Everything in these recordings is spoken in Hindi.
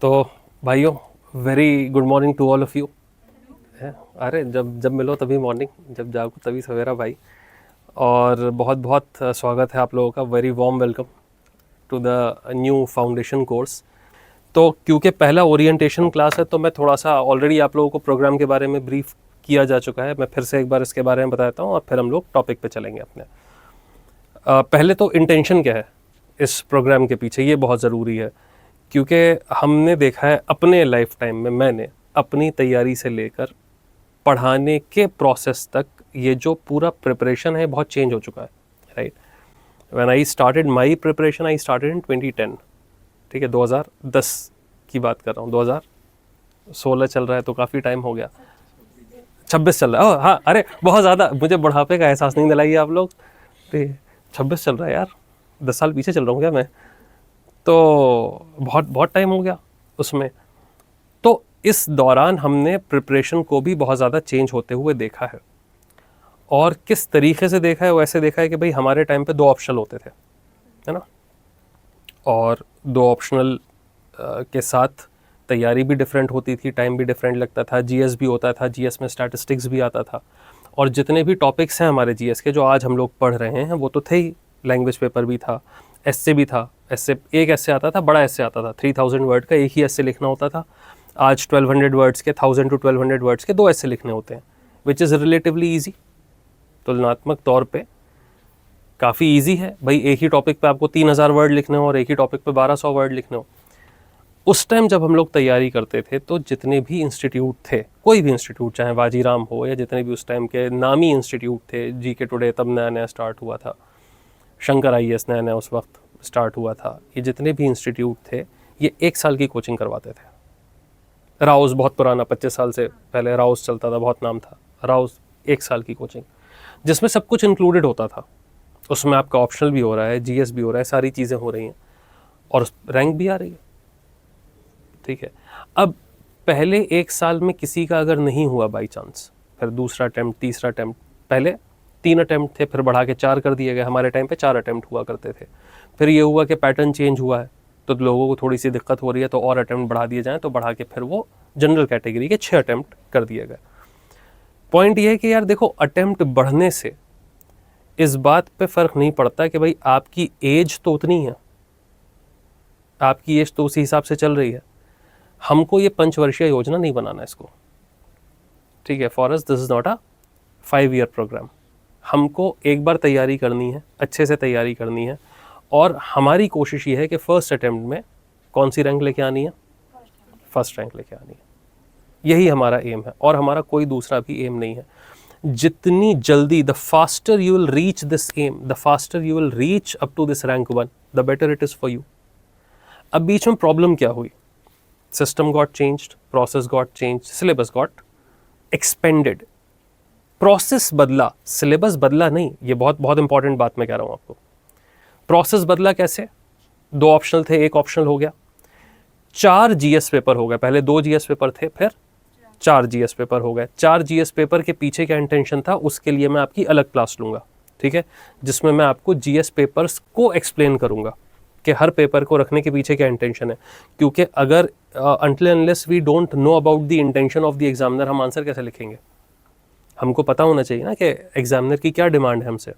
तो भाइयों, very good morning to all of you. अरे जब जब मिलो तभी मॉर्निंग, जब जागो तभी सवेरा भाई। और बहुत बहुत स्वागत है आप लोगों का, very warm welcome to the new foundation course. तो क्योंकि पहला ओरिएंटेशन क्लास है तो मैं थोड़ा सा ऑलरेडी आप लोगों को प्रोग्राम के बारे में ब्रीफ किया जा चुका है। मैं फिर से एक बार इसके बारे में बताता हूँ और फिर हम लोग टॉपिक पे चलेंगे अपने। पहले तो इंटेंशन क्या है इस प्रोग्राम के पीछे, ये बहुत ज़रूरी है क्योंकि हमने देखा है अपने लाइफ टाइम में, मैंने अपनी तैयारी से लेकर पढ़ाने के प्रोसेस तक ये जो पूरा प्रिपरेशन है बहुत चेंज हो चुका है, right. When I started my preparation, I started in 2010, ठीक है, 2010 की बात कर रहा हूँ। 2016 चल रहा है तो काफ़ी टाइम हो गया। 26 चल रहा है, हाँ, अरे बहुत ज़्यादा, मुझे बुढ़ापे का एहसास नहीं दिलाइए आप लोग। 26 चल रहा है यार, 10 साल पीछे चल रहा हूँ क्या मैं? तो बहुत बहुत टाइम हो गया उसमें। तो इस दौरान हमने प्रिपरेशन को भी बहुत ज़्यादा चेंज होते हुए देखा है। और किस तरीके से देखा है? वैसे देखा है कि भाई हमारे टाइम पे 2 ऑप्शनल होते थे, है ना। और 2 ऑप्शनल के साथ तैयारी भी डिफरेंट होती थी, टाइम भी डिफरेंट लगता था। जीएस भी होता था, जीएस में स्टैटिस्टिक्स भी आता था। और जितने भी टॉपिक्स हैं हमारे जीएस के जो आज हम लोग पढ़ रहे हैं वो तो थे ही। लैंग्वेज पेपर भी था, एस्से भी था। एस्से, एक एस्से आता था, बड़ा एस्से आता था, 3000 वर्ड का एक ही एस्से लिखना होता था। आज 1200 वर्ड्स के, 1000 to 1200 वर्ड्स के 2 एस्से लिखने होते हैं, विच इज़ रिलेटिवली ईजी। तुलनात्मक तौर पे काफ़ी ईजी है भाई। एक ही टॉपिक पे आपको 3000 वर्ड लिखने हो और एक ही टॉपिक पे 1200 वर्ड लिखने हो। उस टाइम जब हम लोग तैयारी करते थे तो जितने भी इंस्टीट्यूट थे, कोई भी इंस्टीट्यूट, चाहे वाजीराम हो या जितने भी उस टाइम के नामी इंस्टीट्यूट थे, जीके टुडे तब नया नया स्टार्ट हुआ था, शंकर आईएएस नया नया उस वक्त स्टार्ट हुआ था, ये जितने भी इंस्टीट्यूट थे ये 1 साल की कोचिंग करवाते थे। राउस बहुत पुराना, 25 साल से पहले राउस चलता था, बहुत नाम था राउस। 1 साल की कोचिंग जिसमें सब कुछ इंक्लूडेड होता था। उसमें आपका ऑप्शनल भी हो रहा है, जीएस भी हो रहा है, सारी चीज़ें हो रही हैं और रैंक भी आ रही है, ठीक है। अब पहले 1 साल में किसी का अगर नहीं हुआ बाई चांस, फिर दूसरा अटैम्प्ट, तीसरा अटैम्प्ट, पहले 3 अटैम्प्ट थे, फिर बढ़ा के 4 कर दिए गए। हमारे टाइम पे 4 अटैम्प्ट हुआ करते थे। फिर ये हुआ कि पैटर्न चेंज हुआ है तो लोगों को थोड़ी सी दिक्कत हो रही है तो और अटैम्प्ट बढ़ा दिए जाएँ, तो बढ़ा के फिर वो जनरल कैटेगरी के 6 अटैम्प्ट कर दिए गए। पॉइंट ये है कि यार देखो, अटैम्प्ट बढ़ने से इस बात पे फ़र्क नहीं पड़ता कि भाई आपकी एज तो उतनी है, आपकी एज तो उसी हिसाब से चल रही है। हमको ये 5 वर्षीय योजना नहीं बनाना इसको, ठीक है। For us this is not a 5 year programme. हमको एक बार तैयारी करनी है, अच्छे से तैयारी करनी है। और हमारी कोशिश ये है कि फर्स्ट अटेम्प्ट में कौन सी रैंक लेके आनी है? फर्स्ट रैंक लेके आनी है। यही हमारा एम है और हमारा कोई दूसरा भी एम नहीं है। जितनी जल्दी, the faster you will reach this aim, the faster you will reach up to this rank 1, the better it is for you. अब बीच में प्रॉब्लम क्या हुई? System got changed, process got change, syllabus got expanded. Process बदला, सिलेबस बदला नहीं। ये बहुत बहुत इंपॉर्टेंट बात मैं कह रहा हूँ आपको। प्रोसेस बदला कैसे? 2 ऑप्शनल थे, 1 ऑप्शनल हो गया। 4 जीएस पेपर हो गए। पहले 2 जीएस पेपर थे, फिर 4 जीएस पेपर हो गए। 4 जीएस पेपर के पीछे क्या इंटेंशन था, उसके लिए मैं आपकी अलग क्लास लूँगा, ठीक है, जिसमें मैं आपको जीएस पेपर्स को एक्सप्लेन करूँगा कि हर पेपर को रखने के पीछे क्या इंटेंशन है। क्योंकि अगर until unless we don't know about the intention of the examiner, हम आंसर कैसे लिखेंगे? हमको पता होना चाहिए ना कि एग्जामिनर की क्या डिमांड है हमसे।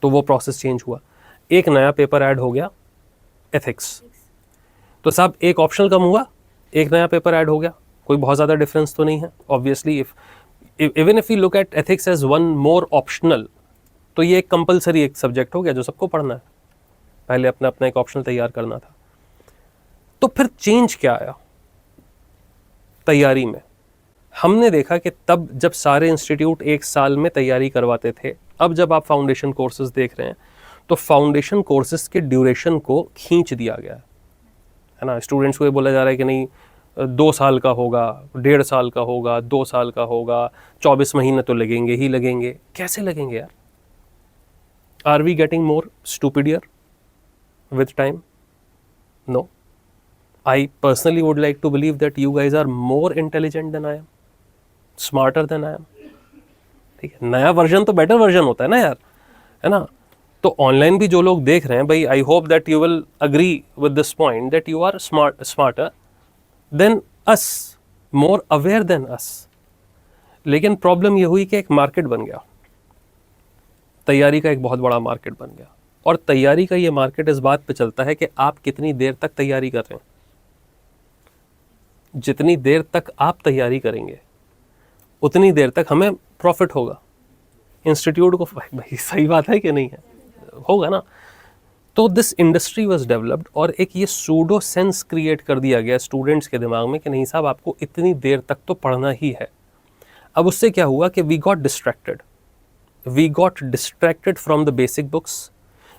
तो वो प्रोसेस चेंज हुआ। एक नया पेपर ऐड हो गया, एथिक्स। तो साहब एक ऑप्शनल कम हुआ, एक नया पेपर ऐड हो गया। कोई बहुत ज़्यादा डिफरेंस तो नहीं है obviously. Even if you look at ethics as 1 more optional, तो ये एक कंपलसरी एक सब्जेक्ट हो गया जो सबको पढ़ना है। पहले अपना अपना एक ऑप्शनल तैयार करना था। तो फिर चेंज क्या आया तैयारी में? हमने देखा कि तब जब सारे इंस्टीट्यूट 1 साल में तैयारी करवाते थे, अब जब आप फाउंडेशन कोर्सेज देख रहे हैं तो फाउंडेशन कोर्सेज के ड्यूरेशन को खींच दिया गया है ना। स्टूडेंट्स को ये बोला जा रहा है कि नहीं 2 साल का होगा, 1.5 साल का होगा, 2 साल का होगा, 24 महीने तो लगेंगे ही लगेंगे। कैसे लगेंगे यार? Are we getting more stupider with time? No. I personally would like to believe that you guys are more intelligent than I am, smarter than I am. ठीक है, नया वर्जन तो बेटर वर्जन होता है ना यार, है ना। तो ऑनलाइन भी जो लोग देख रहे हैं भाई, I hope that you will agree with this point that you are smarter than us, more aware than us. लेकिन प्रॉब्लम ये हुई कि एक मार्केट बन गया, तैयारी का एक बहुत बड़ा मार्केट बन गया। और तैयारी का ये मार्केट इस बात पे चलता है कि आप कितनी देर तक तैयारी कर रहे हैं। जितनी देर तक आप तैयारी करेंगे उतनी देर तक हमें प्रॉफिट होगा, इंस्टीट्यूट को। भाई सही बात है कि नहीं है, होगा ना। तो दिस इंडस्ट्री वाज डेवलप्ड और एक ये सूडो सेंस क्रिएट कर दिया गया स्टूडेंट्स के दिमाग में कि नहीं साहब आपको इतनी देर तक तो पढ़ना ही है। अब उससे क्या हुआ कि we got distracted from the basic books,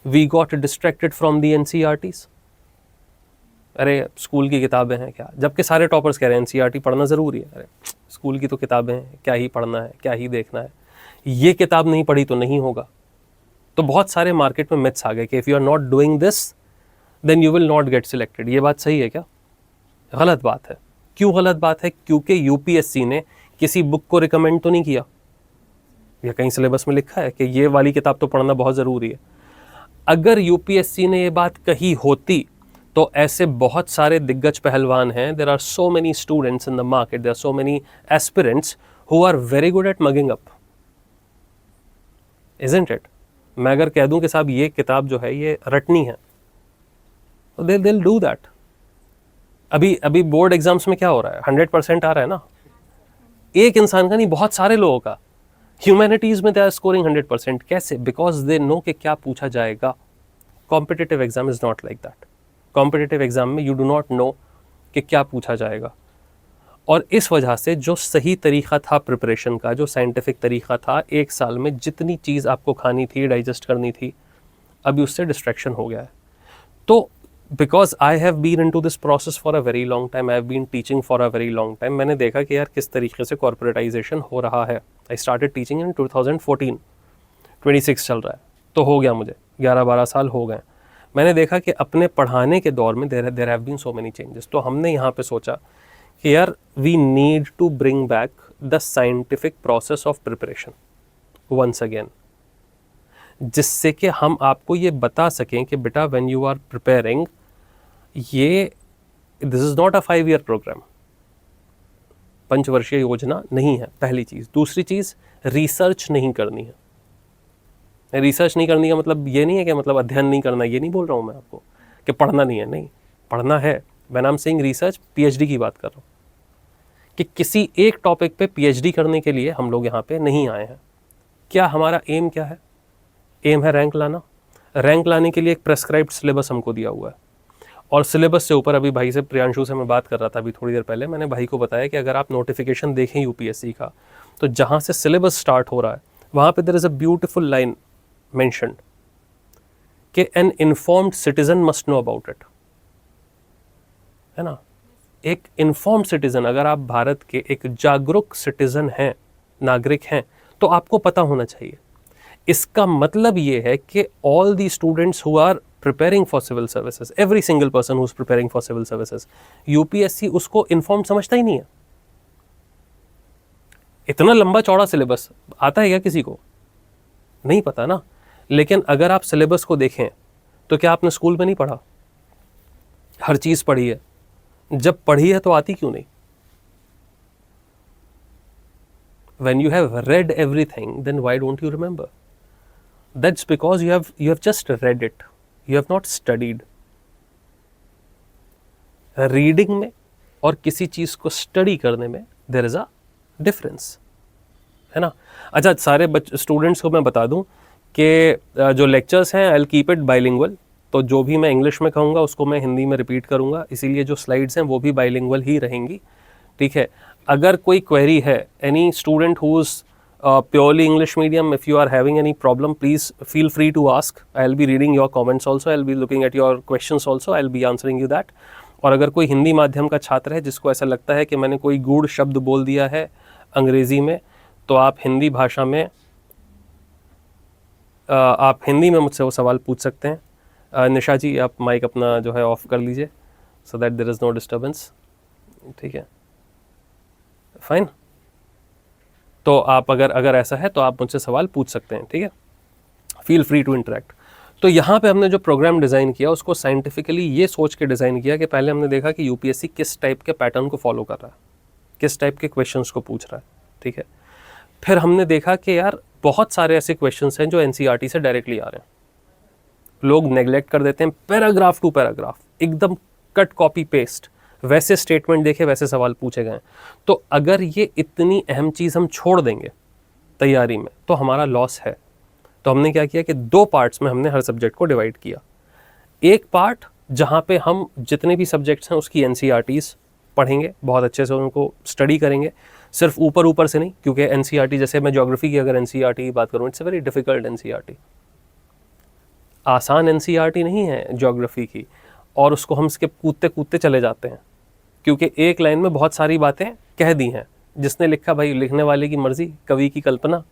we got distracted from the NCERTs. अरे स्कूल की किताबें हैं क्या, जबकि सारे टॉपर्स कह रहे हैं एनसीईआरटी पढ़ना ज़रूरी है। अरे स्कूल की तो किताबें हैं, क्या ही पढ़ना है, क्या ही देखना है, ये किताब नहीं पढ़ी तो नहीं होगा। तो बहुत सारे मार्केट में मिथ्स आ गए कि if you are not doing this then you will not get selected. ये बात सही है क्या? गलत बात है। क्यों गलत बात है? क्योंकि यूपीएससी ने किसी बुक को रिकमेंड तो नहीं किया, या कहीं सिलेबस में लिखा है कि ये वाली किताब तो पढ़ना बहुत ज़रूरी है। अगर यूपीएससी ने ये बात कही होती तो ऐसे बहुत सारे दिग्गज पहलवान हैं, there are so many students in the market, there are so many aspirants who are very good at mugging up, isn't it? मैं अगर कह दूं कि साहब ये किताब जो है ये रटनी है, तो दे विल डू दैट। अभी बोर्ड एग्जाम्स में क्या हो रहा है, 100% आ रहा है ना, एक इंसान का नहीं, बहुत सारे लोगों का। ह्यूमैनिटीज में दे आर स्कोरिंग 100%। कैसे? बिकॉज दे नो कि क्या पूछा जाएगा। Competitive exam is not like that. Competitive exam में यू डू नॉट नो कि क्या पूछा जाएगा। और इस वजह से जो सही तरीका था प्रिपरेशन का, जो साइंटिफिक तरीका था, एक साल में जितनी चीज़ आपको खानी थी, डाइजेस्ट करनी थी, अभी उससे डिस्ट्रैक्शन हो गया है। तो because I have been into this process for a very long time, I have been teaching for a very long time, मैंने देखा कि यार किस तरीके से कॉर्पोरेटाइजेशन हो रहा है। आई स्टार्टेड टीचिंग इन 2014, 26 चल रहा है, तो हो गया मुझे 11-12 साल हो गए। मैंने देखा कि अपने पढ़ाने के दौर में there have been so many changes. तो हमने यहाँ पे सोचा कि यार we need to bring back the scientific process of preparation once again, जिससे कि हम आपको ये बता सकें कि बेटा व्हेन यू आर प्रिपेयरिंग, ये this is not a 5 year programme, पंचवर्षीय योजना नहीं है, पहली चीज़। दूसरी चीज़, रिसर्च नहीं करनी है। रिसर्च नहीं करनी का मतलब ये नहीं है कि मतलब अध्ययन नहीं करना, ये नहीं बोल रहा हूँ मैं आपको कि पढ़ना नहीं है, नहीं, पढ़ना है। When I am saying research, PhD की बात कर रहा हूँ कि किसी एक टॉपिक पे पीएचडी करने के लिए हम लोग यहाँ पे नहीं आए हैं। क्या हमारा एम क्या है? एम है रैंक लाना। रैंक लाने के लिए एक प्रेस्क्राइब्ड सिलेबस हमको दिया हुआ है, और सिलेबस से ऊपर, अभी भाई से, प्रियांशु से मैं बात कर रहा था अभी थोड़ी देर पहले, मैंने भाई को बताया कि अगर आप नोटिफिकेशन देखें यूपीएससी का, तो जहाँ से सिलेबस स्टार्ट हो रहा है वहाँ पे there is a beautiful line mentioned कि an informed citizen must know about it, है ना। एक informed citizen, अगर आप भारत के एक जागरूक सिटीजन हैं, नागरिक हैं, तो आपको पता होना चाहिए। इसका मतलब ये है कि all the students who are preparing for civil services, every single person who is preparing for civil services, UPSC उसको informed समझता ही नहीं है। इतना लंबा चौड़ा सिलेबस आता है क्या किसी को? नहीं पता ना। लेकिन अगर आप सिलेबस को देखें तो क्या आपने स्कूल में नहीं पढ़ा? हर चीज़ पढ़ी है। जब पढ़ी है तो आती क्यों नहीं? When you have read everything, then why don't you remember? That's because you have just read it. You have not studied. Reading में और किसी चीज़ को स्टडी करने में there is a difference, है ना। अच्छा, सारे स्टूडेंट्स को मैं बता दूं कि जो लेक्चर्स हैं I will keep it bilingual, तो जो भी मैं इंग्लिश में कहूँगा उसको मैं हिंदी में रिपीट करूँगा, इसीलिए जो स्लाइड्स हैं वो भी बाइलिंगुअल ही रहेंगी, ठीक है। अगर कोई क्वेरी है, any student who is purely English medium, if you are having any problem, please feel free to ask. I will be reading your comments also, I will be looking at your questions also, I will be answering you that. और अगर कोई हिंदी माध्यम का छात्र है जिसको ऐसा लगता है कि मैंने कोई गूढ़ शब्द बोल दिया है अंग्रेज़ी में, तो आप हिंदी भाषा में आप हिंदी में मुझसे वो सवाल पूछ सकते हैं। निशा जी, आप माइक अपना जो है ऑफ कर लीजिए, so that there is no disturbance, ठीक है, फाइन। तो आप अगर ऐसा है तो आप मुझसे सवाल पूछ सकते हैं, ठीक है, फील फ्री टू इंटरेक्ट। तो यहाँ पे हमने जो प्रोग्राम डिज़ाइन किया उसको साइंटिफिकली ये सोच के डिज़ाइन किया कि पहले हमने देखा कि यूपीएससी किस टाइप के पैटर्न को फॉलो कर रहा है, किस टाइप के क्वेश्चंस को पूछ रहा है, ठीक है। फिर हमने देखा कि यार बहुत सारे ऐसे क्वेश्चंस हैं जो एनसीईआरटी से डायरेक्टली आ रहे हैं, लोग नेग्लेक्ट कर देते हैं, पैराग्राफ टू पैराग्राफ एकदम कट कॉपी पेस्ट, वैसे स्टेटमेंट देखे वैसे सवाल पूछे गए। तो अगर ये इतनी अहम चीज़ हम छोड़ देंगे तैयारी में तो हमारा लॉस है। तो हमने क्या किया कि 2 पार्ट्स में हमने हर सब्जेक्ट को डिवाइड किया। एक पार्ट जहाँ पे हम जितने भी सब्जेक्ट्स हैं उसकी एनसीईआरटीज़ पढ़ेंगे, बहुत अच्छे से उनको स्टडी करेंगे, सिर्फ ऊपर ऊपर से नहीं, क्योंकि एनसीईआरटी जैसे मैं ज्योग्राफी की अगर एनसीईआरटी की बात करूँ, it's a very difficult NCERT, आसान एनसीईआरटी नहीं है ज्योग्राफी की, और उसको हम स्किप कूदते कूदते चले जाते हैं क्योंकि एक लाइन में बहुत सारी बातें कह दी हैं। जिसने लिखा भाई लिखने वाले की मर्जी, कवि की कल्पना,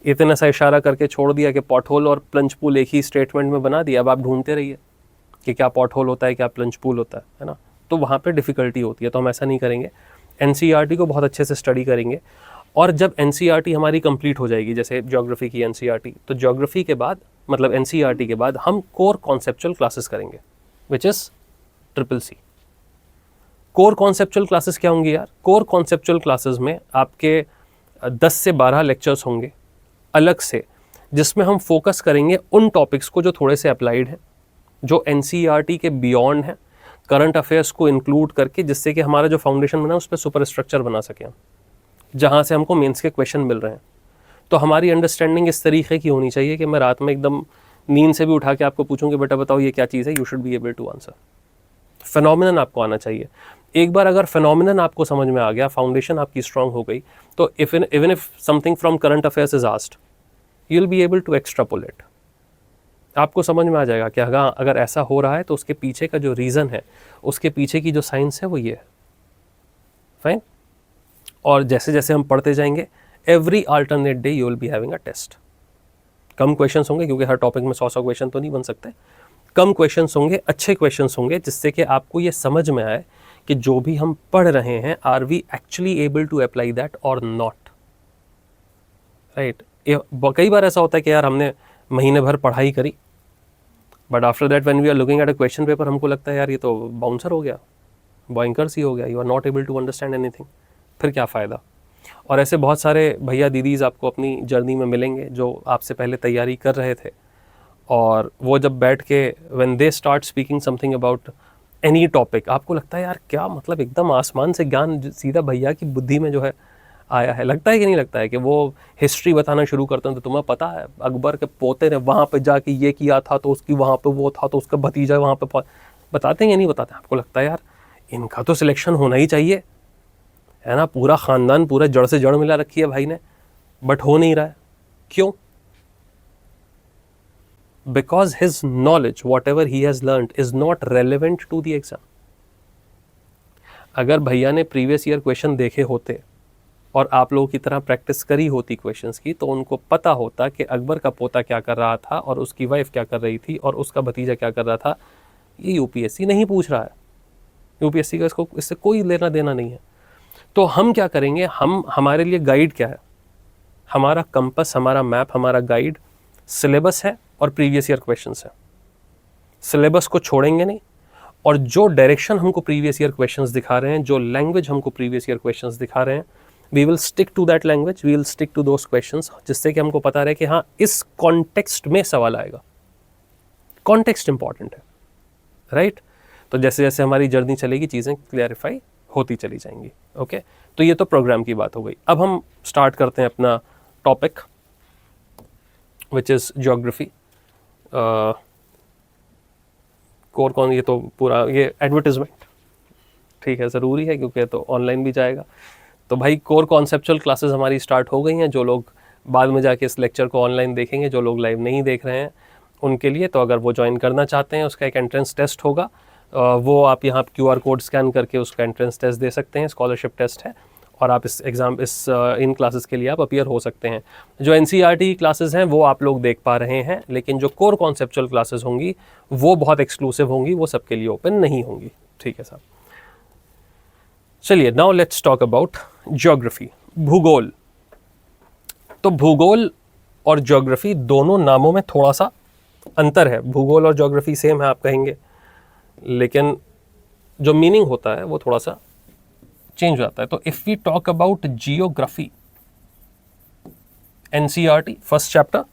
इतना सा इशारा करके छोड़ दिया कि पॉट होल और प्लंज पूल एक ही स्टेटमेंट में बना दिया। अब आप ढूंढते रहिए कि क्या पॉट होल होता है, क्या प्लंज पूल होता है ना। तो वहाँ पे डिफ़िकल्टी होती है, तो हम ऐसा नहीं करेंगे। एनसीईआरटी को बहुत अच्छे से स्टडी करेंगे, और जब एनसीईआरटी हमारी कंप्लीट हो जाएगी, जैसे ज्योग्राफी की एनसीईआरटी, तो ज्योग्राफी के बाद मतलब एनसीईआरटी के बाद हम कोर कॉन्सेप्चुअल क्लासेस करेंगे, which is CCC। Core conceptual classes क्या होंगी यार? कोर कॉन्सेप्चुअल क्लासेस में आपके 10 से 12 लेक्चर्स होंगे अलग से, जिसमें हम फोकस करेंगे उन टॉपिक्स को जो थोड़े से अप्लाइड हैं, जो एनसीईआरटी के बियॉन्ड हैं, करंट अफेयर्स को इंक्लूड करके, जिससे कि हमारा जो फाउंडेशन बना उस पर सुपर स्ट्रक्चर बना सकें, जहाँ से हमको मेंस के क्वेश्चन मिल रहे हैं। तो हमारी अंडरस्टैंडिंग इस तरीके की होनी चाहिए कि मैं रात में एकदम नींद से भी उठा के आपको पूछूं कि बेटा बताओ ये क्या चीज़ है, you should be able to answer. Phenomenon आपको आना चाहिए। एक बार अगर फिनोमिनन आपको समझ में आ गया, फाउंडेशन आपकी स्ट्रांग हो गई, तो even if something from current affairs is asked, you will be able to extrapolate. आपको समझ में आ जाएगा कि अगर ऐसा हो रहा है तो उसके पीछे का जो रीज़न है, उसके पीछे की जो साइंस है वो ये है। फाइन। और जैसे जैसे हम पढ़ते जाएंगे, every alternate day you will be having a test. कम क्वेश्चंस होंगे क्योंकि हर टॉपिक में 100 क्वेश्चन तो नहीं बन सकते, कम क्वेश्चंस होंगे, अच्छे क्वेश्चंस होंगे, जिससे कि आपको ये समझ में आए कि जो भी हम पढ़ रहे हैं, are we actually able to apply that और नॉट, राइट। कई बार ऐसा होता है कि यार हमने महीने भर पढ़ाई करी, but after that when we are looking at a question paper, हमको लगता है यार ये तो बाउंसर हो गया, बॉइंकर सी हो गया, you are not able to understand anything. फिर क्या फ़ायदा? और ऐसे बहुत सारे भैया दीदीज़ आपको अपनी जर्नी में मिलेंगे जो आपसे पहले तैयारी कर रहे थे, और वो जब बैठ के when they start speaking something about any topic, आपको लगता है यार क्या मतलब एकदम आसमान से ज्ञान सीधा भैया की बुद्धि में जो है आया है। लगता है कि नहीं लगता है कि वो हिस्ट्री बताना शुरू करते हैं तो तुम्हें पता है अकबर के पोते ने वहाँ पे जाके ये किया था, तो उसकी वहाँ पे वो था, तो उसका भतीजा वहाँ पे बताते हैं या नहीं बताते? आपको लगता है यार इनका तो सिलेक्शन होना ही चाहिए, है ना, पूरा ख़ानदान पूरा जड़ से जड़ मिला रखी है भाई ने, बट हो नहीं रहा है। क्यों? Because his knowledge, whatever he has learned, is not relevant to the exam. अगर भैया ने प्रीवियस ईयर क्वेश्चन देखे होते और आप लोगों की तरह प्रैक्टिस करी होती क्वेश्चंस की, तो उनको पता होता कि अकबर का पोता क्या कर रहा था और उसकी वाइफ क्या कर रही थी और उसका भतीजा क्या कर रहा था। ये यूपीएससी नहीं पूछ रहा है, यूपीएससी का इससे कोई लेना देना नहीं है। तो हम क्या करेंगे, हमारे लिए गाइड क्या है? हमारा कंपस, हमारा मैप, हमारा गाइड सिलेबस है और प्रीवियस ईयर क्वेश्चंस है। सिलेबस को छोड़ेंगे नहीं, और जो डायरेक्शन हमको प्रीवियस ईयर क्वेश्चंस दिखा रहे हैं, जो लैंग्वेज हमको प्रीवियस ईयर क्वेश्चंस दिखा रहे हैं, we will stick to that language, we will stick to those questions, जिससे कि हमको पता रहे कि हाँ इस कॉन्टेक्स्ट में सवाल आएगा। कॉन्टेक्स्ट इंपॉर्टेंट है, राइट। तो जैसे जैसे हमारी जर्नी चलेगी चीज़ें क्लियरिफाई होती चली जाएंगी। ओके, तो ये तो प्रोग्राम की बात हो गई। अब हम स्टार्ट करते हैं अपना topic, which is geography. Core कौन, ये तो पूरा ये एडवर्टिजमेंट ठीक है, ज़रूरी है क्योंकि तो ऑनलाइन भी जाएगा। तो भाई कोर कॉन्सेप्चुअल क्लासेस हमारी स्टार्ट हो गई हैं। जो लोग बाद में जाके इस लेक्चर को ऑनलाइन देखेंगे, जो लोग लाइव नहीं देख रहे हैं उनके लिए, तो अगर वो ज्वाइन करना चाहते हैं, उसका एक एंट्रेंस टेस्ट होगा, वो आप यहाँ QR कोड स्कैन करके उसका एंट्रेंस टेस्ट दे सकते हैं, स्कॉलरशिप टेस्ट है, और आप इस एग्ज़ाम इन क्लासेस के लिए आप अपीयर हो सकते हैं। जो NCERT क्लासेस हैं वो आप लोग देख पा रहे हैं, लेकिन जो कोर कॉन्सेप्चुअल क्लासेस होंगी वो बहुत एक्सक्लूसिव होंगी, वो सबके लिए ओपन नहीं होंगी। ठीक है साहब, चलिए now let's talk about geography, भूगोल। तो भूगोल और ज्योग्राफी दोनों नामों में थोड़ा सा अंतर है, भूगोल और ज्योग्राफी सेम है आप कहेंगे, लेकिन जो मीनिंग होता है वो थोड़ा सा चेंज हो जाता है। तो if we talk about geography, NCERT first chapter,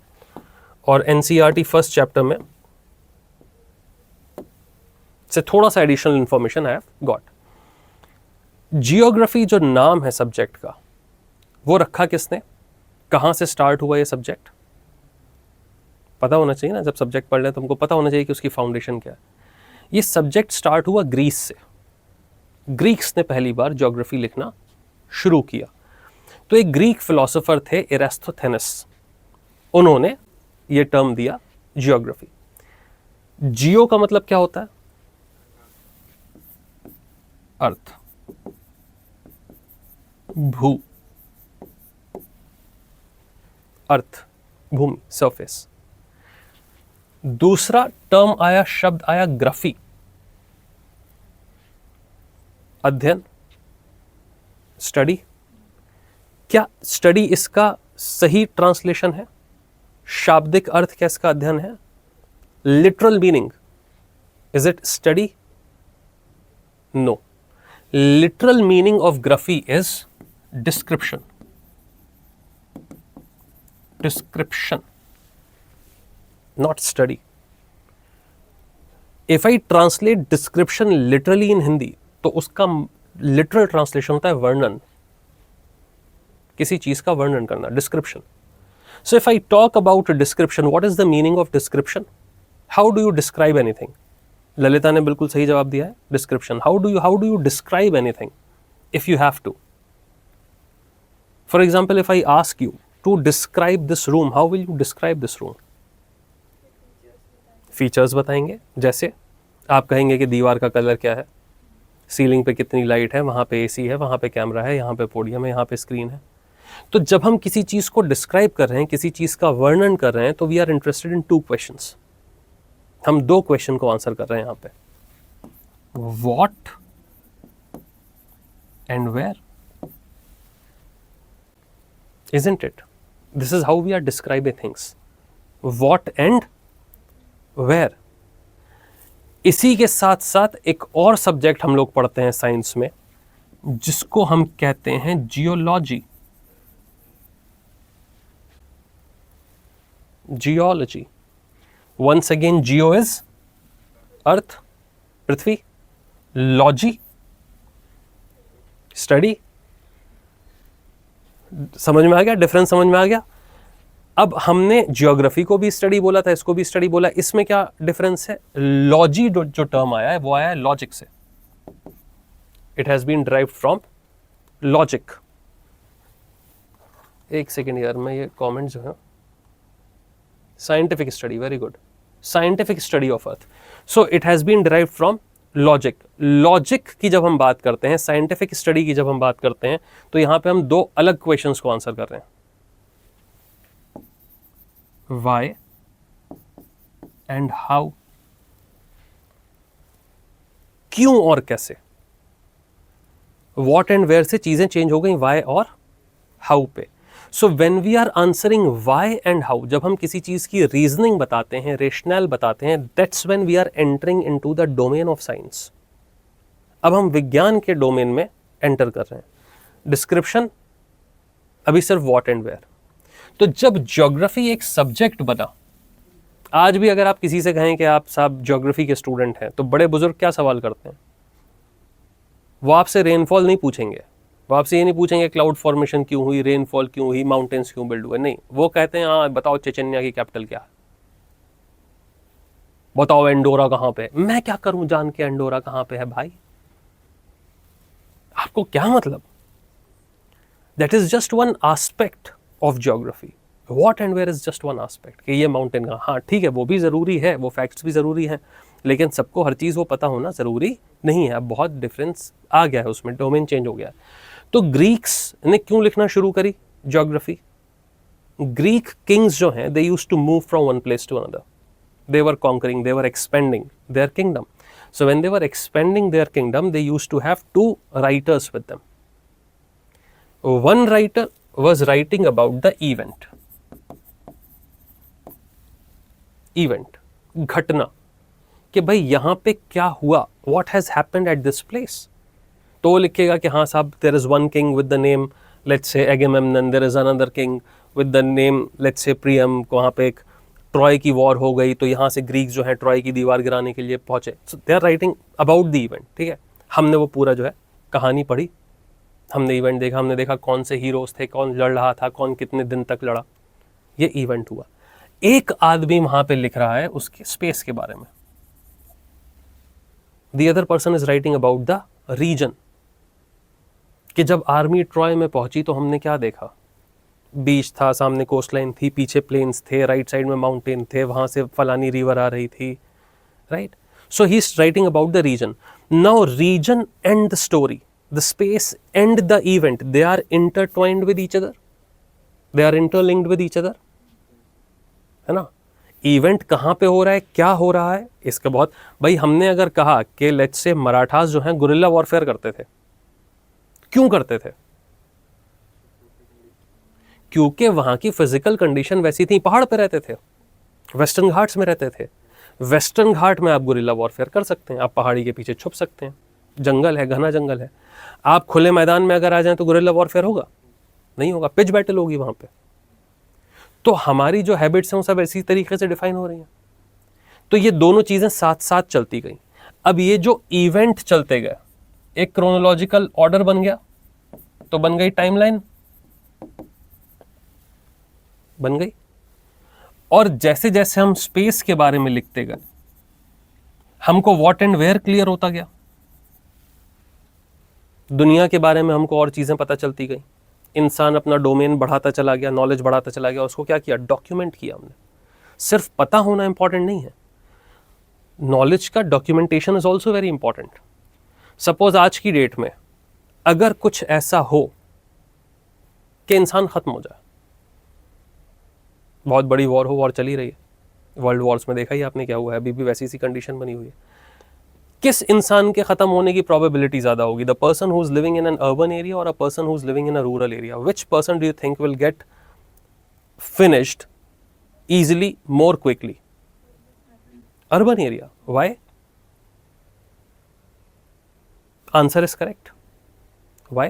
और एनसीईआरटी फर्स्ट चैप्टर में से थोड़ा सा additional information I have got. Geography जो नाम है सब्जेक्ट का, वो रखा किसने, कहां से स्टार्ट हुआ ये सब्जेक्ट, पता होना चाहिए ना। जब सब्जेक्ट पढ़ रहे तो हमको पता होना चाहिए कि उसकी फाउंडेशन क्या है। ये सब्जेक्ट स्टार्ट हुआ ग्रीस से। ग्रीक्स ने पहली बार ज्योग्राफी लिखना शुरू किया। तो एक ग्रीक फिलोसोफर थे एरास्थोथेनस, उन्होंने ये टर्म दिया जियोग्राफी। जियो का मतलब क्या होता है, अर्थ, भू, अर्थ, भूमि, सरफेस। दूसरा टर्म आया, शब्द आया ग्राफी, अध्ययन, स्टडी। क्या स्टडी इसका सही ट्रांसलेशन है? शाब्दिक अर्थ क्या इसका अध्ययन है? Literal meaning, is it study? No. Literal meaning of graphy is description, description, not study. If I translate description literally in Hindi, तो उसका literal translation होता है वर्णन, किसी चीज का वर्णन करना, description. So if I talk about a description, what is the meaning of description? How do you describe anything? Lalita ने बिल्कुल सही जवाब दिया है, description. How do you describe anything if you have to? For example, if I ask you to describe this room, how will you describe this room? Features बताएंगे, जैसे आप कहेंगे कि दीवार का कलर क्या है, सीलिंग पे कितनी लाइट है, वहाँ पे एसी है, वहाँ पे कैमरा है, यहाँ पे पोडियम है, यहाँ पे स्क्रीन है। तो जब हम किसी चीज़ को डिस्क्राइब कर रहे हैं, किसी चीज़ का वर्णन कर रहे हैं, तो we are interested in 2 questions. हम 2 क्वेश्चन को आंसर कर रहे हैं यहाँ पे, what and where, isn't it? This is how we are describing things, what and where. इसी के साथ साथ एक और सब्जेक्ट हम लोग पढ़ते हैं साइंस में, जिसको हम कहते हैं geology, geology. Once again, geo is earth, पृथ्वी, लॉजी, स्टडी। समझ में आ गया डिफरेंस? समझ में आ गया? अब हमने जियोग्राफी को भी स्टडी बोला था, इसको भी स्टडी बोला, इसमें क्या डिफरेंस है? लॉजी जो टर्म आया है वो आया है लॉजिक से, it has been derived from logic. एक सेकेंड यार, मैं ये कमेंट जो है, scientific study, very good, scientific study of earth, so it has been derived from logic. Logic की जब हम बात करते हैं, साइंटिफिक स्टडी की जब हम बात करते हैं, तो यहां पे हम 2 अलग क्वेश्चंस को आंसर कर रहे हैं, why and how, क्यों और कैसे। what and where से चीजें चेंज हो गई why और how पे। सो when we are answering why and how, जब हम किसी चीज की रीजनिंग बताते हैं, रेशनल बताते हैं, that's when we are entering into the domain of science। अब हम विज्ञान के डोमेन में एंटर कर रहे हैं। डिस्क्रिप्शन अभी सिर्फ what and where। तो जब ज्योग्राफी एक सब्जेक्ट बना, आज भी अगर आप किसी से कहें कि आप साहब ज्योग्राफी के स्टूडेंट हैं, तो बड़े बुजुर्ग क्या सवाल करते हैं? वो आपसे रेनफॉल नहीं पूछेंगे, वो आपसे ये नहीं पूछेंगे क्लाउड फॉर्मेशन क्यों हुई, रेनफॉल क्यों हुई, माउंटेन्स क्यों बिल्ड हुए, नहीं। वो कहते हैं हाँ बताओ चेचन्या की कैपिटल क्या है, बताओ एंडोरा कहाँ पे। मैं क्या करूं जान के एंडोरा कहाँ पे है भाई, आपको क्या मतलब? That is just one aspect of geography. What and where is just one aspect, कि ये माउंटेन का, हाँ ठीक है वो भी ज़रूरी है, वो फैक्ट्स भी ज़रूरी हैं, लेकिन सबको हर चीज़ वो पता होना ज़रूरी नहीं है। अब बहुत डिफरेंस आ गया है उसमें, डोमेन चेंज हो गया है। तो ग्रीक्स ने क्यों लिखना शुरू करी ज्योग्राफी? ग्रीक किंग्स जो हैं, they used to move from one place to another, they were conquering, they were expanding their kingdom. So when they were expanding their kingdom, they used to have 2 writers with them. One writer was writing about the event. घटना कि भाई यहाँ पे क्या हुआ, what has happened at this place. तो वो लिखेगा कि हाँ साहब, there is one king with the name let's say Agamemnon, there is another king with the name let's say Priam, वहाँ पे एक ट्रॉय की वॉर हो गई, तो यहाँ से ग्रीक जो है ट्रॉय की दीवार गिराने के लिए पहुँचे। So they are writing about the event, ठीक है। हमने वो पूरा जो है कहानी पढ़ी, हमने इवेंट देखा, हमने देखा कौन से हीरोज थे, कौन लड़ रहा था, कौन कितने दिन तक लड़ा, ये इवेंट हुआ। एक आदमी वहाँ पे लिख रहा है उसके स्पेस के बारे में, the other person is writing about the region, कि जब आर्मी ट्रॉय में पहुंची तो हमने क्या देखा, बीच था, सामने कोस्ट लाइन थी, पीछे प्लेन्स थे, राइट साइड में माउंटेन थे, वहां से फलानी रिवर आ रही थी, right. So he is writing about the region. Now region and the story, the space and the event, they are intertwined with each other, they are interlinked with each other, है ना। इवेंट कहाँ पे हो रहा है, क्या हो रहा है, इसका बहुत, भाई हमने अगर कहा कि लेट्स से मराठास जो हैं गुरिल्ला वॉरफेयर करते थे, क्यों करते थे, क्योंकि वहां की फिजिकल कंडीशन वैसी थी, पहाड़ पे रहते थे, वेस्टर्न घाट्स में रहते थे। वेस्टर्न घाट में आप गुरिल्ला वॉरफेयर कर सकते हैं, आप पहाड़ी के पीछे छुप सकते हैं, जंगल है, घना जंगल है। आप खुले मैदान में अगर आ जाएं तो गुरिल्ला वॉरफेयर होगा नहीं होगा, पिच बैटल होगी वहां पे। तो हमारी जो हैबिट्स हैं वो सब इसी तरीके से डिफाइन हो रही हैं। तो ये दोनों चीजें साथ साथ चलती गई। अब ये जो इवेंट चलते गए, एक क्रोनोलॉजिकल ऑर्डर बन गया, तो बन गई टाइमलाइन, बन गई। और जैसे जैसे हम स्पेस के बारे में लिखते गए, हमको व्हाट एंड वेयर क्लियर होता गया, दुनिया के बारे में हमको और चीजें पता चलती गई, इंसान अपना डोमेन बढ़ाता चला गया, नॉलेज बढ़ाता चला गया, उसको क्या किया, डॉक्यूमेंट किया हमने। सिर्फ पता होना इंपॉर्टेंट नहीं है, नॉलेज का documentation is also very important. Suppose आज की डेट में अगर कुछ ऐसा हो कि इंसान खत्म हो जाए, बहुत बड़ी वॉर हो, वॉर चली रही है, वर्ल्ड वॉर्स में देखा ही आपने क्या हुआ है, अभी भी वैसी सी कंडीशन बनी हुई है, किस इंसान के खत्म होने की प्रोबेबिलिटी ज्यादा होगी, the person who is living in an urban area और a person who is living in a rural area, which person do you think will get finished easily, more quickly? Urban area. Why? Answer is correct. Why?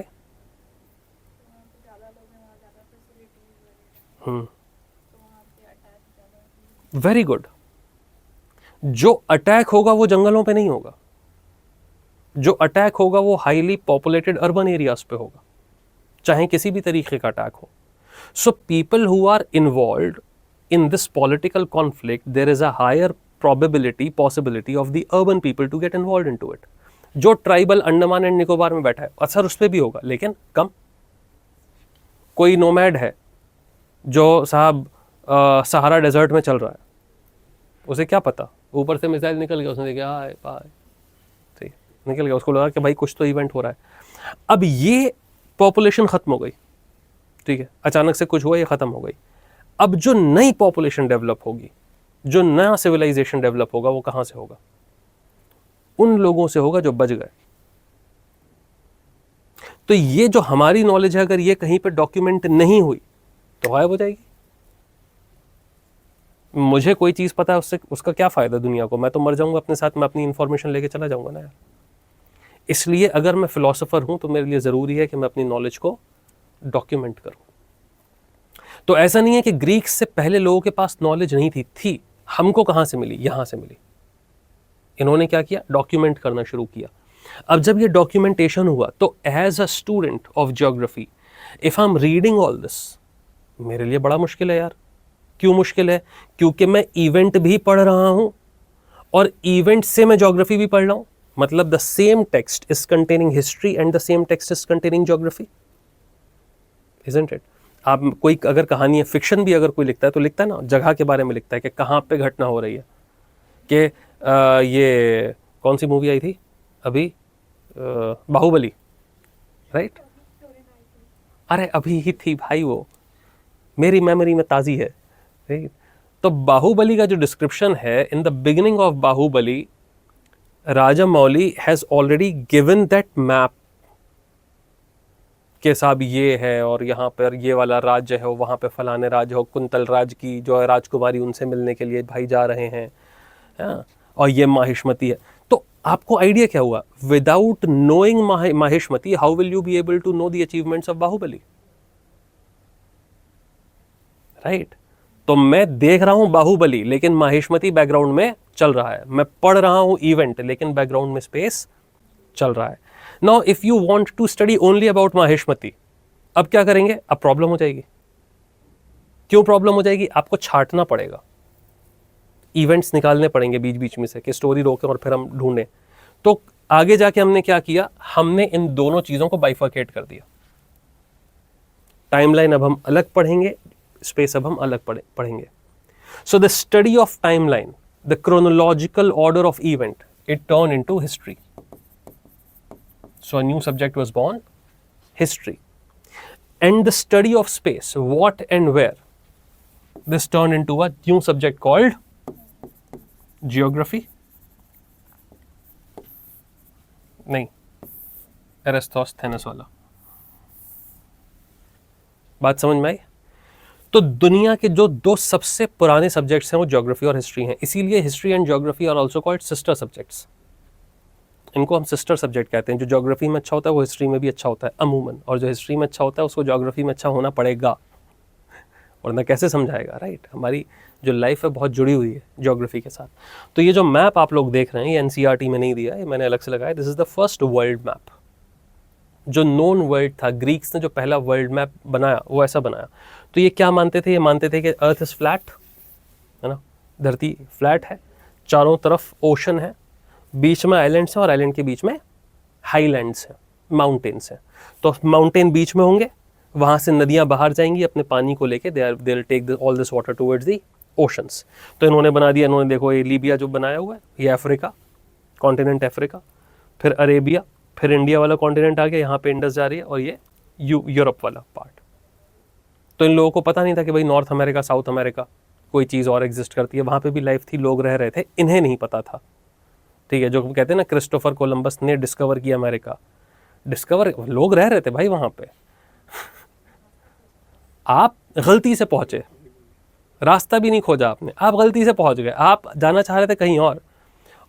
Very good. जो अटैक होगा वो जंगलों पे नहीं होगा, जो अटैक होगा वो हाईली पॉपुलेटेड अर्बन एरियाज पे होगा, चाहे किसी भी तरीके का अटैक हो। So people who are involved in this political conflict, there is a higher possibility of the urban people to get involved into it. जो ट्राइबल अंडमान एंड निकोबार में बैठा है, असर उस पर भी होगा लेकिन कम। कोई नोमैड है जो साहब सहारा डेजर्ट में चल रहा है, उसे क्या पता, ऊपर से मिसाइल निकल गया, उसने देखा हाय बाय, ठीक निकल गया, उसको लगा कि भाई कुछ तो इवेंट हो रहा है। अब ये पॉपुलेशन खत्म हो गई, ठीक है, अचानक से कुछ हुआ, ये खत्म हो गई। अब जो नई पॉपुलेशन डेवलप होगी, जो नया सिविलाइजेशन डेवलप होगा, वो कहां से होगा, उन लोगों से होगा जो बच गए। तो ये जो हमारी नॉलेज है, अगर ये कहीं पे डॉक्यूमेंट नहीं हुई तो गायब हो जाएगी। मुझे कोई चीज पता है, उससे उसका क्या फायदा दुनिया को, मैं तो मर जाऊंगा अपने साथ, मैं अपनी इंफॉर्मेशन लेके चला जाऊंगा ना यार। इसलिए अगर मैं फिलोसोफर हूं तो मेरे लिए जरूरी है कि मैं अपनी नॉलेज को डॉक्यूमेंट करूं। तो ऐसा नहीं है कि ग्रीक्स से पहले लोगों के पास नॉलेज नहीं थी, हमको कहां से मिली, यहां से मिली। इन्होंने क्या किया, डॉक्यूमेंट करना शुरू किया। अब जब ये डॉक्यूमेंटेशन हुआ तो as a student of geography, if I am reading all this, मेरे लिए बड़ा मुश्किल है यार। क्यों मुश्किल है? क्योंकि मैं इवेंट भी पढ़ रहा हूं और इवेंट से मैं ज्योग्राफी भी पढ़ रहा हूं। मतलब the same text is containing history and the same text is containing geography, isn't it? आप कोई अगर कहानी है, फिक्शन भी अगर कोई लिखता है तो लिखता है ना, जगह के बारे में लिखता है कि कहाँ पे घटना हो रही है। कि ये कौन सी मूवी आई थी अभी, बाहुबली, राइट? अरे अभी ही थी भाई, वो मेरी मेमोरी में ताज़ी है, राइट? तो बाहुबली का जो डिस्क्रिप्शन है, in the beginning of Baahubali, Rajamouli has already given that map के साहब ये है और यहाँ पर ये वाला राज्य है, वहाँ पे फलाने राज्य हो, कुंतल राज की जो है राजकुमारी, उनसे मिलने के लिए भाई जा रहे हैं, हाँ, और ये माहिष्मती है। तो आपको आइडिया क्या हुआ? Without knowing Mahishmati how will you be able to know the achievements of Baahubali, right? तो मैं देख रहा हूं बाहुबली लेकिन माहिष्मती बैकग्राउंड में चल रहा है, मैं पढ़ रहा हूं इवेंट लेकिन बैकग्राउंड में स्पेस चल रहा है। Now if you want to study only about Mahishmati, अब क्या करेंगे? अब प्रॉब्लम हो जाएगी। क्यों प्रॉब्लम हो जाएगी? आपको छांटना पड़ेगा, इवेंट्स निकालने पड़ेंगे बीच बीच में से कि स्टोरी रोकें और फिर हम ढूंढें। तो आगे जाके हमने क्या किया? हमने इन दोनों चीजों को बाइफर्केट कर दिया। टाइमलाइन अब हम अलग पढ़ेंगे, स्पेस अब हम अलग पढ़ेंगे। So the study of timeline, the chronological order of event, it turn into history. So a new subject was born, history. And the study of space, what and where, this turned into a new subject called geography. नहीं, एरिस्टोस्थेनेस वाला। बात समझ में आई? तो दुनिया के जो दो सबसे पुराने सब्जेक्ट्स हैं वो ज्योग्राफी और हिस्ट्री हैं, इसीलिए history and geography are also called sister subjects. इनको हम सिस्टर सब्जेक्ट कहते हैं। जो ज्योग्राफी में अच्छा होता है वो हिस्ट्री में भी अच्छा होता है अमूमन, और जो हिस्ट्री में अच्छा होता है उसको ज्योग्राफी में अच्छा होना पड़ेगा, वरना कैसे समझाएगा, राइट? हमारी जो लाइफ है बहुत जुड़ी हुई है ज्योग्राफी के साथ। तो ये जो मैप आप लोग देख रहे हैं ये एनसीईआरटी में नहीं दिया है, मैंने अलग से लगाया। This is the first world map जो नोन वर्ल्ड था। ग्रीक्स ने जो पहला वर्ल्ड मैप बनाया वो ऐसा बनाया। तो ये क्या मानते थे? ये मानते थे कि अर्थ इज फ्लैट, है ना, धरती फ्लैट है, चारों तरफ ओशन है, बीच में आइलैंड्स हैं और आइलैंड के बीच में हाईलैंड्स हैं, माउंटेन्स हैं। तो माउंटेन बीच में होंगे, वहाँ से नदियाँ बाहर जाएंगी अपने पानी को लेके, they will take all this water towards the oceans. तो इन्होंने बना दिया, इन्होंने देखो ये लीबिया जो बनाया हुआ है, ये अफ्रीका, कॉन्टिनेंट अफ्रीका, फिर अरेबिया, फिर इंडिया वाला कॉन्टिनेंट आ गया, यहाँ पे इंडस जा रही है, और ये यूरोप वाला पार्ट। तो इन लोगों को पता नहीं था कि भाई नॉर्थ अमेरिका, साउथ अमेरिका कोई चीज़ और एग्जिस्ट करती है, वहाँ पे भी लाइफ थी, लोग रह रहे थे, इन्हें नहीं पता था। ठीक है, जो कहते हैं ना क्रिस्टोफर कोलंबस ने डिस्कवर किया अमेरिका, डिस्कवर, लोग रह रहे थे भाई वहाँ पे। आप गलती से पहुंचे, रास्ता भी नहीं खोजा आपने, आप गलती से पहुंच गए, आप जाना चाह रहे थे कहीं और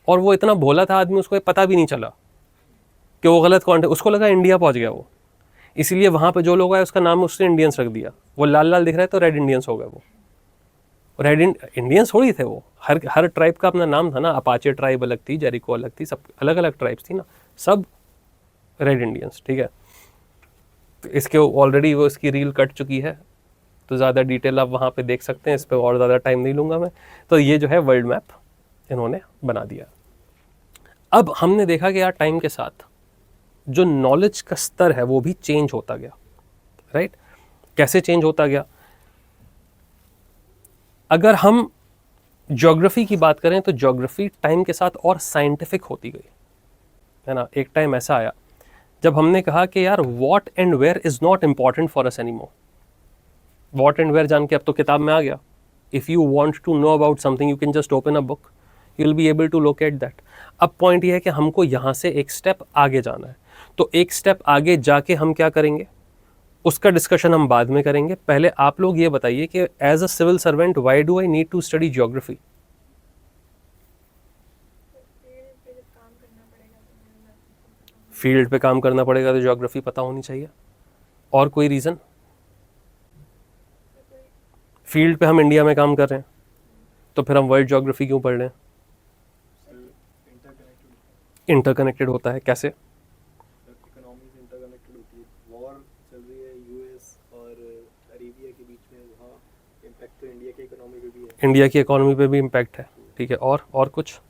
वो इतना भोला था आदमी, उसको पता भी नहीं चला कि वो गलत कौन है, उसको लगा इंडिया पहुंच गया वो, इसीलिए वहाँ पे जो लोग आए उसका नाम उसने इंडियंस रख दिया। वो लाल लाल दिख रहा है तो रेड इंडियंस हो गए, वो रेड इंडियंस थोड़ी थे वो, हर ट्राइब का अपना नाम था ना, अपाचे ट्राइब अलग थी, जेरिको अलग थी, सब अलग अलग ट्राइब्स थी ना, सब रेड इंडियंस। ठीक है, तो इसके ऑलरेडी वो इसकी रील कट चुकी है, तो ज़्यादा डिटेल आप वहाँ पे देख सकते हैं, इस पर और ज़्यादा टाइम नहीं लूँगा मैं। तो ये जो है वर्ल्ड मैप इन्होंने बना दिया। अब हमने देखा कि यार टाइम के साथ जो नॉलेज का स्तर है वो भी चेंज होता गया, राइट? कैसे चेंज होता गया? अगर हम ज्योग्राफी की बात करें तो ज्योग्राफी टाइम के साथ और साइंटिफिक होती गई, है ना। एक टाइम ऐसा आया जब हमने कहा कि यार what and where is not important for us anymore. What and where जान के अब तो किताब में आ गया। If you want to know about something you can just open a book, you will be able to locate that. अब पॉइंट ये है कि हमको यहाँ से एक स्टेप आगे जाना है, तो एक स्टेप आगे जाके हम क्या करेंगे उसका डिस्कशन हम बाद में करेंगे। पहले आप लोग ये बताइए कि as a civil servant why do I need to study geography? Field पे काम करना पड़ेगा तो ज्योग्राफी पता होनी चाहिए। और कोई रीज़न? फील्ड पे हम इंडिया में काम कर रहे हैं तो फिर हम वर्ल्ड ज्योग्राफी क्यों पढ़ रहे हैं? इंटरकनेक्टेड होता है। कैसे? इकोनॉमीज इंटरकनेक्टेड होती है, वॉर चल रही है यूएस और अरेबिया के बीच में, वहाँ इम्पैक्ट तो इंडिया की इकोनॉमी पे भी है। इंडिया की इकोनॉमी पे भी इम्पैक्ट है, ठीक है। और कुछ?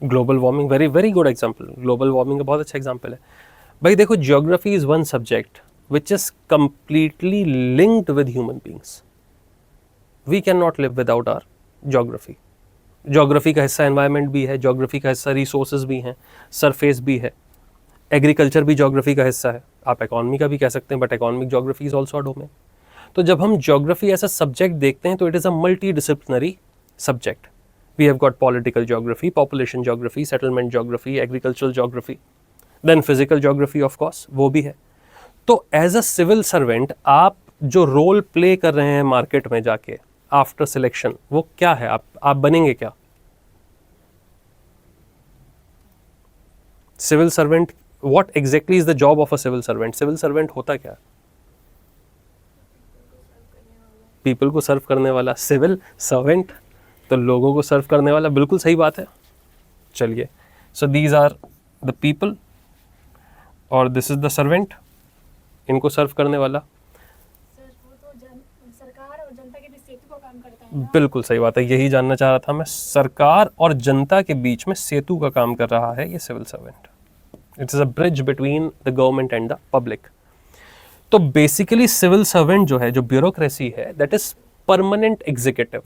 Global warming, very very good example. Global warming का बहुत अच्छा एग्जांपल है भाई। देखो geography is one subject which is completely linked with human beings. We can not live without our geography. Geography का हिस्सा एनवायरनमेंट भी है, ज्योग्राफी का हिस्सा रिसोर्सेज भी हैं, सरफेस भी है, एग्रीकल्चर भी ज्योग्राफी का हिस्सा है, आप इकोनॉमी का भी कह सकते हैं, but economic geography is also a domain. तो जब हम ज्योग्राफी ऐसा सब्जेक्ट देखते हैं तो it is a multidisciplinary subject. We have got political geography, population geography, settlement geography, agricultural geography, then physical geography of course, वो भी है। तो एज अ सिविल सर्वेंट आप जो रोल प्ले कर रहे हैं मार्केट में जाके, आफ्टर सिलेक्शन, वो क्या है? आप बनेंगे क्या? Civil servant, what exactly is the job of a civil servant? Civil servant होता क्या? पीपल को सर्व करने वाला। सिविल सर्वेंट तो लोगों को सर्व करने वाला, बिल्कुल सही बात है। चलिए, so these are the people और दिस इज द सर्वेंट, इनको सर्व करने वाला। सरकार और जनता के बीच सेतु का काम करता है ना? बिल्कुल सही बात है, यही जानना चाह रहा था मैं। सरकार और जनता के बीच में सेतु का काम कर रहा है ये civil servant. It is a bridge between the government and the public. तो बेसिकली सिविल सर्वेंट जो है, जो ब्यूरोक्रेसी है, that is permanent executive.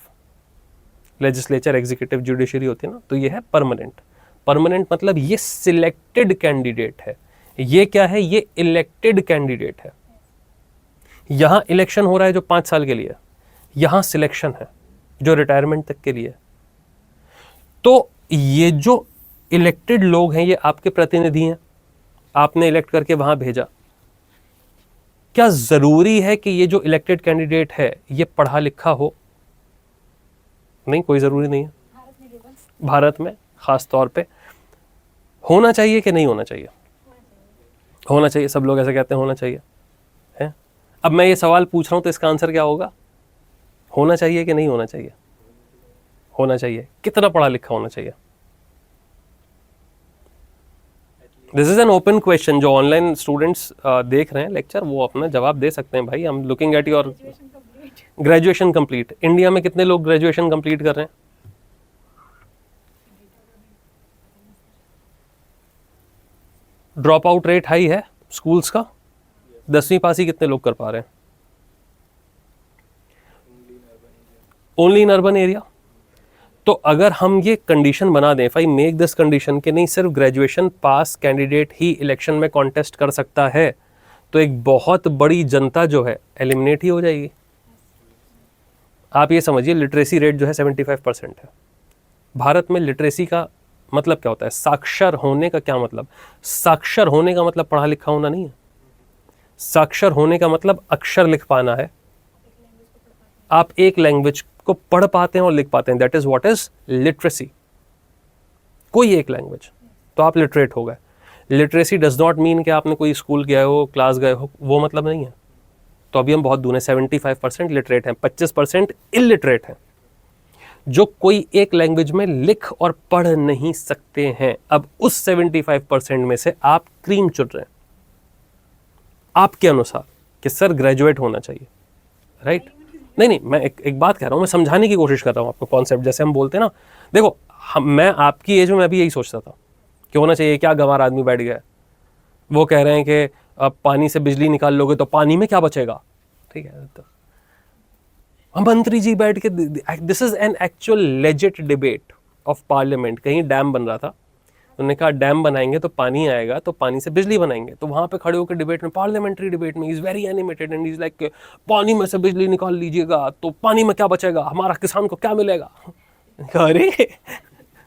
Legislature, executive, judiciary होती है ना, तो ये है परमानेंट। परमानेंट मतलब ये सिलेक्टेड कैंडिडेट है। ये क्या है? ये इलेक्टेड कैंडिडेट है। यहां इलेक्शन हो रहा है जो 5 साल के लिए, यहां सिलेक्शन है जो रिटायरमेंट तक के लिए। तो ये जो इलेक्टेड लोग हैं, ये आपके प्रतिनिधि हैं, आपने इलेक्ट करके वहां भेजा। क्या जरूरी है कि ये जो इलेक्टेड कैंडिडेट है ये पढ़ा लिखा हो? नहीं, कोई जरूरी नहीं है। भारत में खास तौर पे होना चाहिए कि नहीं होना चाहिए? होना चाहिए। सब लोग ऐसे कहते हैं होना चाहिए, है? अब मैं ये सवाल पूछ रहा हूं तो इसका आंसर क्या होगा? होना चाहिए कि नहीं होना चाहिए? होना चाहिए। कितना पढ़ा लिखा होना चाहिए? This is an open question. जो ऑनलाइन स्टूडेंट्स देख रहे हैं लेक्चर, वो अपना जवाब दे सकते हैं। भाई, I am looking at your graduation complete. India में कितने लोग ग्रेजुएशन कंप्लीट कर रहे हैं? ड्रॉप आउट रेट हाई है स्कूल्स का। 10वीं पास ही कितने लोग कर पा रहे हैं? Only in urban area. तो अगर हम ये कंडीशन बना दें, if I make this condition कि नहीं, सिर्फ ग्रेजुएशन पास कैंडिडेट ही इलेक्शन में कॉन्टेस्ट कर सकता है, तो एक बहुत बड़ी जनता जो है एलिमिनेट ही हो जाएगी। आप ये समझिए, लिटरेसी रेट जो है 75% है भारत में। लिटरेसी का मतलब क्या होता है? साक्षर होने का क्या मतलब? साक्षर होने का मतलब पढ़ा लिखा होना नहीं है। साक्षर होने का मतलब अक्षर लिख पाना है। आप एक लैंग्वेज को पढ़ पाते हैं और लिख पाते हैं, that is what is literacy. कोई एक लैंग्वेज, तो आप लिटरेट हो गए। लिटरेसी डज नॉट मीन कि आपने कोई स्कूल गए हो, क्लास गए हो, वो मतलब नहीं है। तो अभी हम बहुत दूर हैं। 75% लिटरेट हैं, 25% इलिटरेट हैं, जो कोई एक लैंग्वेज में लिख और पढ़ नहीं सकते हैं। अब उस 75% में से आप क्रीम चुन रहे हैं आपके अनुसार कि सर ग्रेजुएट होना चाहिए, राइट? नहीं, मैं एक बात कह रहा हूँ, मैं समझाने की कोशिश कर रहा हूँ आपको कॉन्सेप्ट। जैसे हम बोलते हैं ना, देखो मैं आपकी एज में मैं भी यही सोचता था कि होना चाहिए। क्या गंवार आदमी बैठ गया है, वो कह रहे हैं कि अब पानी से बिजली निकाल लोगे तो पानी में क्या बचेगा? ठीक है, तो मंत्री जी बैठ के, this is an actual legit debate of parliament. कहीं डैम बन रहा था, उन्होंने कहा डैम बनाएंगे तो पानी आएगा, तो पानी से बिजली बनाएंगे। तो वहां पे खड़े होकर डिबेट में, पार्लियामेंट्री डिबेट में, is very animated and is like, पानी में से बिजली निकाल लीजिएगा तो पानी में क्या बचेगा, हमारा किसान को क्या मिलेगा? अरे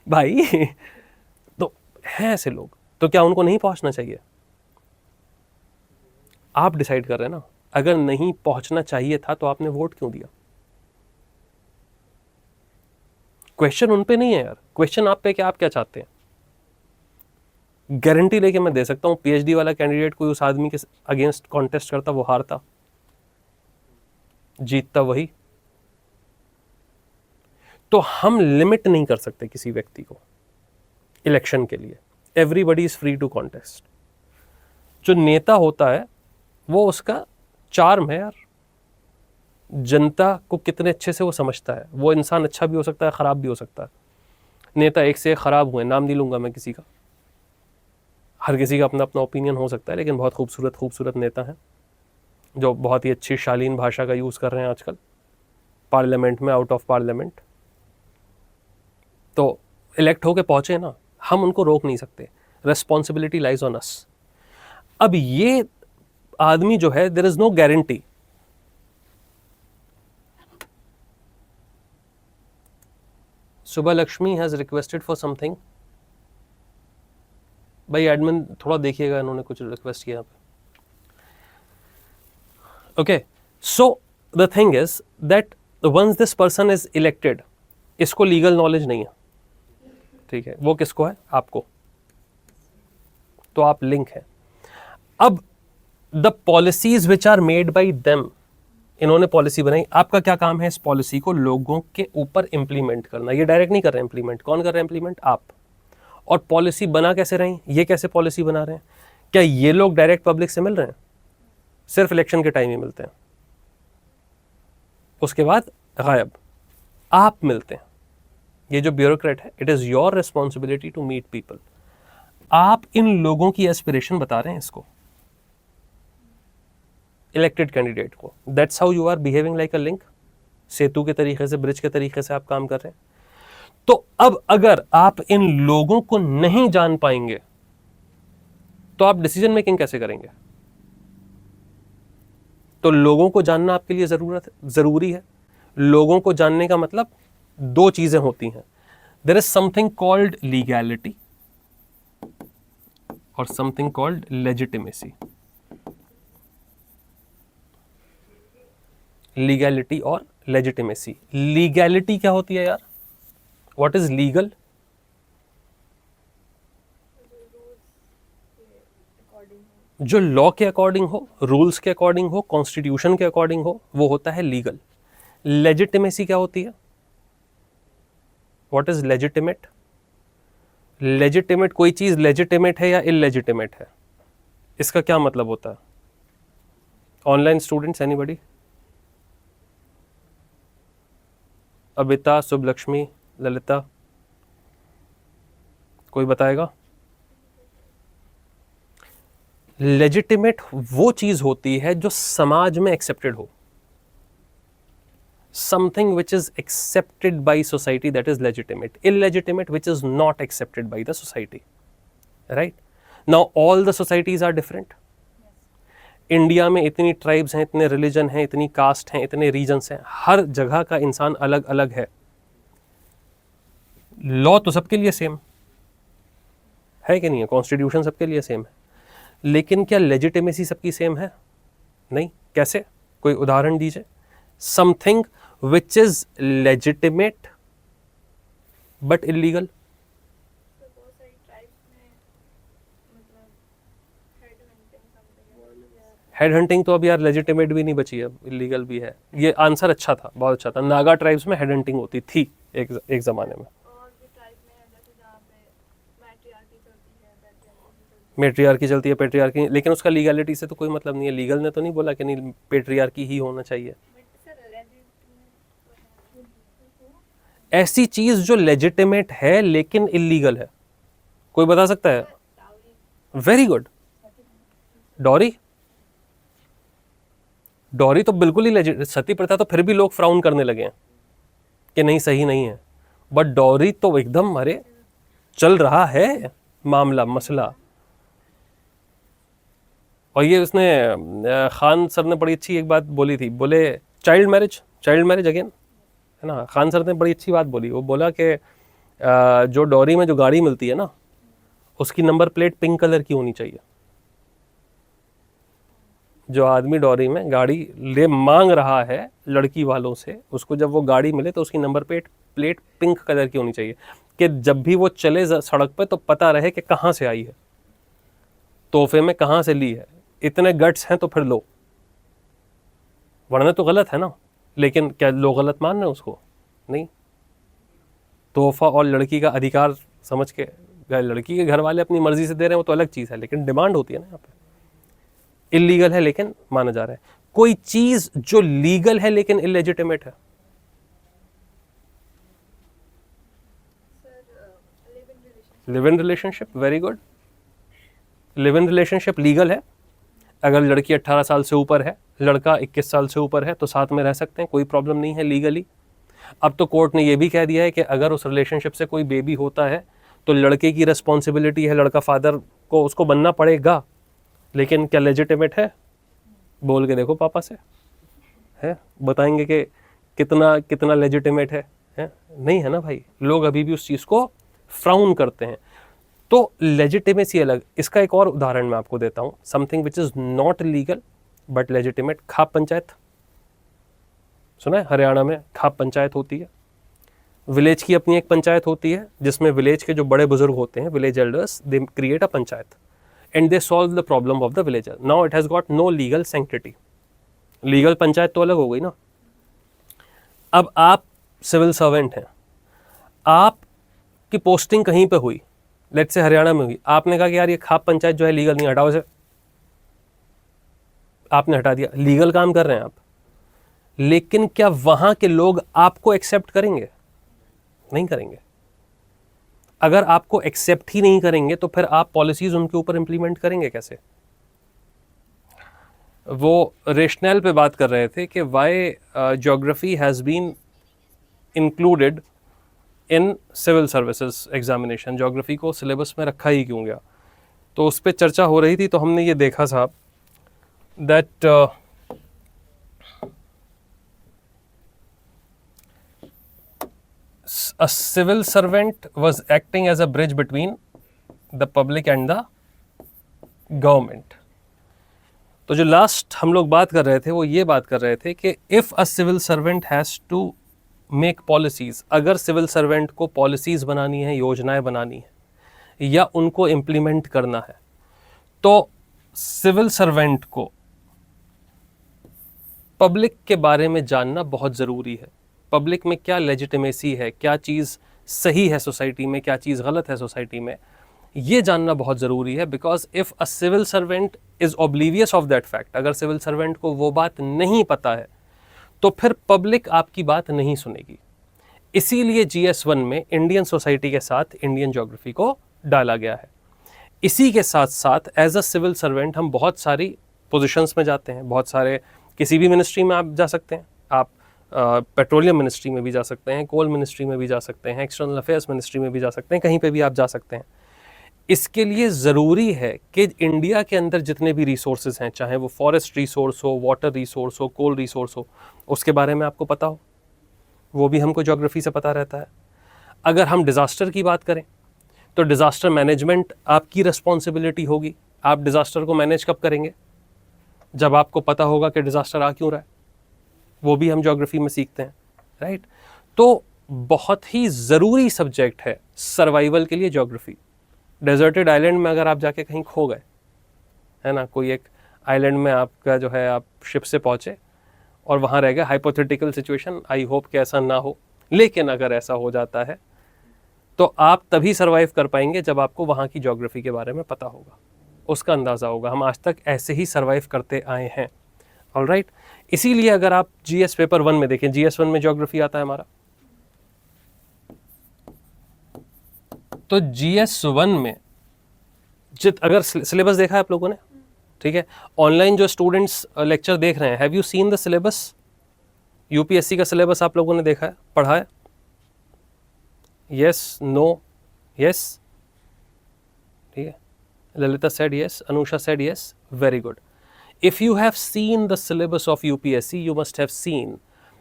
भाई, तो है ऐसे लोग, तो क्या उनको नहीं पहुंचना चाहिए? आप डिसाइड कर रहे हैं ना। अगर नहीं पहुंचना चाहिए था तो आपने वोट क्यों दिया? क्वेश्चन उन पे नहीं है यार, क्वेश्चन आप पे कि आप क्या चाहते हैं। गारंटी लेके मैं दे सकता हूं, पीएचडी वाला कैंडिडेट कोई उस आदमी के अगेंस्ट कॉन्टेस्ट करता, वो हारता, जीतता वही। तो हम लिमिट नहीं कर सकते किसी व्यक्ति को इलेक्शन के लिए। Everybody is free to contest. जो नेता होता है वो उसका चार्म है यार, जनता को कितने अच्छे से वो समझता है। वो इंसान अच्छा भी हो सकता है, खराब भी हो सकता है। नेता एक से एक खराब हुए, नाम नहीं लूंगा मैं किसी का, हर किसी का अपना अपना ओपिनियन हो सकता है, लेकिन बहुत खूबसूरत नेता हैं जो बहुत ही अच्छी शालीन भाषा का यूज़ कर रहे हैं आजकल पार्लियामेंट में, आउट ऑफ पार्लियामेंट। तो इलेक्ट होके पहुंचे ना, हम उनको रोक नहीं सकते। Responsibility lies on us. अब ये आदमी जो है, देयर इज नो गारंटी। सुबह Lakshmi has requested for something. भाई एडमिन थोड़ा देखिएगा, इन्होंने कुछ रिक्वेस्ट किया पे। Okay, so the thing is that once this person is elected, इसको लीगल नॉलेज नहीं है, ठीक है, वो किसको है? आपको। तो आप लिंक है। अब the policies which are made by them, इन्होंने पॉलिसी बनाई, आपका क्या काम है? इस पॉलिसी को लोगों के ऊपर इंप्लीमेंट करना। ये डायरेक्ट नहीं कर रहे इंप्लीमेंट, कौन कर रहे हैं इंप्लीमेंट? आप। और पॉलिसी बना कैसे रहे हैं? ये कैसे पॉलिसी बना रहे हैं? क्या ये लोग डायरेक्ट पब्लिक से मिल रहे हैं? सिर्फ इलेक्शन के टाइम ही मिलते हैं, उसके बाद गायब। आप मिलते हैं। ये जो ब्यूरोक्रेट है, it is your responsibility to meet people. आप इन लोगों की एस्पिरेशन बता रहे हैं इसको, इलेक्टेड कैंडिडेट को। That's how you are behaving like a link. सेतु के तरीके से, ब्रिज के तरीके से आप काम कर रहे हैं। तो अब अगर आप इन लोगों को नहीं जान पाएंगे तो आप डिसीजन मेकिंग कैसे करेंगे? तो लोगों को जानना आपके लिए जरूरी है। लोगों को जानने का मतलब दो चीजें होती हैं। There is something called legality और समथिंग कॉल्ड लेजिटिमेसी। लीगैलिटी और लेजिटिमेसी। लीगैलिटी क्या होती है यार? What is legal? जो लॉ के अकॉर्डिंग हो, रूल्स के अकॉर्डिंग हो, कॉन्स्टिट्यूशन के अकॉर्डिंग हो, वो होता है लीगल। लेजिटिमेसी क्या होती है? What is legitimate? लेजिटिमेट, कोई चीज लेजिटिमेट है या इलेजिटिमेट है, इसका क्या मतलब होता है? Online students, anybody? Abita, Shubhalakshmi, Lalita, कोई बताएगा? लेजिटिमेट वो चीज होती है जो समाज में एक्सेप्टेड हो। Something which is accepted by society, that is legitimate. Illegitimate which is not accepted by the society, right? Now all the societies are different. India में इतनी ट्राइब्स हैं, इतने रिलीजन हैं, इतनी कास्ट हैं, इतने रीजन्स हैं, हर जगह का इंसान अलग अलग है। लॉ तो सबके लिए सेम है कि नहीं है? कॉन्स्टिट्यूशन सबके लिए सेम है, लेकिन क्या लेजिटिमेसी सबकी सेम है? नहीं। कैसे? कोई उदाहरण दीजिए। Something which is legitimate but illegal. Head hunting तो अब यार लेजिटिमेट भी नहीं बची है, इलीगल भी है। ये आंसर अच्छा था, बहुत अच्छा था। नागा ट्राइब्स में हेड हंटिंग होती थी एक जमाने में। मेट्रियार्की चलती है, पेट्रियार्की, लेकिन उसका लीगैलिटी से तो कोई मतलब नहीं है। लीगल ने तो नहीं बोला कि नहीं पेट्रियार्की ही होना चाहिए। ऐसी चीज जो लेजिटिमेट है लेकिन इलीगल है, कोई बता सकता है? Very good. डॉरी? डॉरी तो बिल्कुल ही लेजिट। सती प्रथा तो फिर भी लोग फ्राउन करने लगे हैं कि नहीं, सही नहीं है, बट डॉरी तो एकदम, अरे चल रहा है मामला, मसला। और ये उसने खान सर ने बड़ी अच्छी एक बात बोली थी, बोले चाइल्ड मैरिज अगेन, है ना? खान सर ने बड़ी अच्छी बात बोली। वो बोला कि जो डॉरी में जो गाड़ी मिलती है ना, उसकी नंबर प्लेट पिंक कलर की होनी चाहिए। जो आदमी डॉरी में गाड़ी ले मांग रहा है लड़की वालों से, उसको जब वो गाड़ी मिले तो उसकी नंबर प्लेट पिंक कलर की होनी चाहिए, कि जब भी वो चले सड़क पे तो पता रहे कि कहाँ से आई है, तोहफे में कहाँ से ली है। इतने गट्स हैं तो फिर लो, वरना तो गलत है ना। लेकिन क्या लोग गलत मान रहे हैं उसको? नहीं। तोहफा और लड़की का अधिकार समझ के, लड़की के घर वाले अपनी मर्जी से दे रहे हैं, वो तो अलग चीज़ है, लेकिन डिमांड होती है ना यहाँ पे। इलीगल है लेकिन माना जा रहा है। कोई चीज जो लीगल है लेकिन इलेजिटिमेट है। Live in relationship, very good. Live in relationship legal है। अगर लड़की 18 साल से ऊपर है, लड़का 21 साल से ऊपर है, तो साथ में रह सकते हैं, कोई प्रॉब्लम नहीं है लीगली। अब तो कोर्ट ने यह भी कह दिया है कि अगर उस रिलेशनशिप से कोई बेबी होता है तो लड़के की रिस्पॉन्सिबिलिटी है, लड़का फादर को उसको बनना पड़ेगा। लेकिन क्या लेजिटिमेट है? बोल के देखो पापा से, है बताएंगे कि कितना कितना लेजिटिमेट है? नहीं है ना भाई। लोग अभी भी उस चीज़ को फ्राउन करते हैं। तो लेजिटिमेसी अलग। इसका एक और उदाहरण मैं आपको देता हूँ। Something which is not legal but legitimate. Khap panchayat, सुना है? हरियाणा में खाप पंचायत होती है, विलेज की अपनी एक पंचायत होती है जिसमें विलेज के जो बड़े बुजुर्ग होते हैं, village elders, they create a panchayat and they solve the problem of the villager. Now it has got no legal sanctity. Legal panchayat तो अलग हो गई ना. अब आप सिविल सर्वेंट हैं, आपकी पोस्टिंग कहीं पे हुई, लेट्स से हरियाणा में हुई, आपने कहा कि यार ये खाप पंचायत जो है लीगल नहीं, हटाओ इसे, आपने हटा दिया, लीगल काम कर रहे हैं आप, लेकिन क्या वहां के लोग आपको एक्सेप्ट करेंगे? नहीं करेंगे. अगर आपको एक्सेप्ट ही नहीं करेंगे तो फिर आप पॉलिसीज उनके ऊपर इंप्लीमेंट करेंगे कैसे? वो रेशनल पे बात कर रहे थे कि why geography has been included in civil services examination. Geography को सिलेबस में रखा ही क्यों गया? तो उस पर चर्चा हो रही थी. तो हमने ये देखा साहब that a civil servant was acting as a bridge between the public and the government. तो जो लास्ट हम लोग बात कर रहे थे वो ये बात कर रहे थे कि if a civil servant has to make policies, अगर सिविल सर्वेंट को पॉलिसीज़ बनानी है, योजनाएं बनानी है या उनको इम्प्लीमेंट करना है, तो सिविल सर्वेंट को पब्लिक के बारे में जानना बहुत ज़रूरी है. पब्लिक में क्या लेजिटिमेसी है, क्या चीज़ सही है सोसाइटी में, क्या चीज़ गलत है सोसाइटी में, ये जानना बहुत ज़रूरी है. Because if a civil servant is oblivious of that fact, अगर सिविल सर्वेंट को वो बात नहीं पता है तो फिर पब्लिक आपकी बात नहीं सुनेगी. इसीलिए GS1 में इंडियन सोसाइटी के साथ इंडियन ज्योग्राफी को डाला गया है. इसी के साथ साथ एज अ सिविल सर्वेंट हम बहुत सारी पोजिशंस में जाते हैं, बहुत सारे, किसी भी मिनिस्ट्री में आप जा सकते हैं, आप पेट्रोलियम मिनिस्ट्री में भी जा सकते हैं, कोल मिनिस्ट्री में भी जा सकते हैं, एक्सटर्नल अफेयर्स मिनिस्ट्री में भी जा सकते हैं, कहीं पे भी आप जा सकते हैं. इसके लिए ज़रूरी है कि इंडिया के अंदर जितने भी रिसोर्सेज हैं, चाहे वो फॉरेस्ट रिसोर्स हो, वाटर रिसोर्स हो, कोल रिसोर्स हो, उसके बारे में आपको पता हो, वो भी हमको ज्योग्राफी से पता रहता है. अगर हम डिज़ास्टर की बात करें तो डिज़ास्टर मैनेजमेंट आपकी रिस्पॉन्सिबिलिटी होगी. आप डिज़ास्टर को मैनेज कब करेंगे? जब आपको पता होगा कि डिज़ास्टर आ क्यों रहा है. वो भी हम ज्योग्राफी में सीखते हैं, राइट? तो बहुत ही ज़रूरी सब्जेक्ट है सर्वाइवल के लिए ज्योग्राफी. डेजर्टेड आइलैंड में अगर आप जाके कहीं खो गए, है ना, कोई एक आइलैंड में आपका जो है, आप शिप से पहुँचे और वहाँ रह गए, हाइपोथेटिकल सिचुएशन, आई होप कि ऐसा ना हो, लेकिन अगर ऐसा हो जाता है तो आप तभी सर्वाइव कर पाएंगे जब आपको वहाँ की ज्योग्राफी के बारे में पता होगा, उसका अंदाज़ा होगा. हम आज तक ऐसे ही सर्वाइव करते आए हैं. ऑलराइट, इसीलिए अगर आप GS पेपर 1 में देखें, GS1 में ज्योग्राफी आता है हमारा, तो GS1 में अगर सिलेबस देखा है आप लोगों ने, ठीक है, ऑनलाइन जो स्टूडेंट्स लेक्चर देख रहे हैं, have you seen the syllabus? UPSC का सिलेबस आप लोगों ने देखा है, पढ़ा है? यस, नो, यस, ठीक है. Lalita said yes, Anusha said yes, very good. If you have seen the syllabus of UPSC, you must have seen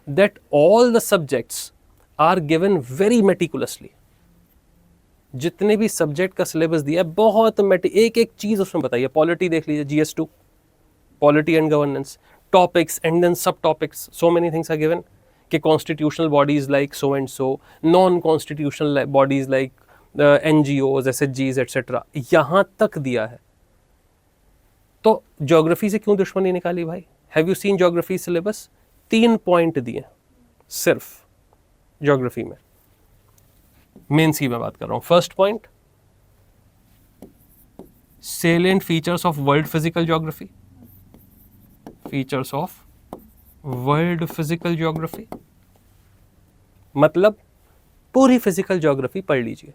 that all the subjects are given very meticulously. जितने भी सब्जेक्ट का सिलेबस दिया है बहुत एक एक चीज़ उसमें बताइए. पॉलिटी देख लीजिए, GS2, polity and governance, topics and then सब topics, so many things are given कि constitutional bodies like so and so, non constitutional bodies like NGOs, SHGs etcetera, यहाँ तक दिया है. तो ज्योग्राफी से क्यों दुश्मनी निकाली भाई? Have you seen geography syllabus? 3 point दिए सिर्फ ज्योग्राफी में. मेंस की मैं बात कर रहा हूं. First point, salient features of world physical geography, features of world physical geography, मतलब पूरी फिजिकल ज्योग्राफी पढ़ लीजिए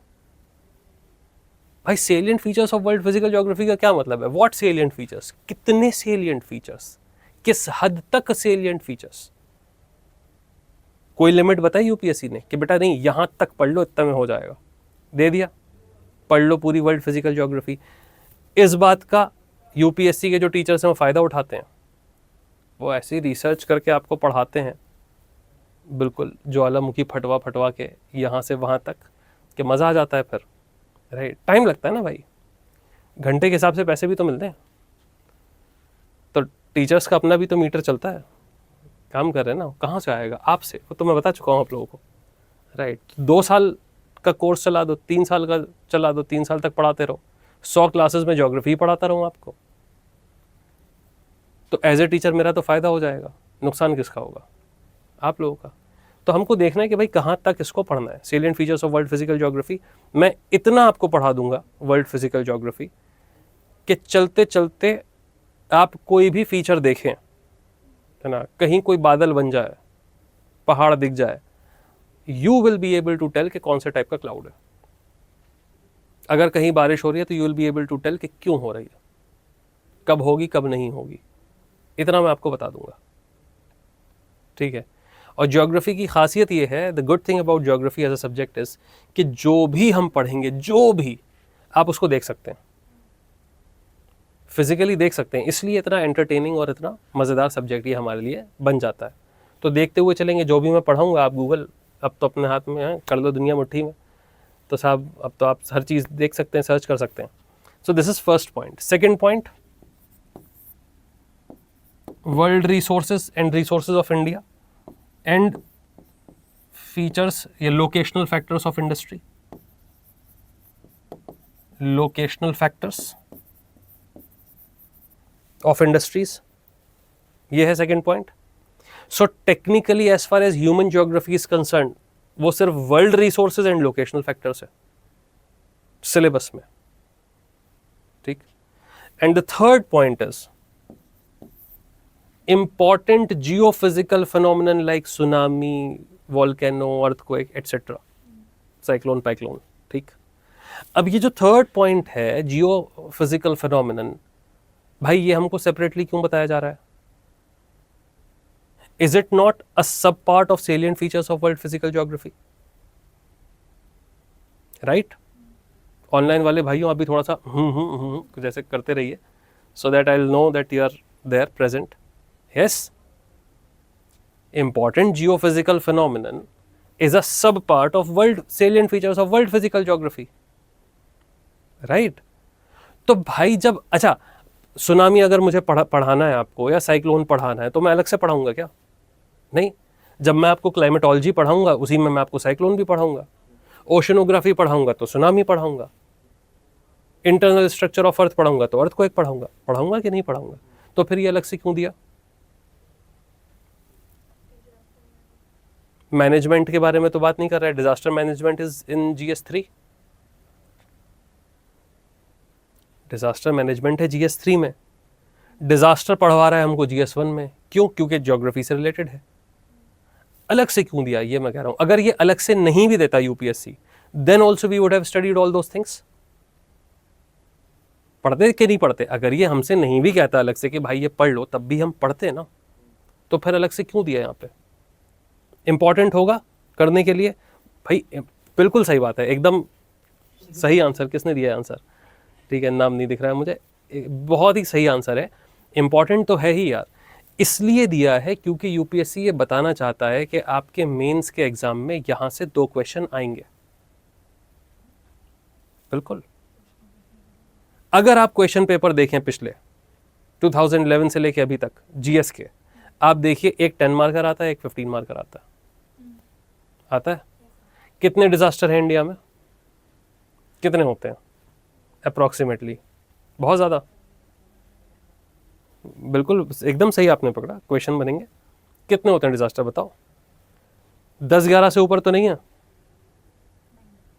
भाई. Salient features of world physical geography का क्या मतलब है? व्हाट सेलिएंट फीचर्स, कितने सेलिएंट फीचर्स, किस हद तक सेलिएंट फीचर्स, कोई लिमिट बताई UPSC ने कि बेटा नहीं यहां तक पढ़ लो, इतना में हो जाएगा? दे दिया, पढ़ लो पूरी वर्ल्ड फिजिकल ज्योग्राफी. इस बात का UPSC के जो टीचर्स हैं वो फ़ायदा उठाते हैं, वो ऐसी रिसर्च करके आपको पढ़ाते हैं बिल्कुल ज्वालामुखी फटवा फटवा के यहाँ से वहाँ तक कि मज़ा आ जाता है. फिर राइट, टाइम लगता है ना भाई, घंटे के हिसाब से पैसे भी तो मिलते हैं. तो टीचर्स का अपना भी तो मीटर चलता है, काम कर रहे हैं ना, कहाँ से आएगा? आपसे। वो तो मैं बता चुका हूँ आप लोगों को, राइट। 2 साल का कोर्स चला दो, 3 साल का चला दो, 3 साल तक पढ़ाते रहो, 100 क्लासेस में ज्योग्राफी पढ़ाता रहूँ आपको, तो एज ए टीचर मेरा तो फ़ायदा हो जाएगा, नुकसान किसका होगा? आप लोगों का। तो हमको देखना है कि भाई कहाँ तक इसको पढ़ना है। Salient features of world physical geography, मैं इतना आपको पढ़ा दूंगा वर्ल्ड फिजिकल ज्योग्राफी कि चलते चलते आप कोई भी फीचर देखें, है ना, कहीं कोई बादल बन जाए, पहाड़ दिख जाए, you will be able to tell कि कौन से टाइप का क्लाउड है। अगर कहीं बारिश हो रही है तो you will be able to tell कि क्यों हो रही है, कब होगी कब नहीं होगी, इतना मैं आपको बता दूंगा, ठीक है। और ज्योग्राफी की खासियत ये है, the good thing about geography as a subject is कि जो भी हम पढ़ेंगे, जो भी आप उसको देख सकते हैं, फिजिकली देख सकते हैं, इसलिए इतना एंटरटेनिंग और इतना मज़ेदार सब्जेक्ट ये हमारे लिए बन जाता है। तो देखते हुए चलेंगे, जो भी मैं पढ़ाऊँगा आप गूगल अब तो अपने हाथ में है, कर लो दुनिया मुट्ठी में, तो साहब अब तो आप हर चीज़ देख सकते हैं, सर्च कर सकते हैं। So this is first point. Second point, world resources and resources of India and features या locational factors of industry, locational factors of industries, ये है second point. So technically as far as human geography is concern, वो सिर्फ world resources and locational factors है सिलेबस में, ठीक। And the third point is important geophysical phenomenon like tsunami, volcano, earthquake, etc. Cyclone, पाइक्लोन, ठीक। अब ये जो थर्ड पॉइंट है जियोफिजिकल फिनोमिनन, भाई ये हमको सेपरेटली क्यों बताया जा रहा है? Is it not a sub part of salient features of world physical geography? Right. Online वाले भाइयों आप भी थोड़ा सा जैसे करते रहिए, so that I will know that you are there present. Yes, important geophysical phenomenon is a sub-part of world salient features of world physical geography, right? तो भाई जब अच्छा सुनामी अगर मुझे पढ़ाना है आपको या साइक्लोन पढ़ाना है तो मैं अलग से पढ़ाऊंगा क्या? नहीं। जब मैं आपको क्लाइमेटोलॉजी पढ़ाऊंगा उसी में मैं आपको साइक्लोन भी पढ़ाऊंगा, ओशनोग्राफी पढ़ाऊंगा तो सुनामी पढ़ाऊंगा, इंटरनल स्ट्रक्चर ऑफ अर्थ पढ़ाऊंगा तो अर्थक्वेक पढ़ाऊंगा कि नहीं पढ़ाऊंगा? तो फिर ये अलग से क्यों दिया? मैनेजमेंट के बारे में तो बात नहीं कर रहा है। Disaster management is in GS3, disaster management है GS3 में, डिजास्टर पढ़वा रहा है हमको GS1 में, क्यों? क्योंकि ज्योग्राफी से रिलेटेड है। अलग से क्यों दिया ये मैं कह रहा हूं। अगर ये अलग से नहीं भी देता UPSC, then also we would have studied all those things. पढ़ते कि नहीं पढ़ते? अगर ये हमसे नहीं भी कहता अलग से कि भाई ये पढ़ लो, तब भी हम पढ़ते ना, तो फिर अलग से क्यों दिया यहाँ पे? इंपॉर्टेंट होगा करने के लिए भाई, बिल्कुल सही बात है, एकदम सही आंसर। किसने दिया है आंसर? ठीक है, नाम नहीं दिख रहा है मुझे, बहुत ही सही आंसर है। इंपॉर्टेंट तो है ही यार, इसलिए दिया है क्योंकि UPSC ये बताना चाहता है कि आपके मेंस के एग्जाम में यहां से 2 क्वेश्चन आएंगे। बिल्कुल। अगर आप क्वेश्चन पेपर देखें पिछले 2011 से लेके अभी तक GS के, आप देखिए एक 10 मार्कर आता है, एक 15 मार्कर आता है। कितने डिजास्टर हैं इंडिया में? कितने होते हैं अप्रॉक्सीमेटली? बहुत ज़्यादा। बिल्कुल एकदम सही आपने पकड़ा, क्वेश्चन बनेंगे। कितने होते हैं डिजास्टर बताओ? 10-11 से ऊपर तो नहीं है।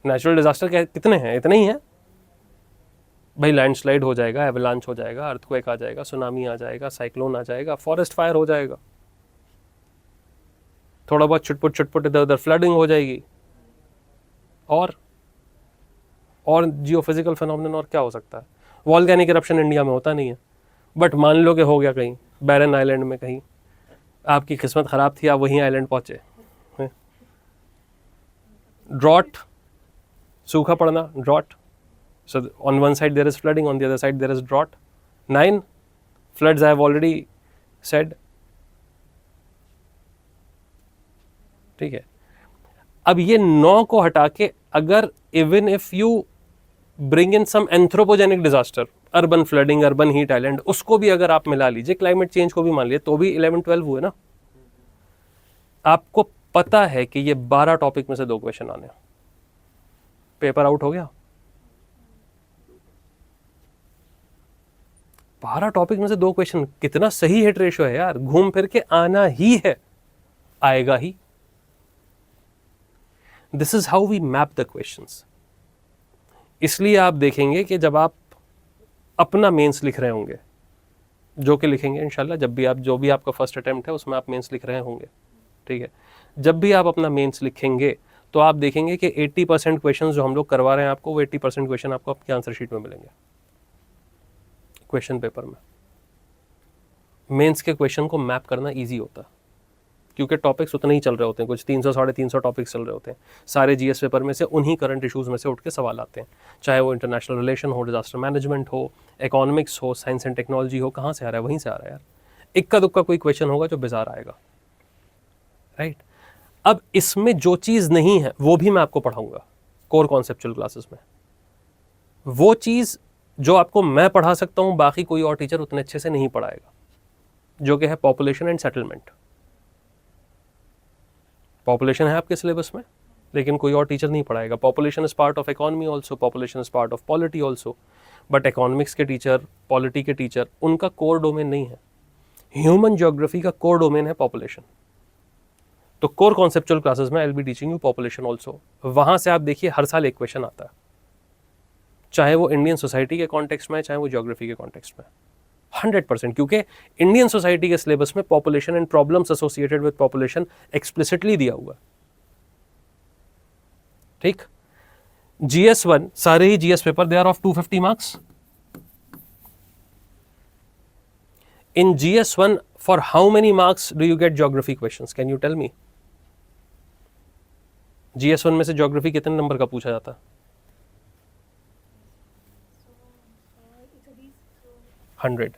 नेचुरल डिजास्टर कितने हैं? इतने ही हैं भाई। लैंडस्लाइड हो जाएगा, एवलांच हो जाएगा, अर्थक्वेक आ जाएगा, सुनामी आ जाएगा, साइक्लोन आ जाएगा, फॉरेस्ट फायर हो जाएगा, थोड़ा बहुत छुटपुट इधर उधर फ्लडिंग हो जाएगी, और जियोफिजिकल फिनोमेनन और क्या हो सकता है? वॉल्केनिक इरप्शन इंडिया में होता नहीं है, बट मान लो कि हो गया कहीं बैरन आइलैंड में, कहीं आपकी किस्मत ख़राब थी, आप वहीं आइलैंड पहुँचे। ड्रॉट, सूखा पड़ना, drought. So on one side there is flooding, on the other side there is drought. 9 floods I have already said. ठीक है। अब ये 9 को हटा के अगर even if you bring in some anthropogenic disaster, urban flooding, urban heat island, उसको भी अगर आप मिला लीजिए, क्लाइमेट चेंज को भी मान लीजिए, तो भी 11-12 हुए ना। आपको पता है कि ये 12 टॉपिक में से 2 क्वेश्चन आने हैं, पेपर आउट हो गया। 12 टॉपिक में से 2 क्वेश्चन, कितना सही हिट रेशियो है यार, घूम फिर के आना ही है, आएगा ही। This is how we map the questions. इसलिए आप देखेंगे कि जब आप अपना मेंस लिख रहे होंगे, जो कि लिखेंगे इंशाल्लाह, जब भी आप, जो भी आपका फर्स्ट अटेम्प्ट है उसमें आप मेंस लिख रहे होंगे, ठीक है, जब भी आप अपना मेंस लिखेंगे तो आप देखेंगे कि 80% क्वेश्चन जो हम लोग करवा रहे हैं आपको, वो 80% क्वेश्चन आपको आपकी आंसर शीट में मिलेंगे, क्वेश्चन पेपर में। मेंस के क्वेश्चन को मैप करना ईजी होता है, क्योंकि टॉपिक्स उतने ही चल रहे होते हैं, कुछ 300 साढ़े 300 टॉपिक्स चल रहे होते हैं, सारे जीएस पेपर में से उन्हीं करंट इश्यूज़ में से उठ के सवाल आते हैं, चाहे वो इंटरनेशनल रिलेशन हो, डिजास्टर मैनेजमेंट हो, इकोनॉमिक्स हो, साइंस एंड टेक्नोलॉजी हो, कहाँ से आ रहा है, वहीं से आ रहा है यार। इक्का दुक्का कोई क्वेश्चन होगा जो बिजार आएगा, राइट। अब इसमें जो चीज़ नहीं है वो भी मैं आपको पढ़ाऊंगा कोर कॉन्सेप्चुअल क्लासेस में। वो चीज़ जो आपको मैं पढ़ा सकता हूँ, बाकी कोई और टीचर उतने अच्छे से नहीं पढ़ाएगा, जो कि है पॉपुलेशन एंड सेटलमेंट। पॉपुलेशन है आपके सिलेबस में, लेकिन कोई और टीचर नहीं पढ़ाएगा। Population is part of economy also, population is part of polity also, but economics के टीचर, पॉलिटी के टीचर, उनका कोर डोमेन नहीं है। ह्यूमन ज्योग्राफी का कोर डोमेन है पॉपुलेशन। तो कोर कॉन्सेप्चुअल क्लासेस में I will be teaching you population also. वहां से आप देखिए हर साल एक क्वेश्चन आता है, चाहे वो इंडियन सोसाइटी के कॉन्टेक्स्ट में, चाहे वो ज्योग्राफी के कॉन्टेक्स्ट में, 100%, क्योंकि इंडियन सोसाइटी के सिलेबस में population and problems associated with population explicitly दिया हुआ है, ठीक। GS1 सारे ही GS paper they are of 250 marks. In GS1 for how many marks do you get geography questions, can you tell me? GS1 में से ज्योग्राफी कितने नंबर का पूछा जाता है? 100।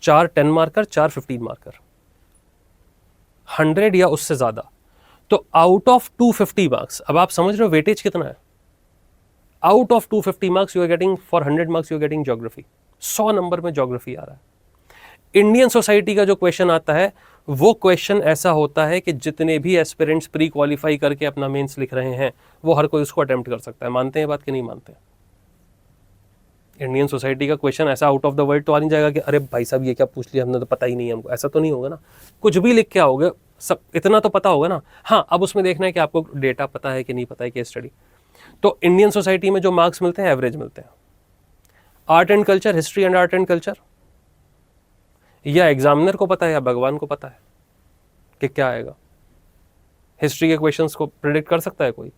4 10 मार्कर, 4 15 मार्कर, 100 या उससे ज्यादा। तो आउट ऑफ 250 मार्क्स, अब आप समझ रहे हो वेटेज कितना है। Out of 250 marks you are getting, for 100 marks you are getting geography. 100 number में ज्योग्राफी आ रहा है। इंडियन सोसाइटी का जो क्वेश्चन आता है, वो क्वेश्चन ऐसा होता है कि जितने भी एस्पिरेंट्स प्री क्वालिफाई करके अपना मेंस लिख रहे हैं, वो हर कोई उसको अटेम्प्ट कर सकता है। मानते हैं बात कि नहीं मानते? इंडियन सोसाइटी का क्वेश्चन ऐसा आउट ऑफ द वर्ल्ड तो आ नहीं जाएगा कि अरे भाई साहब ये क्या पूछ लिया हमने, तो पता ही नहीं है हमको, ऐसा तो नहीं होगा ना। कुछ भी लिख के आओगे, सब इतना तो पता होगा ना। हाँ, अब उसमें देखना है कि आपको डेटा पता है कि नहीं पता है, केस स्टडी। तो इंडियन सोसाइटी में जो मार्क्स मिलते हैं एवरेज मिलते हैं। Art and culture, history and art and culture, या एग्जामिनर को पता है या भगवान को पता है कि क्या आएगा। हिस्ट्री के क्वेश्चंस को प्रिडिक्ट कर सकता है कोई?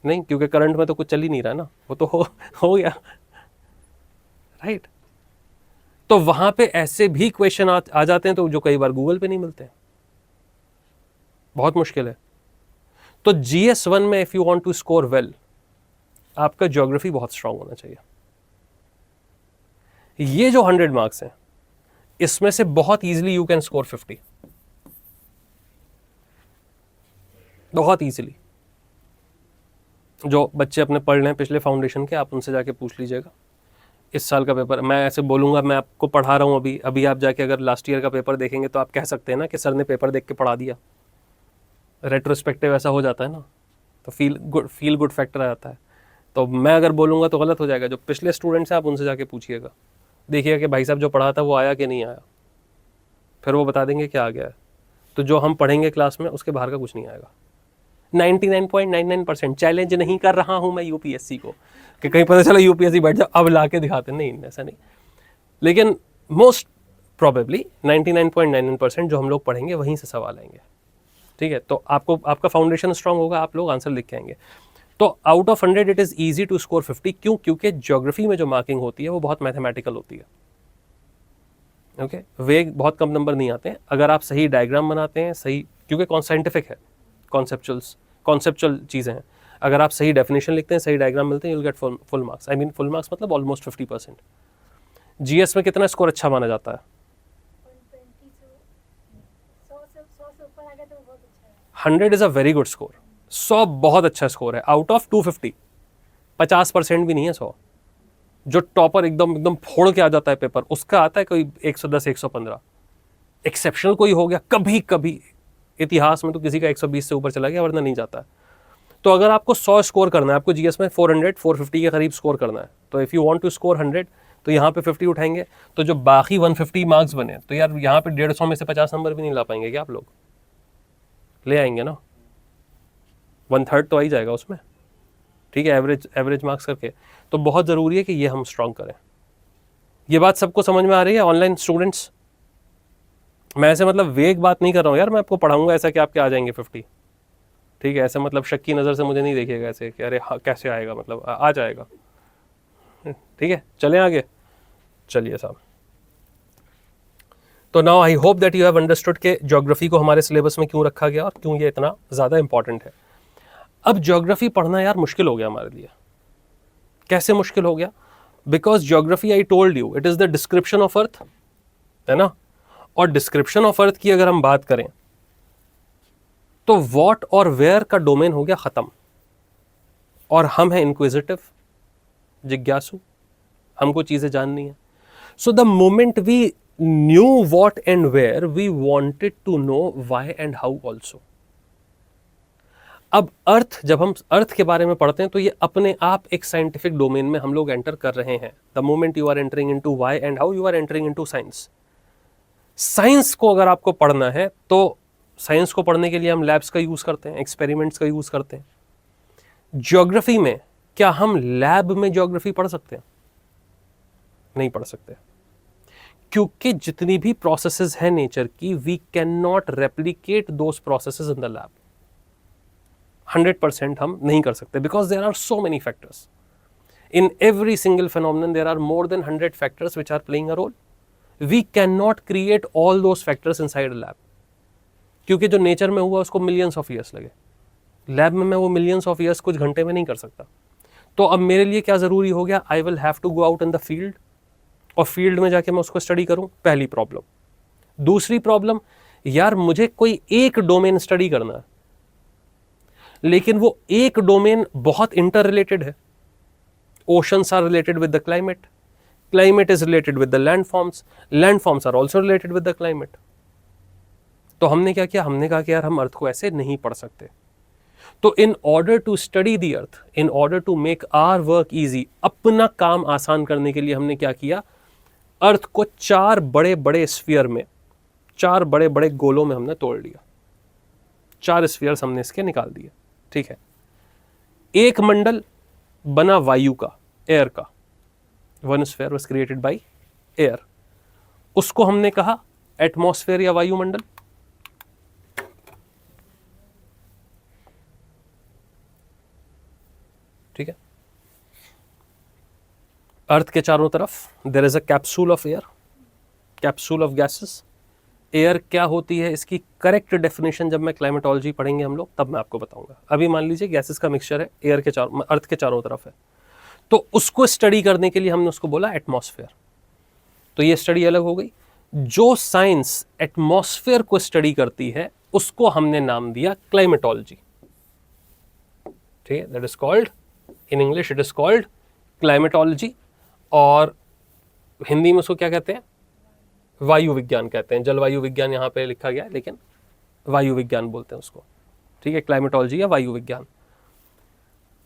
नहीं, क्योंकि करंट में तो कुछ चल ही नहीं रहा है ना, वो तो हो गया, राइट। तो वहां पे ऐसे भी क्वेश्चन आ जाते हैं तो जो कई बार गूगल पे नहीं मिलते हैं, बहुत मुश्किल है। तो GS1 में if you want to score well, आपका ज्योग्राफी बहुत स्ट्रांग होना चाहिए। ये जो 100 मार्क्स हैं, इसमें से बहुत इजीली यू कैन स्कोर 50, बहुत इजीली। जो बच्चे अपने पढ़ रहे हैं पिछले फाउंडेशन के, आप उनसे जाके पूछ लीजिएगा। इस साल का पेपर मैं ऐसे बोलूँगा, मैं आपको पढ़ा रहा हूँ अभी आप जाके अगर लास्ट ईयर का पेपर देखेंगे तो आप कह सकते हैं ना कि सर ने पेपर देख के पढ़ा दिया। रेट्रोस्पेक्टिव ऐसा हो जाता है ना, तो फील गुड फैक्टर आ जाता है। तो मैं अगर बोलूँगा तो गलत हो जाएगा। जो पिछले स्टूडेंट्स हैं आप उनसे जाके पूछिएगा, देखिएगा कि भाई साहब जो पढ़ा था वो आया कि नहीं आया, फिर वो बता देंगे कि आ गया है। तो जो हम पढ़ेंगे क्लास में उसके बाहर का कुछ नहीं आएगा। 99.99% चैलेंज नहीं कर रहा हूँ मैं यूपीएससी को कि कहीं पता चला यूपीएससी बैठ जाओ अब ला के दिखाते, नहीं, ऐसा नहीं। लेकिन मोस्ट प्रोबेबली 99.99% जो हम लोग पढ़ेंगे वहीं से सवाल आएंगे, ठीक है। तो आपका फाउंडेशन स्ट्रांग होगा, आप लोग आंसर लिख के आएंगे। तो out of 100 it is easy to score 50। क्यों? क्योंकि ज्योग्राफी में जो मार्किंग होती है वो बहुत मैथमेटिकल होती है, ओके। वे बहुत कम नंबर नहीं आते हैं अगर आप सही डायग्राम बनाते हैं, सही, क्योंकि साइंटिफिक है, कॉन्सेप्चुअल चीज़ें हैं। अगर आप सही डेफिनेशन लिखते हैं, सही डायग्राम मिलते हैं, you'll get full marks. I mean full marks मतलब ऑलमोस्ट 50%। GS में कितना स्कोर अच्छा माना जाता है? 100 is a very good score. 100 बहुत अच्छा स्कोर है आउट ऑफ 250। 50% भी नहीं है 100। जो टॉपर एकदम फोड़ के आ जाता है पेपर, उसका आता है कोई 110 115। एक्सेप्शनल कोई हो गया कभी कभी इतिहास में, तो किसी का 120 से ऊपर चला गया, वरना नहीं जाता। तो अगर आपको 100 स्कोर करना है, आपको जीएस में 450 के करीब स्कोर करना है, तो if you want to score 100 तो यहाँ पे 50 उठाएंगे, तो जो बाकी 150 मार्क्स बने, तो यार यहाँ पे 150 में से 50 नंबर भी नहीं ला पाएंगे क्या आप लोग? ले आएंगे ना, 1/3 तो आ ही जाएगा उसमें, ठीक है, एवरेज मार्क्स करके। तो बहुत ज़रूरी है कि ये हम स्ट्रांग करें। ये बात सबको समझ में आ रही है ऑनलाइन स्टूडेंट्स? मैं ऐसे मतलब वेग बात नहीं कर रहा हूँ यार, मैं आपको पढ़ाऊंगा ऐसा कि आपके आ जाएंगे 50, ठीक है, ऐसे मतलब शक की नज़र से मुझे नहीं देखिएगा ऐसे कि अरे हाँ कैसे आएगा, मतलब आ जाएगा, ठीक है। चलें आगे, चलिए साहब। तो now I hope that you have understood के ज्योग्राफी को हमारे सिलेबस में क्यों रखा गया और क्यों ये इतना ज़्यादा इंपॉर्टेंट है। अब ज्योग्राफी पढ़ना यार मुश्किल हो गया हमारे लिए। कैसे मुश्किल हो गया? Because geography, I told you, it is the description of earth, है ना। और डिस्क्रिप्शन ऑफ अर्थ की अगर हम बात करें तो व्हाट और वेयर का डोमेन हो गया खत्म, और हम हैं इंक्विजिटिव, जिज्ञासु, हमको चीजें जाननी है। So the moment we knew what and where, we wanted to know why and how also. अब अर्थ, जब हम अर्थ के बारे में पढ़ते हैं तो ये अपने आप एक साइंटिफिक डोमेन में हम लोग एंटर कर रहे हैं। The moment you are entering into why and how, you are entering into science. Science को अगर आपको पढ़ना है तो साइंस को पढ़ने के लिए हम लैब्स का यूज करते हैं, एक्सपेरिमेंट्स का यूज करते हैं। ज्योग्राफी में क्या हम लैब में ज्योग्राफी पढ़ सकते हैं? नहीं पढ़ सकते, क्योंकि जितनी भी प्रोसेसेस हैं नेचर की, we can not replicate those processes in the lab. 100% हम नहीं कर सकते, because there are so many factors in every single phenomenon, there are more than 100 factors which are playing a role. We cannot create all those factors inside a lab, क्योंकि जो नेचर में हुआ उसको मिलियंस ऑफ ईयर्स लगे। लैब में मैं वो मिलियंस ऑफ ईयर्स कुछ घंटे में नहीं कर सकता। तो अब मेरे लिए क्या ज़रूरी हो गया? I will have to go out in the field, और फील्ड में जाके मैं उसको स्टडी करूं। पहली प्रॉब्लम। दूसरी प्रॉब्लम, यार मुझे कोई एक डोमेन स्टडी करना है, लेकिन वो एक डोमेन बहुत इंटर रिलेटेड है। Oceans are related with the climate, climate is related with the landforms, landforms are also related with the climate. तो हमने क्या किया? हमने कहा कि यार हम अर्थ को ऐसे नहीं पढ़ सकते। तो in order to study the earth, in order to make our work easy, अपना काम आसान करने के लिए हमने क्या किया? अर्थ को 4 बड़े बड़े स्फीयर में, 4 बड़े बड़े गोलों में हमने तोड़ लिया। 4 स्फीयर्स हमने इसके निकाल दिए, ठीक है। एक मंडल बना वायु का, एयर का। One sphere was created by air. उसको हमने कहा एटमॉस्फेयर या वायुमंडल। ठीक है। अर्थ के चारों तरफ there is a capsule of air, capsule of gases. Air क्या होती है, इसकी करेक्ट डेफिनेशन जब मैं क्लाइमेटोलॉजी पढ़ेंगे हम लोग, तब मैं आपको बताऊंगा। अभी मान लीजिए गैसेस का मिक्सचर है, एयर के चारों, अर्थ के चारों तरफ है, तो उसको स्टडी करने के लिए हमने उसको बोला एटमॉस्फेयर। तो ये स्टडी अलग हो गई। जो साइंस एटमॉस्फेयर को स्टडी करती है उसको हमने नाम दिया क्लाइमेटोलॉजी। ठीक है, that is called, in English it is called climatology, और हिंदी में उसको क्या कहते हैं? वायु विज्ञान कहते हैं। जलवायु विज्ञान यहाँ पे लिखा गया है, लेकिन वायु विज्ञान बोलते हैं उसको। ठीक है, क्लाइमेटोलॉजी या वायु विज्ञान।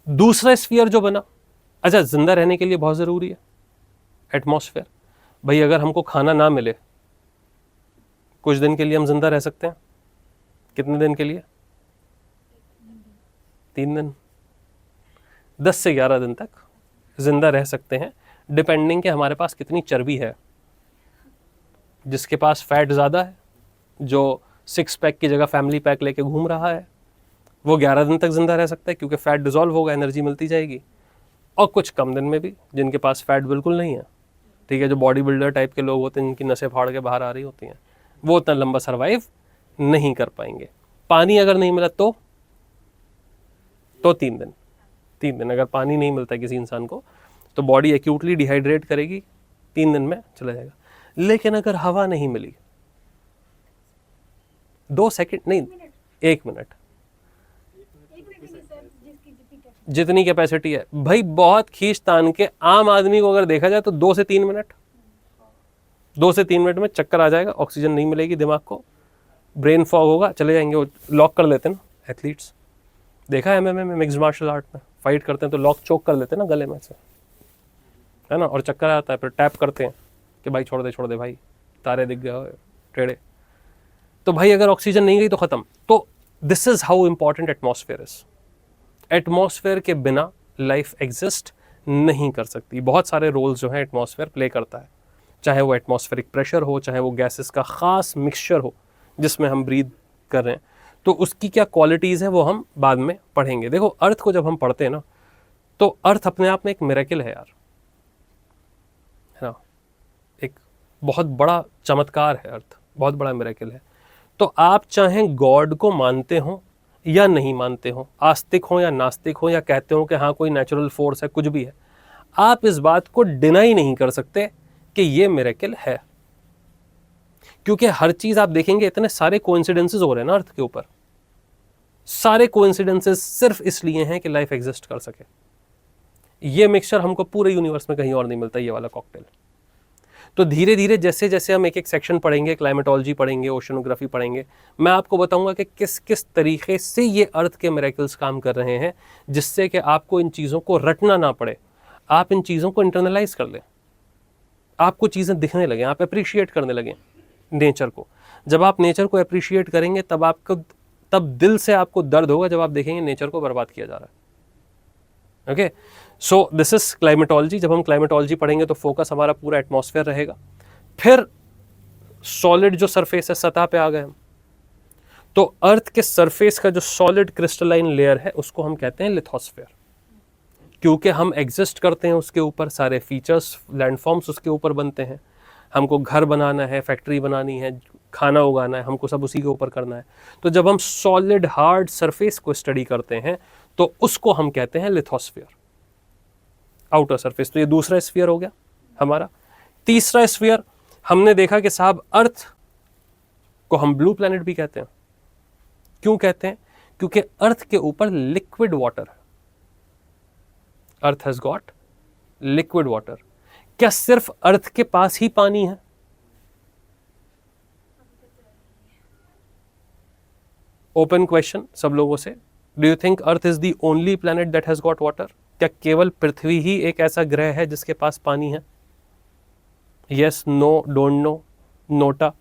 दूसरा स्फीयर जो बना, अच्छा जिंदा रहने के लिए बहुत ज़रूरी है एटमॉस्फेयर। भाई अगर हमको खाना ना मिले, कुछ दिन के लिए हम जिंदा रह सकते हैं। कितने दिन के लिए? 3 दिन, 10 से 11 दिन तक जिंदा रह सकते हैं, डिपेंडिंग कि हमारे पास कितनी चर्बी है। जिसके पास फैट ज़्यादा है, जो 6 पैक की जगह फैमिली पैक लेके घूम रहा है, वो 11 दिन तक जिंदा रह सकता है, क्योंकि फैट डिजॉल्व होगा, एनर्जी मिलती जाएगी। और कुछ कम दिन में भी, जिनके पास फैट बिल्कुल नहीं है, ठीक है, जो बॉडी बिल्डर टाइप के लोग होते हैं, जिनकी नसें फाड़ के बाहर आ रही होती हैं, वो उतना लंबा सर्वाइव नहीं कर पाएंगे। पानी अगर नहीं मिला तो 3 दिन। 3 दिन अगर पानी नहीं मिलता किसी इंसान को तो बॉडी एक्यूटली डिहाइड्रेट करेगी, 3 दिन में चला जाएगा। लेकिन अगर हवा नहीं मिली, 2 सेकंड नहीं, 1 मिनट, जितनी कैपेसिटी है भाई, बहुत खींच तान के आम आदमी को अगर देखा जाए तो 2 से 3 मिनट, 2 से 3 मिनट में चक्कर आ जाएगा, ऑक्सीजन नहीं मिलेगी दिमाग को, ब्रेन फॉग होगा, चले जाएंगे। वो लॉक कर लेते हैं ना एथलीट्स, देखा है MMA में, मिक्स्ड मार्शल आर्ट में फाइट करते हैं तो लॉक चोक कर लेते हैं ना गले में से, है ना, और चक्कर आता है, फिर टैप करते हैं कि भाई छोड़ दे भाई, तारे दिख गए टेढ़े। तो भाई अगर ऑक्सीजन नहीं गई तो ख़त्म। तो this is how important atmosphere is. Atmosphere के बिना लाइफ एग्जिस्ट नहीं कर सकती। बहुत सारे रोल्स जो हैं एटमॉस्फेयर प्ले करता है, चाहे वो एटमॉस्फेरिक प्रेशर हो, चाहे वो गैसेस का ख़ास मिक्सचर हो जिसमें हम ब्रीद कर रहे हैं, तो उसकी क्या क्वालिटीज़ है वो हम बाद में पढ़ेंगे। देखो अर्थ को जब हम पढ़ते हैं ना, तो अर्थ अपने आप में एक मिरेकल है यार, है ना, एक बहुत बड़ा चमत्कार है अर्थ, बहुत बड़ा मिरेकल है। तो आप चाहे गॉड को मानते हो या नहीं मानते हो, आस्तिक हो या नास्तिक हो, या कहते हो कि हाँ कोई नेचुरल फोर्स है, कुछ भी है, आप इस बात को डिनाई नहीं कर सकते कि ये मिरेकल है। क्योंकि हर चीज आप देखेंगे, इतने सारे कोइंसिडेंसेस हो रहे हैं ना अर्थ के ऊपर, सारे कोइंसिडेंसेस सिर्फ इसलिए हैं कि लाइफ एग्जिस्ट कर सके। ये मिक्सचर हमको पूरे यूनिवर्स में कहीं और नहीं मिलता, ये वाला कॉकटेल। तो धीरे धीरे जैसे जैसे हम एक एक सेक्शन पढ़ेंगे, क्लाइमेटोलॉजी पढ़ेंगे, ओशनोग्राफी पढ़ेंगे, मैं आपको बताऊंगा कि किस किस तरीके से ये अर्थ के मिरेकल्स काम कर रहे हैं, जिससे कि आपको इन चीज़ों को रटना ना पड़े, आप इन चीज़ों को इंटरनलाइज कर लें, आपको चीज़ें दिखने लगें, आप अप्रिशिएट करने लगें नेचर को। जब आप नेचर को अप्रिशिएट करेंगे तब दिल से आपको दर्द होगा जब आप देखेंगे नेचर को बर्बाद किया जा रहा है। Okay, so this is climatology. जब हम क्लाइमेटोलॉजी पढ़ेंगे तो फोकस हमारा पूरा एटमॉस्फेयर रहेगा। फिर सॉलिड जो सरफेस है, सतह पे आ गए हम, तो अर्थ के सरफेस का जो सॉलिड क्रिस्टलाइन लेयर है उसको हम कहते हैं लिथोस्फेयर, क्योंकि हम एग्जिस्ट करते हैं उसके ऊपर, सारे फीचर्स, लैंडफॉर्म्स उसके ऊपर बनते हैं। हमको घर बनाना है, फैक्ट्री बनानी है, खाना उगाना है, हमको सब उसी के ऊपर करना है। तो जब हम सॉलिड हार्ड सरफेस को स्टडी करते हैं तो उसको हम कहते हैं लिथोस्फेयर, आउटर सरफेस। तो ये दूसरा स्फीयर हो गया हमारा। तीसरा स्फीयर हमने देखा कि साहब अर्थ को हम ब्लू प्लैनेट भी कहते हैं। क्यों कहते हैं? क्योंकि अर्थ के ऊपर लिक्विड वाटर है। Earth has got liquid water. क्या सिर्फ अर्थ के पास ही पानी है? ओपन क्वेश्चन सब लोगों से। Do you think earth is the only planet that has got water? क्या केवल पृथ्वी ही एक ऐसा ग्रह है जिसके पास पानी है? Yes, no, don't know, NOTA.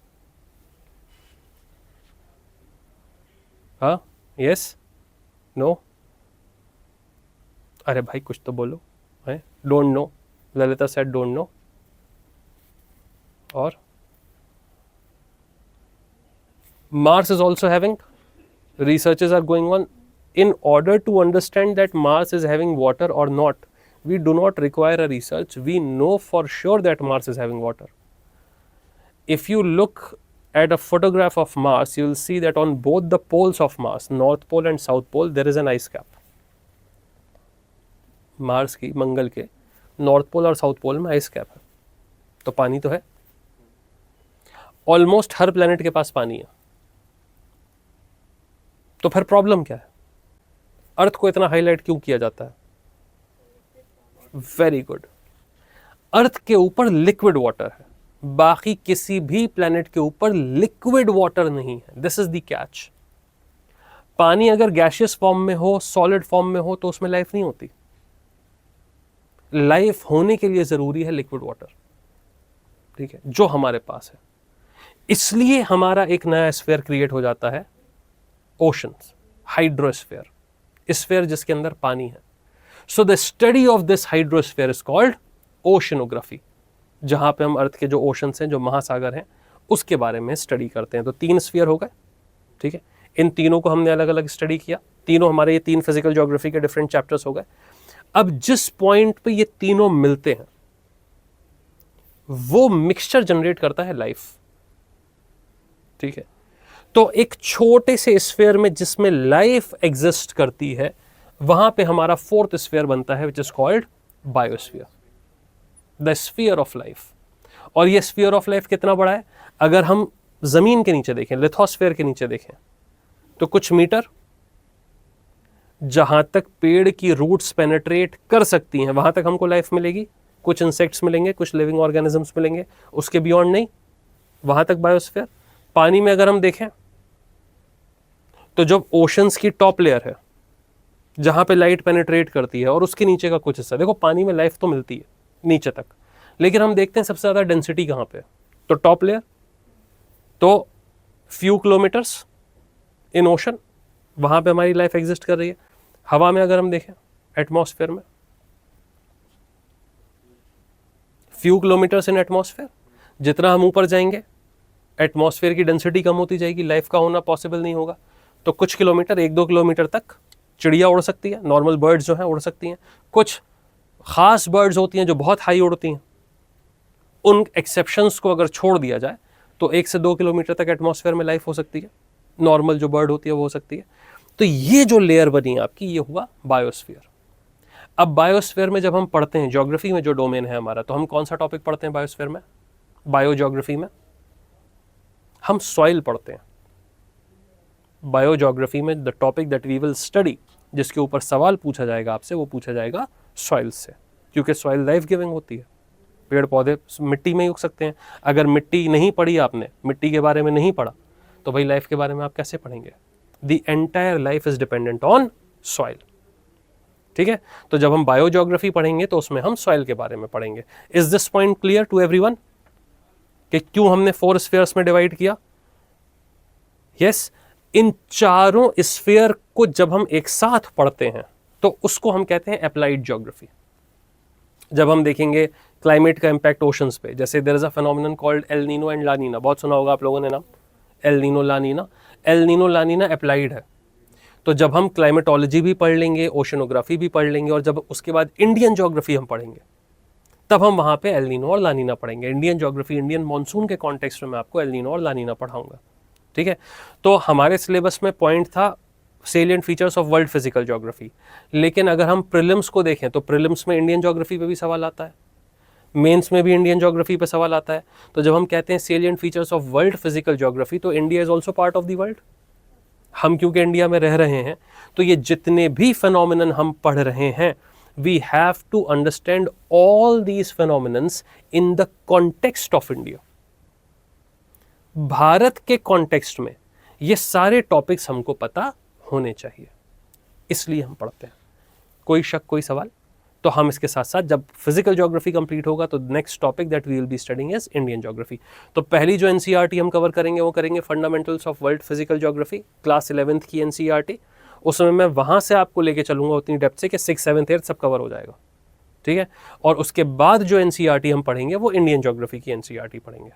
हाँ, यस, नो। अरे भाई कुछ तो बोलो। है don't know, Lalita said don't know. और Mars is also having, researches are going on. In order to understand that Mars is having water or not, we do not require a research. We know for sure that Mars is having water. If you look at a photograph of Mars, you will see that on both the poles of Mars, North Pole and South Pole, there is an ice cap. Mars की, मंगल के नॉर्थ पोल और साउथ पोल में आइस कैप है, तो पानी तो है। ऑलमोस्ट हर प्लेनेट के पास पानी है। तो फिर प्रॉब्लम क्या है? अर्थ को इतना हाईलाइट क्यों किया जाता है? Very good. अर्थ के ऊपर लिक्विड वाटर है, बाकी किसी भी प्लेनेट के ऊपर लिक्विड वाटर नहीं है। This is the catch. पानी अगर गैसियस फॉर्म में हो, सॉलिड फॉर्म में हो, तो उसमें लाइफ नहीं होती। लाइफ होने के लिए जरूरी है लिक्विड वाटर, ठीक है, जो हमारे पास है। इसलिए हमारा एक नया स्फीयर क्रिएट हो जाता है, ओशंस, हाइड्रोस्फीयर, स्फीयर जिसके अंदर पानी है। So the study of this hydrosphere is called oceanography, जहां पे हम अर्थ के जो ओशंस हैं, जो महासागर हैं, उसके बारे में स्टडी करते हैं। तो 3 स्फीयर हो गए, ठीक है। इन तीनों को हमने अलग अलग स्टडी किया। तीनों हमारे, ये 3 फिजिकल ज्योग्राफी के डिफरेंट चैप्टर्स हो गए। अब जिस पॉइंट पे ये तीनों मिलते हैं, वो मिक्सचर जनरेट करता है लाइफ, ठीक है। तो एक छोटे से स्फीयर में जिसमें लाइफ एग्जिस्ट करती है, वहां पे हमारा 4th स्फीयर बनता है, which is called biosphere, the sphere of life. और ये स्फीयर ऑफ लाइफ कितना बड़ा है? अगर हम जमीन के नीचे देखें, लिथोस्फीयर के नीचे देखें, तो कुछ मीटर, जहां तक पेड़ की रूट्स पेनेट्रेट कर सकती हैं, वहां तक हमको लाइफ मिलेगी। कुछ इंसेक्ट्स मिलेंगे, कुछ लिविंग ऑर्गेनिजम्स मिलेंगे, उसके बियॉन्ड नहीं, वहां तक बायोस्फीयर। पानी में अगर हम देखें तो जो ओशंस की टॉप लेयर है जहां पे लाइट पेनिट्रेट करती है और उसके नीचे का कुछ हिस्सा, देखो पानी में लाइफ तो मिलती है नीचे तक, लेकिन हम देखते हैं सबसे ज्यादा डेंसिटी कहां पे है, तो टॉप लेयर, तो फ्यू किलोमीटर्स इन ओशन, वहां पे हमारी लाइफ एग्जिस्ट कर रही है। हवा में अगर हम देखें, एटमॉस्फेयर में फ्यू किलोमीटर्स इन एटमॉस्फेयर, जितना हम ऊपर जाएंगे एटमॉस्फेयर की डेंसिटी कम होती जाएगी, लाइफ का होना पॉसिबल नहीं होगा। तो कुछ किलोमीटर, 1-2 किलोमीटर तक चिड़िया उड़ सकती है, नॉर्मल बर्ड्स जो हैं उड़ सकती हैं। कुछ खास बर्ड्स होती हैं जो बहुत हाई उड़ती हैं, उन एक्सेप्शंस को अगर छोड़ दिया जाए तो 1 से 2 किलोमीटर तक एटमॉस्फेयर में लाइफ हो सकती है, नॉर्मल जो बर्ड होती है वो हो सकती है। तो ये जो लेयर बनी आपकी, ये हुआ बायोस्फीयर। अब बायोस्फीयर में जब हम पढ़ते हैं, ज्योग्राफी में जो डोमेन है हमारा, तो हम कौन सा टॉपिक पढ़ते हैं बायोस्फीयर में? बायोज्योग्राफी में हम सॉइल पढ़ते हैं। बायोज्योग्राफी में the topic that we will study, जिसके ऊपर सवाल पूछा जाएगा आपसे, वो पूछा जाएगा सॉइल से, क्योंकि सॉइल लाइफ गिविंग होती है। पेड़ पौधे मिट्टी में ही उग सकते हैं। अगर मिट्टी नहीं पढ़ी आपने, मिट्टी के बारे में नहीं पढ़ा, तो भाई लाइफ के बारे में आप कैसे पढ़ेंगे? The entire life is dependent on soil. ठीक है, तो जब हम बायोज्योग्राफी पढ़ेंगे तो उसमें हम सॉइल के बारे में पढ़ेंगे। Is this point clear to everyone कि क्यों हमने 4 स्फीयर्स में डिवाइड किया? यस, इन चारों स्फीयर को जब हम एक साथ पढ़ते हैं तो उसको हम कहते हैं अप्लाइड ज्योग्राफी। जब हम देखेंगे क्लाइमेट का इंपैक्ट ओशंस पे, जैसे there is a phenomenon called El Nino and La Nina, बहुत सुना होगा आप लोगों ने नाम, El Nino La Nina. El Nino La Nina applied है। तो जब हम क्लाइमेटोलॉजी भी पढ़ लेंगे, ओशनोग्राफी भी पढ़ लेंगे, और जब उसके बाद इंडियन ज्योग्राफी हम पढ़ेंगे, तब हम वहां पे एल नीनो और ला नीना पढ़ेंगे। इंडियन ज्योग्राफी, इंडियन मॉनसून के कॉन्टेक्स्ट में मैं आपको एल नीनो और ला नीना पढ़ाऊंगा। ठीक है, तो हमारे सिलेबस में पॉइंट था salient features of world physical geography, लेकिन अगर हम प्रीलिम्स को देखें तो प्रीलिम्स में इंडियन ज्योग्राफी पे भी सवाल आता है, मेंस में भी इंडियन ज्योग्राफी पे सवाल आता है। तो जब हम कहते हैं salient features of world physical geography, तो India is also part of the world. हम क्योंकि इंडिया में रह रहे हैं, तो ये जितने भी फेनोमेनन हम पढ़ रहे हैं, we have to understand all these phenomenons in the context of India. Bharat के कॉन्टेक्स्ट में ये सारे टॉपिक्स हमको पता होने चाहिए, इसलिए हम पढ़ते हैं। कोई शक, कोई सवाल? तो हम इसके साथ साथ जब फिजिकल ज्योग्राफी कंप्लीट होगा तो next topic that we will be studying is Indian geography. तो पहली जो एनसीईआरटी हम कवर करेंगे वो करेंगे fundamentals of world physical geography, class 11th की एनसीईआरटी। उसमें मैं वहां से आपको लेके चलूंगा उतनी डेप्थ से कि 6, 7, 8 सब कवर हो जाएगा। ठीक है, और उसके बाद जो एनसीईआरटी हम पढ़ेंगे वो इंडियन ज्योग्राफी की एनसीईआरटी पढ़ेंगे।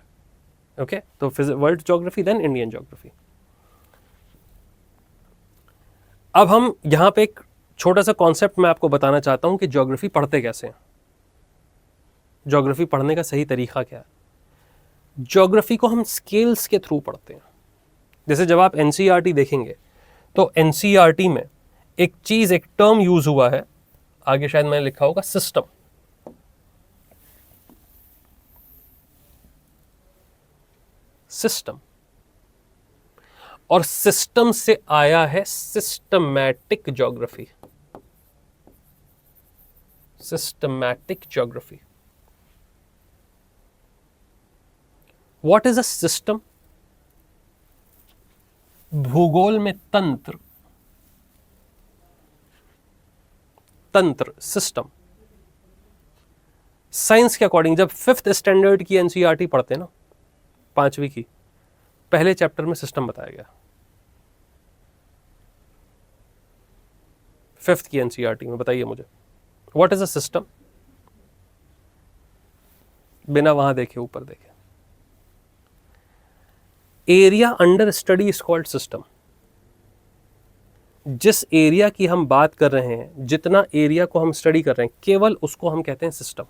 ओके, तो world geography then Indian geography. अब हम यहां पे एक छोटा सा कॉन्सेप्ट मैं आपको बताना चाहता हूं कि ज्योग्राफी पढ़ते कैसे हैं, ज्योग्राफी पढ़ने का सही तरीका क्या है। ज्योग्राफी को हम स्केल्स के थ्रू पढ़ते हैं। जैसे जब आप एनसीईआरटी देखेंगे तो एनसीईआरटी में एक चीज, एक टर्म यूज हुआ है, आगे शायद मैंने लिखा होगा सिस्टम। सिस्टम, और सिस्टम से आया है systematic geography. Systematic geography. What is a system? भूगोल में तंत्र, तंत्र सिस्टम। साइंस के अकॉर्डिंग जब 5th स्टैंडर्ड की एनसीईआरटी पढ़ते हैं ना, 5वीं की, पहले चैप्टर में सिस्टम बताया गया। 5th की एनसीईआरटी में बताइए मुझे, व्हाट इज अ सिस्टम? बिना वहां देखे, ऊपर देखे। Area under study is called system. जिस एरिया की हम बात कर रहे हैं, जितना एरिया को हम स्टडी कर रहे हैं, केवल उसको हम कहते हैं सिस्टम।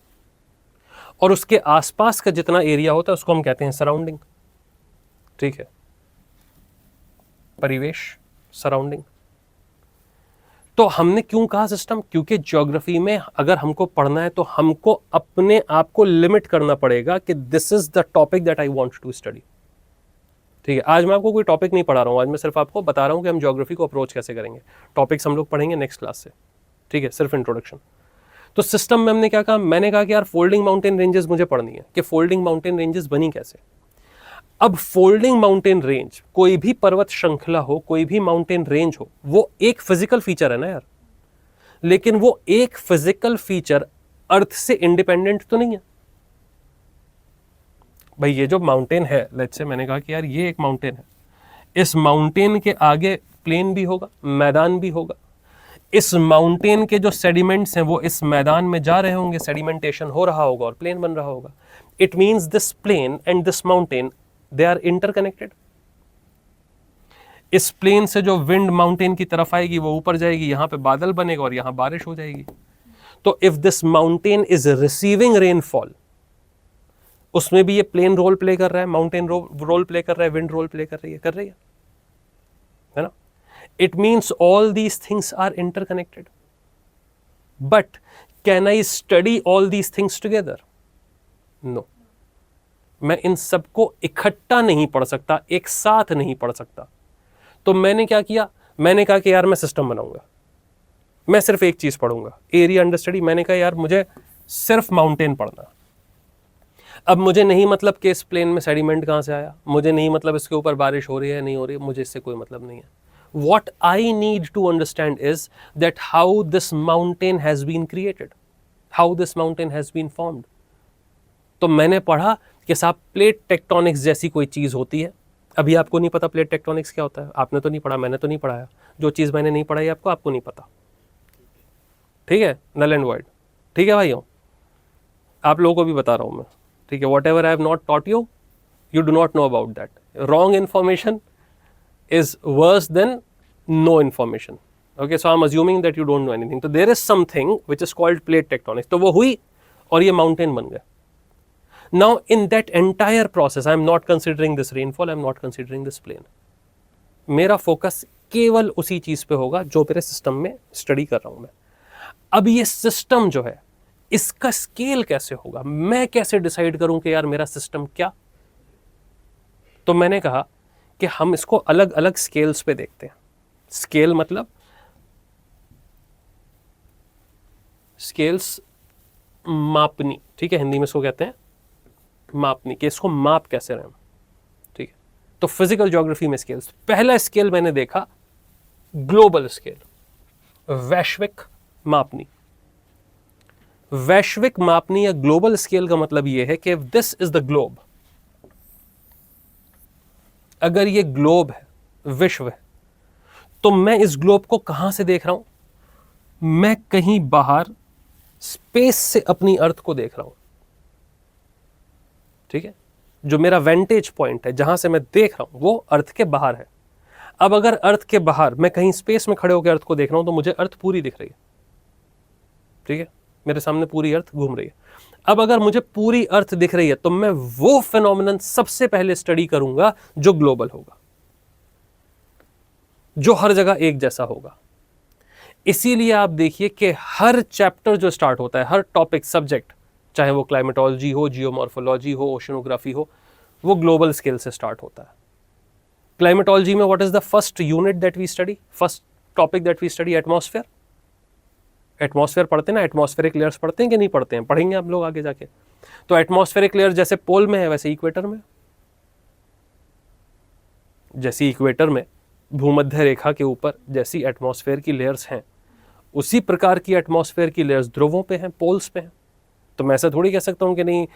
और उसके आसपास का जितना एरिया होता है उसको हम कहते हैं सराउंडिंग। ठीक है, परिवेश, सराउंडिंग। तो हमने क्यों कहा सिस्टम? क्योंकि ज्योग्राफी में अगर हमको पढ़ना है तो हमको अपने आप को लिमिट करना पड़ेगा कि this is the topic that I want to study. ठीक है, आज मैं आपको कोई टॉपिक नहीं पढ़ा रहा हूं, आज मैं सिर्फ आपको बता रहा हूं कि हम ज्योग्राफी को अप्रोच कैसे करेंगे। टॉपिक्स हम लोग पढ़ेंगे नेक्स्ट क्लास से। ठीक है, सिर्फ इंट्रोडक्शन। तो सिस्टम में हमने क्या कहा, मैंने कहा कि यार फोल्डिंग माउंटेन रेंजेस मुझे पढ़नी है कि फोल्डिंग माउंटेन रेंजेस बनी कैसे। अब फोल्डिंग माउंटेन रेंज, कोई भी पर्वत श्रृंखला हो, कोई भी माउंटेन रेंज हो, वो एक फिजिकल फीचर है ना यार, लेकिन वो एक फिजिकल फीचर अर्थ से इंडिपेंडेंट तो नहीं है भाई। ये जो माउंटेन है, लेट्स से मैंने कहा कि यार ये एक माउंटेन है, इस माउंटेन के आगे प्लेन भी होगा, मैदान भी होगा, इस माउंटेन के जो सेडिमेंट्स हैं वो इस मैदान में जा रहे होंगे, सेडिमेंटेशन हो रहा होगा और प्लेन बन रहा होगा। It means this plain and this mountain they are interconnected. इस प्लेन से जो विंड माउंटेन की तरफ आएगी वो ऊपर जाएगी, यहां पे बादल बनेगा और यहां बारिश हो जाएगी। तो if this mountain is receiving rainfall, उसमें भी ये प्लेन रोल प्ले कर रहा है, माउंटेन रोल प्ले कर रहा है, विंड रोल प्ले कर रही है ना। It means all these things are interconnected, but can I study all these things together? No, मैं इन सबको इकट्ठा नहीं पढ़ सकता, एक साथ नहीं पढ़ सकता। तो मैंने क्या किया, मैंने कहा कि यार मैं सिस्टम बनाऊंगा, मैं सिर्फ एक चीज पढ़ूंगा, एरिया अंडर स्टडी। मैंने कहा यार मुझे सिर्फ माउंटेन पढ़ना। अब मुझे नहीं मतलब कि इस प्लेन में सेडिमेंट कहां से आया, मुझे नहीं मतलब इसके ऊपर बारिश हो रही है नहीं हो रही है, मुझे इससे कोई मतलब नहीं है। What I need to understand is that how this mountain has been created, how this mountain has been formed. तो मैंने पढ़ा कि साहब प्लेट टेक्टोनिक्स जैसी कोई चीज़ होती है। अभी आपको नहीं पता प्लेट टेक्टोनिक्स क्या होता है, आपने तो नहीं पढ़ा, मैंने तो नहीं पढ़ाया। जो चीज़ मैंने नहीं पढ़ाई आपको नहीं पता, ठीक है, नल एंड वॉइड। ठीक है भाइयों, आप लोगों को भी बता रहा हूँ मैं, ठीक है। What ever I have not taught you, you do not know about that. Wrong information is worse than no information. Okay, so I'm assuming that you don't know anything. So there is something which is called plate tectonics. तो वो हुई और ये mountain बन गया. Now in that entire process, I'm not considering this rainfall, I'm not considering this plane. मेरा फोकस केवल उसी चीज पे होगा जो मेरे सिस्टम में स्टडी कर रहा हूं मैं। अब ये सिस्टम जो है, इसका स्केल कैसे होगा, मैं कैसे डिसाइड करूं कि यार मेरा सिस्टम क्या। तो मैंने कहा कि हम इसको अलग अलग स्केल्स पे देखते हैं। स्केल मतलब स्केल्स मापनी, ठीक है, हिंदी में इसको कहते हैं मापनी, कि इसको माप कैसे रहे हम, ठीक है। तो फिजिकल ज्योग्राफी में स्केल्स, पहला स्केल मैंने देखा ग्लोबल स्केल, वैश्विक मापनी। वैश्विक मापनी या ग्लोबल स्केल का मतलब यह है कि दिस इज द ग्लोब, अगर ये ग्लोब है, विश्व है, तो मैं इस ग्लोब को कहां से देख रहा हूं, मैं कहीं बाहर स्पेस से अपनी अर्थ को देख रहा हूं, ठीक है। जो मेरा वेंटेज पॉइंट है, जहां से मैं देख रहा हूं, वो अर्थ के बाहर है। अब अगर अर्थ के बाहर मैं कहीं स्पेस में खड़े होकर अर्थ को देख रहा हूं, तो मुझे अर्थ पूरी दिख रही है, ठीक है, मेरे सामने पूरी अर्थ घूम रही है। अब अगर मुझे पूरी अर्थ दिख रही है, तो मैं वो फिनोमिनन सबसे पहले स्टडी करूंगा जो ग्लोबल होगा, जो हर जगह एक जैसा होगा। इसीलिए आप देखिए कि हर चैप्टर जो स्टार्ट होता है, हर टॉपिक, सब्जेक्ट, चाहे वो क्लाइमेटोलॉजी हो, जियोमॉर्फोलॉजी हो, ओशनोग्राफी हो, वो ग्लोबल स्केल से स्टार्ट होता है। क्लाइमेटोलॉजी में what is the first unit that we study, first topic that we study, atmosphere. Atmosphere पढ़ते हैं ना, एटमॉस्फेरिक लेयर्स पढ़ते हैं कि नहीं पढ़ते हैं, पढ़ेंगे आप लोग आगे जाके। तो एटमॉस्फेरिक लेयर जैसे पोल में है, वैसे इक्वेटर में, जैसी इक्वेटर में भूमध्य रेखा के ऊपर जैसी एटमॉस्फेयर की लेयर्स हैं, उसी प्रकार की एटमॉस्फेयर की लेयर्स ध्रुवों पे हैं, पोल्स पे हैं। तो मैं ऐसा थोड़ी कह सकता हूं कि नहीं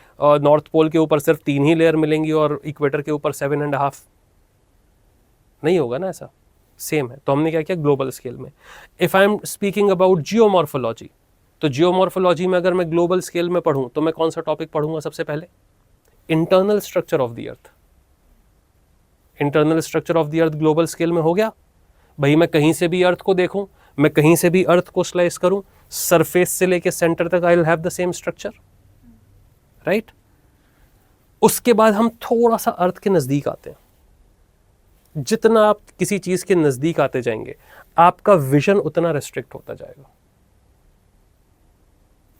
नॉर्थ पोल के ऊपर सिर्फ 3 ही लेयर मिलेंगी और इक्वेटर के ऊपर 7.5, नहीं होगा ना, ऐसा सेम है। तो हमने क्या किया ग्लोबल स्केल में। If I am speaking about geomorphology, तो जियोमॉर्फोलॉजी में अगर मैं ग्लोबल स्केल में पढ़ूं, तो मैं कौन सा टॉपिक पढ़ूंगा सबसे पहले, internal structure of the earth. Internal structure of the earth global scale में हो गया भाई। मैं कहीं से भी अर्थ को देखूं, मैं कहीं से भी अर्थ को स्लाइस करूं, सरफेस से लेके सेंटर तक आई will have the same structure, right. उसके बाद हम थोड़ा सा अर्थ के नजदीक आते हैं। जितना आप किसी चीज के नजदीक आते जाएंगे, आपका विजन उतना रेस्ट्रिक्ट होता जाएगा।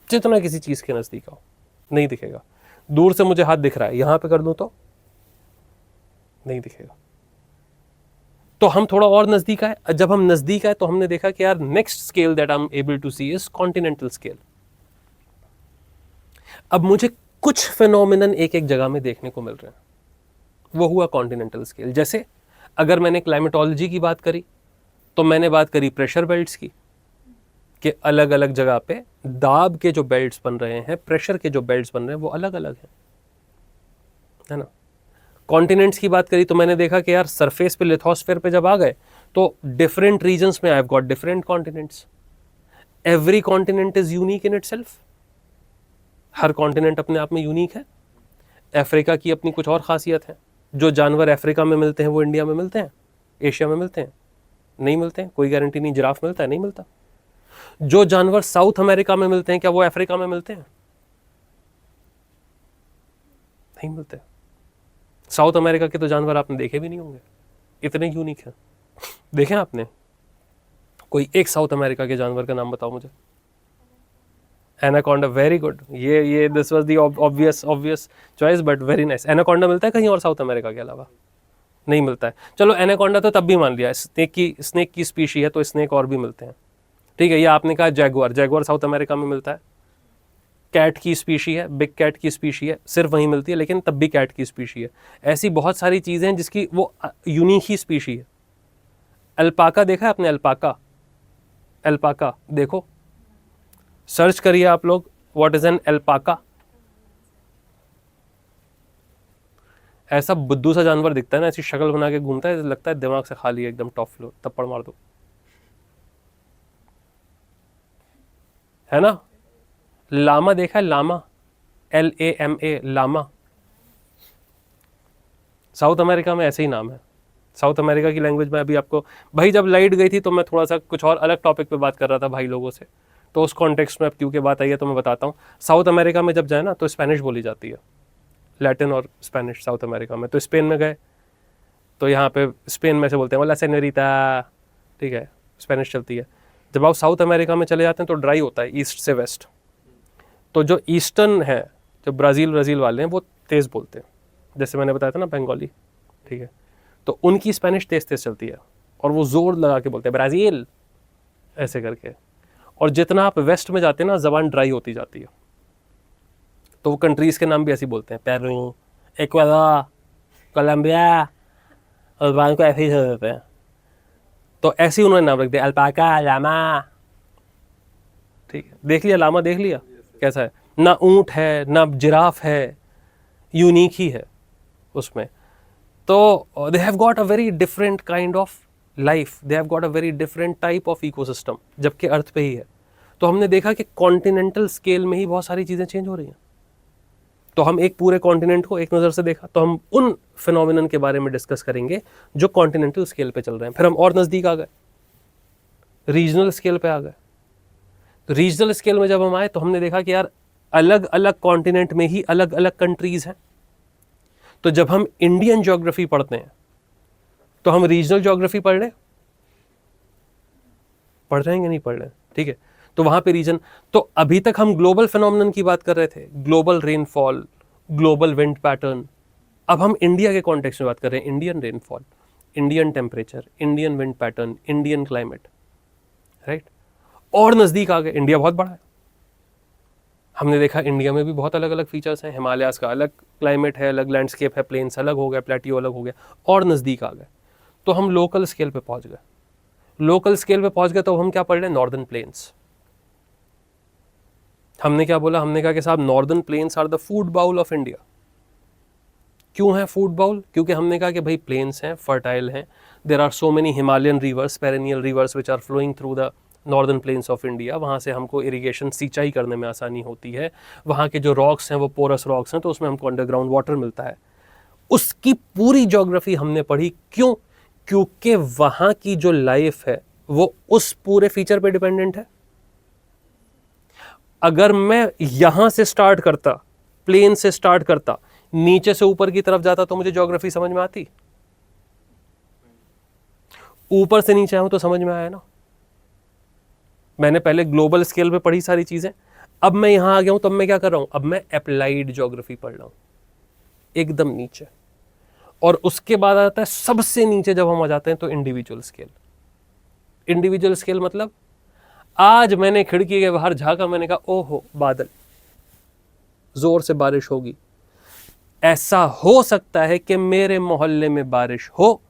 जितना किसी चीज के नजदीक आओ, नहीं दिखेगा। दूर से मुझे हाथ दिख रहा है, यहां पे कर दूं तो नहीं दिखेगा। तो हम थोड़ा और नजदीक आए। जब हम नजदीक आए तो हमने देखा कि यार next scale that I am able to see is continental scale. अब मुझे कुछ फिनोमिनन एक एक जगह में देखने को मिल रहे हैं, वो हुआ कॉन्टिनेंटल स्केल। जैसे अगर मैंने क्लाइमेटोलॉजी की बात करी तो मैंने बात करी प्रेशर बेल्ट्स की, कि अलग अलग जगह पे दाब के जो बेल्ट्स बन रहे हैं, प्रेशर के जो बेल्ट्स बन रहे हैं वो अलग अलग हैं, है ना। कॉन्टिनेंट्स की बात करी तो मैंने देखा कि यार सरफेस पे लिथोस्फेयर पे जब आ गए तो डिफरेंट रीजन्स में आई have got different continents. Every continent is unique in itself, her continent अपने आप में यूनिक है। अफ्रीका की अपनी कुछ और खासियत है, जो जानवर अफ्रीका में मिलते हैं वो इंडिया में मिलते हैं, एशिया में मिलते हैं नहीं मिलते हैं, कोई गारंटी नहीं। जिराफ मिलता है, नहीं मिलता। जो जानवर साउथ अमेरिका में मिलते हैं क्या वो अफ्रीका में मिलते हैं? नहीं मिलते। साउथ अमेरिका के तो जानवर आपने देखे भी नहीं होंगे, इतने यूनिक हैं। देखें आपने कोई एक साउथ अमेरिका के जानवर का नाम बताओ मुझे। Anaconda, very good. ये this was the obvious choice, but very nice. Anaconda मिलता है कहीं और साउथ अमेरिका के अलावा? नहीं मिलता है। चलो एनाकोंडा तो तब भी मान लिया, स्नेक की स्पीशी है तो स्नेक और भी मिलते हैं, ठीक है। ये आपने कहा जैगुआर साउथ अमेरिका में मिलता है। कैट की स्पीशी है, बिग कैट की स्पीशी है, सिर्फ वहीं मिलती है, लेकिन तब भी कैट की स्पीशी है। ऐसी बहुत सारी चीज़ें हैं जिसकी वो यूनिक ही स्पीशी है। अल्पाका देखा है आपने? अल्पाका देखो, सर्च करिए आप लोग, व्हाट इज एन अल्पाका। ऐसा बुद्धू सा जानवर दिखता है ना, ऐसी शक्ल बना के घूमता है, लगता है दिमाग से खाली है एकदम, टॉप फ्लोर, थप्पड़ मार दो, है ना। लामा देखा है? Llama, LAMA, llama. South America में ऐसे ही नाम है। साउथ अमेरिका की लैंग्वेज में अभी आपको, भाई जब लाइट गई थी तो मैं थोड़ा सा कुछ और अलग टॉपिक पे बात कर रहा था भाई लोगों से, तो उस कॉन्टेक्स्ट में अब क्योंकि बात आई है तो मैं बताता हूँ। साउथ अमेरिका में जब जाए ना तो स्पेनिश बोली जाती है, लैटिन और स्पेनिश साउथ अमेरिका में। तो स्पेन में गए तो यहाँ पे स्पेन में से बोलते हैं वाला सेनोरिटा, ठीक है, स्पेनिश चलती है। जब आप साउथ अमेरिका में चले जाते हैं तो ड्राई होता है ईस्ट से वेस्ट, तो जो ईस्टर्न है, जो ब्राज़ील वाले हैं वो तेज़ बोलते हैं, जैसे मैंने बताया था ना बंगाली, ठीक है। तो उनकी स्पेनिश तेज़ चलती है और वो जोर लगा के बोलते हैं ब्राज़ील ऐसे करके। और जितना आप वेस्ट में जाते हैं ना ज़बान ड्राई होती जाती है, तो वो कंट्रीज़ के नाम भी ऐसे ही बोलते हैं, पेरू, इक्वाडोर, कोलंबिया, और ज़बान को ऐसे ही छोड़ देते हैं। तो ऐसे ही उन्होंने नाम रख दिया, अल्पाका, लामा, ठीक है। देख लिया लामा, देख लिया कैसा है, ना ऊंट है ना जिराफ है, यूनिक ही है उसमें। तो they have got a very different kind of life, they have got a very different type of ecosystem, जबकि अर्थ पे ही है। तो हमने देखा कि कॉन्टिनेंटल स्केल में ही बहुत सारी चीज़ें चेंज हो रही हैं। तो हम एक पूरे कॉन्टिनेंट को एक नज़र से देखा, तो हम उन फिनोमिनन के बारे में डिस्कस करेंगे जो कॉन्टिनेंटल स्केल पे चल रहे हैं। फिर हम और नज़दीक आ गए, रीजनल स्केल पे आ गए। तो रीजनल स्केल में जब हम आए तो हमने देखा कि यार अलग अलग कॉन्टिनेंट में ही अलग अलग कंट्रीज हैं। तो जब हम इंडियन ज्योग्राफी पढ़ते हैं तो हम रीजनल ज्योग्राफी पढ़ रहे हैं कि नहीं पढ़ रहे हैं, ठीक है। तो वहां पे रीजन, तो अभी तक हम ग्लोबल फिनोमिनन की बात कर रहे थे, global rainfall, global wind pattern. अब हम इंडिया के कॉन्टेक्स्ट में बात कर रहे हैं, Indian rainfall, Indian temperature, Indian wind pattern, Indian climate, right. और नज़दीक आ गए, इंडिया बहुत बड़ा है। हमने देखा इंडिया में भी बहुत अलग अलग फीचर्स हैं, हिमालयाज़ का अलग क्लाइमेट है, अलग लैंडस्केप है, प्लेन्स अलग हो गए, प्लेटियो अलग हो गया, और नज़दीक आ गए। तो हम लोकल स्केल पे पहुंच गए। लोकल स्केल पे पहुंच गए तो हम क्या पढ़ रहे हैं, नॉर्दर्न प्लेन्स। हमने क्या बोला, हमने कहा कि साहब northern plains are the food bowl of India. क्यों है फूड बाउल? क्योंकि हमने कहा कि भाई प्लेन्स हैं, फर्टाइल हैं, there are so many Himalayan rivers, perennial rivers which are flowing through the northern plains of India. वहाँ से हमको इरिगेशन, सिंचाई करने में आसानी होती है। वहाँ के जो रॉक्स हैं वो पोरस रॉक्स हैं, तो उसमें हमको अंडरग्राउंड वाटर मिलता है। उसकी पूरी ज्योग्राफी हमने पढ़ी। क्यों? क्योंकि वहाँ की जो लाइफ है वो उस पूरे फीचर पे डिपेंडेंट है। अगर मैं यहां से स्टार्ट करता, प्लेन से स्टार्ट करता, नीचे से ऊपर की तरफ जाता, तो मुझे ज्योग्राफी समझ में आती? ऊपर से नीचे आऊं तो समझ में आया ना। मैंने पहले ग्लोबल स्केल पे पढ़ी सारी चीजें, अब मैं यहां आ गया हूं, तब मैं क्या कर रहा हूं, अब मैं अप्लाइड ज्योग्राफी पढ़ रहा हूं, एकदम नीचे। और उसके बाद आता है सबसे नीचे, जब हम आ जाते हैं तो इंडिविजुअल स्केल। इंडिविजुअल स्केल मतलब आज मैंने खिड़की के बाहर झांका, मैंने कहा ओहो बादल, जोर से बारिश होगी। ऐसा हो सकता है कि मेरे मोहल्ले में बारिश हो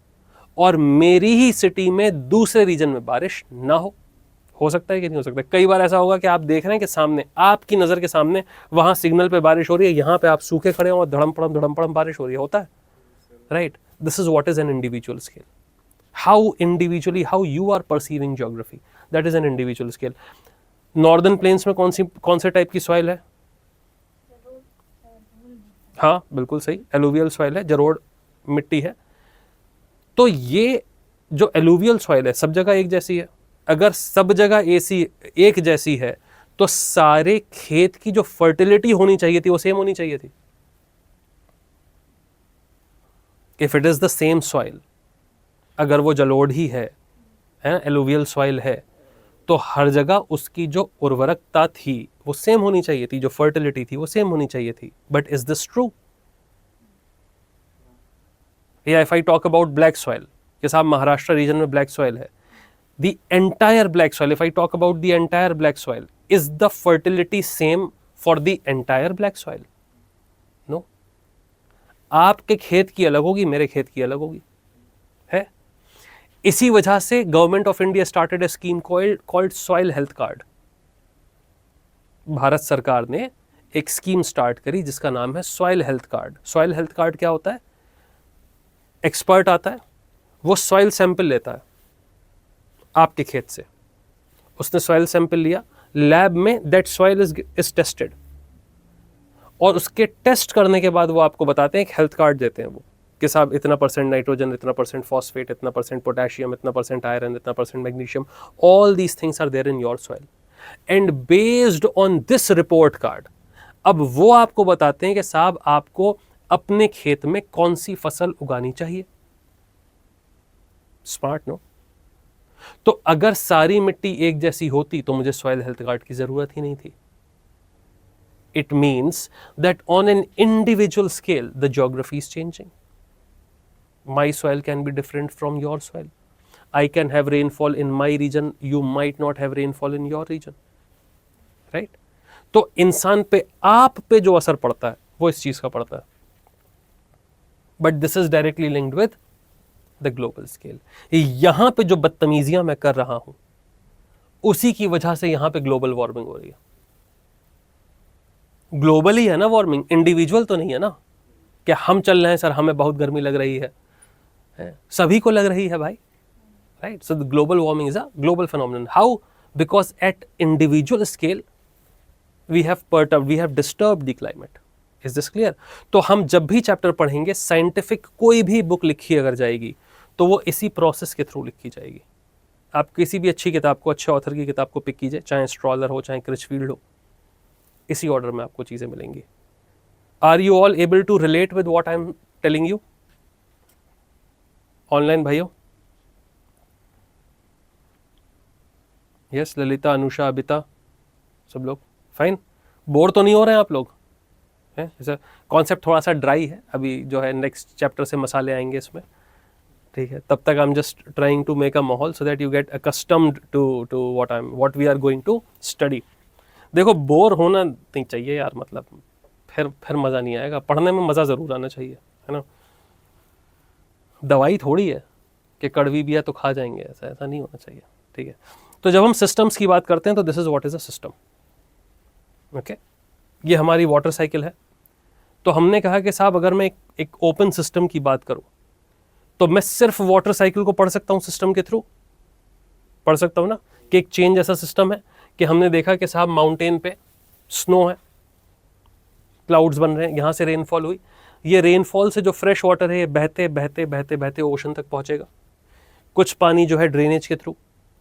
और मेरी ही सिटी में दूसरे रीजन में बारिश ना हो सकता है कि नहीं हो सकता? कई बार ऐसा होगा कि आप देख रहे हैं कि सामने आपकी नजर के सामने वहां सिग्नल पे बारिश हो रही है, यहां पे आप सूखे खड़े हो और धड़म पड़म बारिश हो रही है, होता है, right? This is what is an individual scale. How individually, how you are perceiving geography, that is an individual scale. Northern plains में कौन से टाइप की सॉइल है? हाँ बिल्कुल सही, एलुवियल सॉइल है, जरोड़ मिट्टी है. तो ये जो एलुवियल सॉइल है सब जगह एक जैसी है. अगर सब जगह एक जैसी है तो सारे खेत की जो फर्टिलिटी होनी चाहिए थी वो सेम होनी चाहिए थी. If it is the same soil, अगर वो जलोढ़ ही है, एलुवियल सॉइल है, तो हर जगह उसकी जो उर्वरकता थी वो सेम होनी चाहिए थी, जो फर्टिलिटी थी वो सेम होनी चाहिए थी. But is this true? या if I talk about black soil, कि साहब महाराष्ट्र रीजन में ब्लैक सॉइल है, the entire black soil, if I talk about the entire black soil, is the fertility same for the entire black soil? No. आपके खेत की अलग होगी, मेरे खेत की अलग होगी, है. इसी वजह से government of India started A scheme called soil health card. Bharat सरकार ने एक स्कीम स्टार्ट करी जिसका नाम है soil health card. Soil health card क्या होता है? एक्सपर्ट आता है, वो सॉइल सैंपल लेता है आपके खेत से. उसने सॉइल सैंपल लिया, लैब में दैट सॉइल इज टेस्टेड, और उसके टेस्ट करने के बाद वो आपको बताते हैं, एक हेल्थ कार्ड देते हैं वो, कि साहब इतना % नाइट्रोजन, इतना % फॉस्फेट, इतना % पोटेशियम, इतना % आयरन, इतना % magnesium, all these things are there in your soil. And based on this report card, अब वो आपको बताते हैं कि साहब आपको अपने खेत में कौन सी फसल उगानी चाहिए. Smart no? तो अगर सारी मिट्टी एक जैसी होती तो मुझे सॉइल हेल्थ कार्ड की जरूरत ही नहीं थी. It means that on an individual scale the geography is changing. My soil can be different from your soil. I can have rainfall in my region, you might not have rainfall in your region, right? तो इंसान पे, आप पे जो असर पड़ता है वो इस चीज का पड़ता है. But this is directly linked with the global scale. यहां पे जो बदतमीजियां मैं कर रहा हूं उसी की वजह से यहां पे ग्लोबल वार्मिंग हो रही है. ग्लोबल ही है ना वार्मिंग, इंडिविजुअल तो नहीं है ना, कि हम चल रहे हैं सर हमें बहुत गर्मी लग रही है, सभी को लग रही है भाई, right? So the global warming is a global phenomenon. How? Because at individual scale we have disturbed the climate. Is this clear? तो हम जब भी चैप्टर पढ़ेंगे, साइंटिफिक कोई भी बुक लिखी अगर जाएगी तो वो इसी प्रोसेस के थ्रू लिखी जाएगी. आप किसी भी अच्छी किताब को, अच्छे ऑथर की किताब को पिक कीजिए, चाहे स्ट्रॉलर हो चाहे क्रिचफील्ड हो, इसी ऑर्डर में आपको चीजें मिलेंगी. Are you all able to relate with what I am telling you? Online भाइयों? यस, ललिता, अनुषा, अबिता, सब लोग फाइन? बोर तो नहीं हो रहे हैं आप लोग? कॉन्सेप्ट थोड़ा सा ड्राई है अभी, जो है नेक्स्ट चैप्टर से मसाले आएंगे इसमें, ठीक है? तब तक I am just trying to make a माहौल so that you get accustomed to what we are going to study. देखो, बोर होना नहीं चाहिए यार, मतलब फिर मज़ा नहीं आएगा. पढ़ने में मज़ा ज़रूर आना चाहिए, है ना? दवाई थोड़ी है कि कड़वी भी है तो खा जाएंगे, ऐसा नहीं होना चाहिए, ठीक है? तो जब हम सिस्टम्स की बात करते हैं तो this is what is a system. Okay, ये हमारी वाटर साइकिल है. तो हमने कहा कि साहब अगर मैं एक ओपन सिस्टम की बात करूं तो मैं सिर्फ वाटर साइकिल को पढ़ सकता हूं, सिस्टम के थ्रू पढ़ सकता हूं ना, कि एक चेन जैसा सिस्टम है, कि हमने देखा कि साहब माउंटेन पे स्नो है, क्लाउड्स बन रहे हैं, यहां से रेनफॉल हुई, ये रेनफॉल से जो फ्रेश वाटर है ये बहते बहते बहते बहते ओशन तक पहुंचेगा. कुछ पानी जो है ड्रेनेज के थ्रू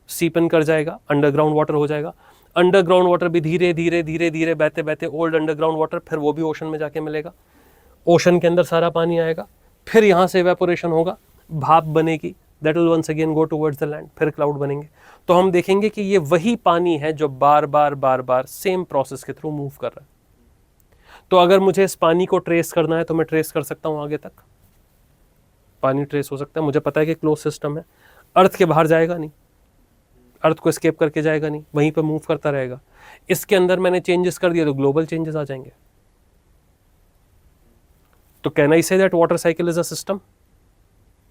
सीप इन कर जाएगा, अंडरग्राउंड वाटर हो जाएगा. अंडरग्राउंड वाटर भी धीरे धीरे धीरे धीरे बहते बहते ओल्ड अंडरग्राउंड वाटर, फिर वो भी ओशन में जाके मिलेगा. ओशन के अंदर सारा पानी आएगा, फिर यहाँ से इवेपोरेशन होगा, भाप बनेगी, that will once again go towards the land, फिर क्लाउड बनेंगे. तो हम देखेंगे कि ये वही पानी है जो बार बार सेम प्रोसेस के थ्रू मूव कर रहा है. तो अगर मुझे इस पानी को ट्रेस करना है तो मैं ट्रेस कर सकता हूँ आगे तक, पानी ट्रेस हो सकता है. मुझे पता है कि क्लोज सिस्टम है, अर्थ के बाहर जाएगा नहीं, अर्थ को एस्केप करके जाएगा नहीं, वहीं पर मूव करता रहेगा. इसके अंदर मैंने चेंजेस कर दिए तो ग्लोबल चेंजेस आ जाएंगे. तो can I say that water cycle is a system?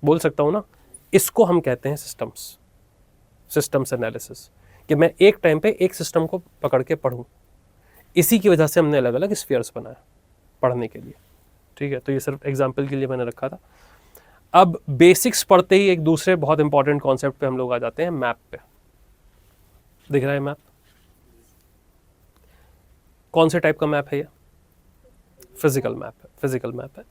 बोल सकता हूँ ना. इसको हम कहते हैं सिस्टम्स एनालिसिस, कि मैं एक टाइम पे एक सिस्टम को पकड़ के पढ़ूं. इसी की वजह से हमने अलग अलग स्फीयर्स बनाया पढ़ने के लिए. ठीक है, तो ये सिर्फ एग्जाम्पल के लिए मैंने रखा था. अब बेसिक्स पढ़ते ही एक दूसरे बहुत इंपॉर्टेंट कॉन्सेप्ट पे हम लोग आ जाते हैं, मैप पे. दिख रहा है मैप? कौन से टाइप का मैप है ये? फिजिकल मैप है.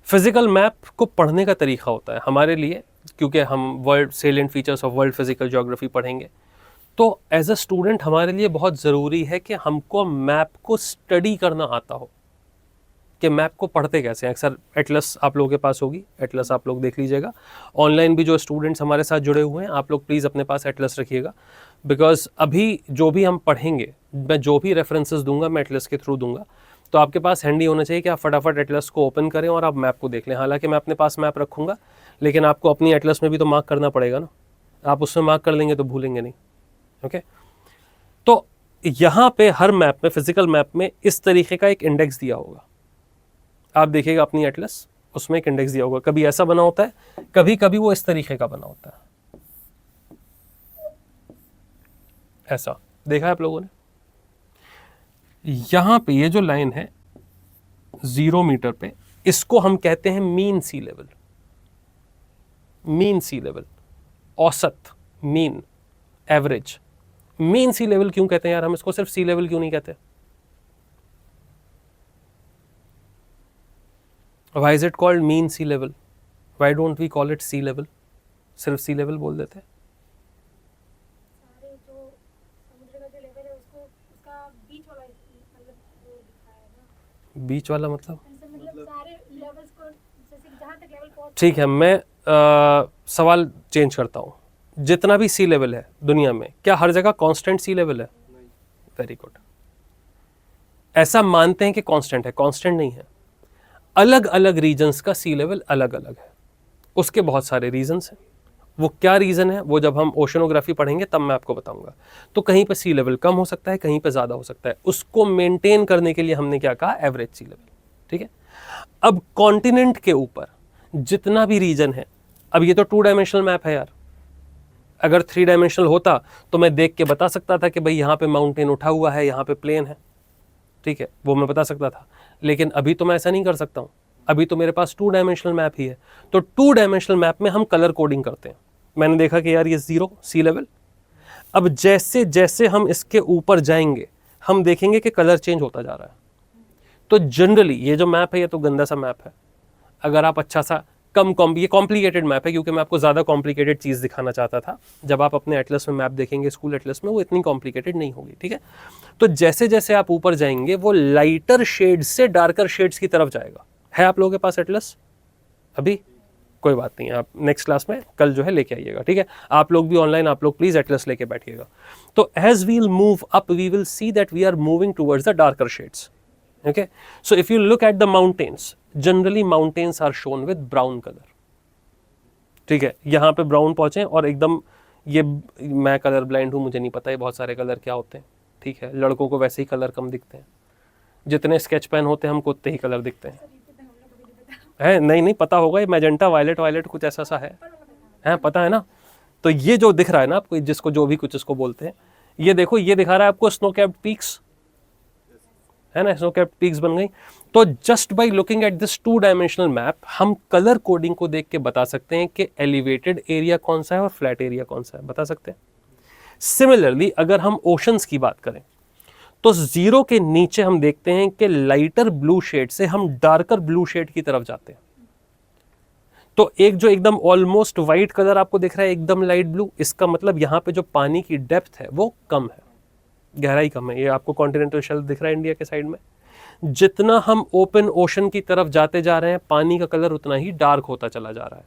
फिजिकल मैप को पढ़ने का तरीका होता है हमारे लिए, क्योंकि हम world salient features of world physical geography पढ़ेंगे, तो एज अ स्टूडेंट हमारे लिए बहुत ज़रूरी है कि हमको मैप को स्टडी करना आता हो, कि मैप को पढ़ते कैसे हैं. अक्सर एटलस आप लोगों के पास होगी, एटलस आप लोग देख लीजिएगा. ऑनलाइन भी जो स्टूडेंट्स हमारे साथ जुड़े हुए हैं, आप लोग प्लीज़ अपने पास एटलस रखिएगा, बिकॉज अभी जो भी हम पढ़ेंगे, मैं जो भी रेफरेंसेस दूंगा मैं एटलस के थ्रू दूंगा. तो आपके पास हैंडी होना चाहिए कि आप फटाफट एटलस को ओपन करें और आप मैप को देख लें. हालांकि मैं अपने पास मैप रखूंगा, लेकिन आपको अपनी एटलस में भी तो मार्क करना पड़ेगा ना. आप उसमें मार्क कर लेंगे तो भूलेंगे नहीं. ओके, तो यहाँ पे हर मैप में, फिजिकल मैप में इस तरीके का एक इंडेक्स दिया होगा. आप देखिएगा अपनी एटलस, उसमें एक इंडेक्स दिया होगा. कभी ऐसा बना होता है, कभी कभी वो इस तरीके का बना होता है. ऐसा देखा है आप लोगों ने? यहां पे ये जो लाइन है 0 मीटर पे, इसको हम कहते हैं मीन सी लेवल. मीन सी लेवल, औसत, मीन, एवरेज. मीन सी लेवल क्यों कहते हैं यार? हम इसको सिर्फ सी लेवल क्यों नहीं कहते? Why is it called mean sea level? Why don't we call it sea level? सिर्फ सी लेवल बोल देते हैं. सारे जो समुद्र का जो लेवल है उसको उसका बीच वाला मतलब वो दिखाया है ना. बीच वाला मतलब? ऐसे मतलब सारे लेवल्स को जैसे कि जहाँ तक लेवल पहुँच. ठीक है, मैं सवाल चेंज करता हूँ. जितना भी सी लेवल है दुनिया में, क्या हर जगह कांस्टेंट सी लेवल है? Very good. ऐसा मानते हैं कि कांस्टेंट है, कांस्टेंट नहीं है. अलग अलग रीजन्स का सी लेवल अलग अलग है. उसके बहुत सारे रीजन्स हैं. वो क्या रीज़न है वो जब हम ओशनोग्राफी पढ़ेंगे तब मैं आपको बताऊंगा. तो कहीं पे सी लेवल कम हो सकता है, कहीं पे ज़्यादा हो सकता है. उसको मेंटेन करने के लिए हमने क्या कहा? एवरेज सी लेवल. ठीक है. अब कॉन्टिनेंट के ऊपर जितना भी रीजन है, अब ये तो 2 डायमेंशनल मैप है यार. अगर 3 डायमेंशनल होता तो मैं देख के बता सकता था कि भाई यहाँ पे माउंटेन उठा हुआ है, यहाँ पे प्लेन है. ठीक है, वो मैं बता सकता था. लेकिन अभी तो मैं ऐसा नहीं कर सकता हूँ. अभी तो मेरे पास 2 डायमेंशनल मैप ही है. तो 2 डायमेंशनल मैप में हम कलर कोडिंग करते हैं. मैंने देखा कि यार ये 0 सी लेवल. अब जैसे जैसे हम इसके ऊपर जाएंगे हम देखेंगे कि कलर चेंज होता जा रहा है. तो जनरली ये जो मैप है ये तो गंदा सा मैप है. अगर आप अच्छा सा ये कॉम्प्लिकेटेड मैप है, क्योंकि मैं आपको ज़्यादा कॉम्प्लिकेटेड चीज़ दिखाना चाहता था. जब आप अपने एटलस में मैप देखेंगे, स्कूल एटलस में, वो इतनी कॉम्प्लिकेटेड नहीं होगी. ठीक है. तो जैसे जैसे आप ऊपर जाएंगे वो लाइटर शेड्स से डार्कर शेड्स की तरफ जाएगा. है आप लोगों के पास एटलस अभी? कोई बात नहीं, आप नेक्स्ट क्लास में कल जो है लेके आइएगा. ठीक है. आप लोग भी ऑनलाइन, आप लोग प्लीज एटलस लेके बैठिएगा. तो as we'll move up we will see that we are moving towards the darker shades. Okay, so if you look at the mountains, generally mountains are shown with brown color. ठीक है, यहाँ पे ब्राउन पहुँचे और एकदम ये, मैं कलर ब्लाइंड हूँ, मुझे नहीं पता है बहुत सारे कलर क्या होते हैं. ठीक है, लड़कों को वैसे ही कलर कम दिखते हैं. जितने स्केच पेन होते हैं हमको उतने ही कलर दिखते हैं. है नहीं पता होगा, ये मैजेंटा वायलेट कुछ ऐसा सा है पता है ना. तो ये जो दिख रहा है ना आपको, जिसको जो भी कुछ इसको बोलते हैं, ये देखो, ये दिखा रहा है आपको स्नो कैप्ड पीक्स, है ना. स्नो कैप्ड पीक्स बन गई. तो just by looking at this 2 dimensional map हम कलर कोडिंग को देख के बता सकते हैं कि एलिवेटेड एरिया कौन सा है और फ्लैट एरिया कौन सा है, बता सकते हैं. सिमिलरली अगर हम ओशंस की बात करें तो 0 के नीचे हम देखते हैं कि लाइटर ब्लू शेड से हम डार्कर ब्लू शेड की तरफ जाते हैं. तो एक जो एकदम ऑलमोस्ट व्हाइट कलर आपको दिख रहा है, एकदम लाइट ब्लू, इसका मतलब यहाँ पे जो पानी की डेप्थ है वो कम है, गहराई कम है. ये आपको कॉन्टिनेंटल शेल्फ दिख रहा है इंडिया के साइड में. जितना हम ओपन ओशन की तरफ जाते जा रहे हैं पानी का कलर उतना ही डार्क होता चला जा रहा है.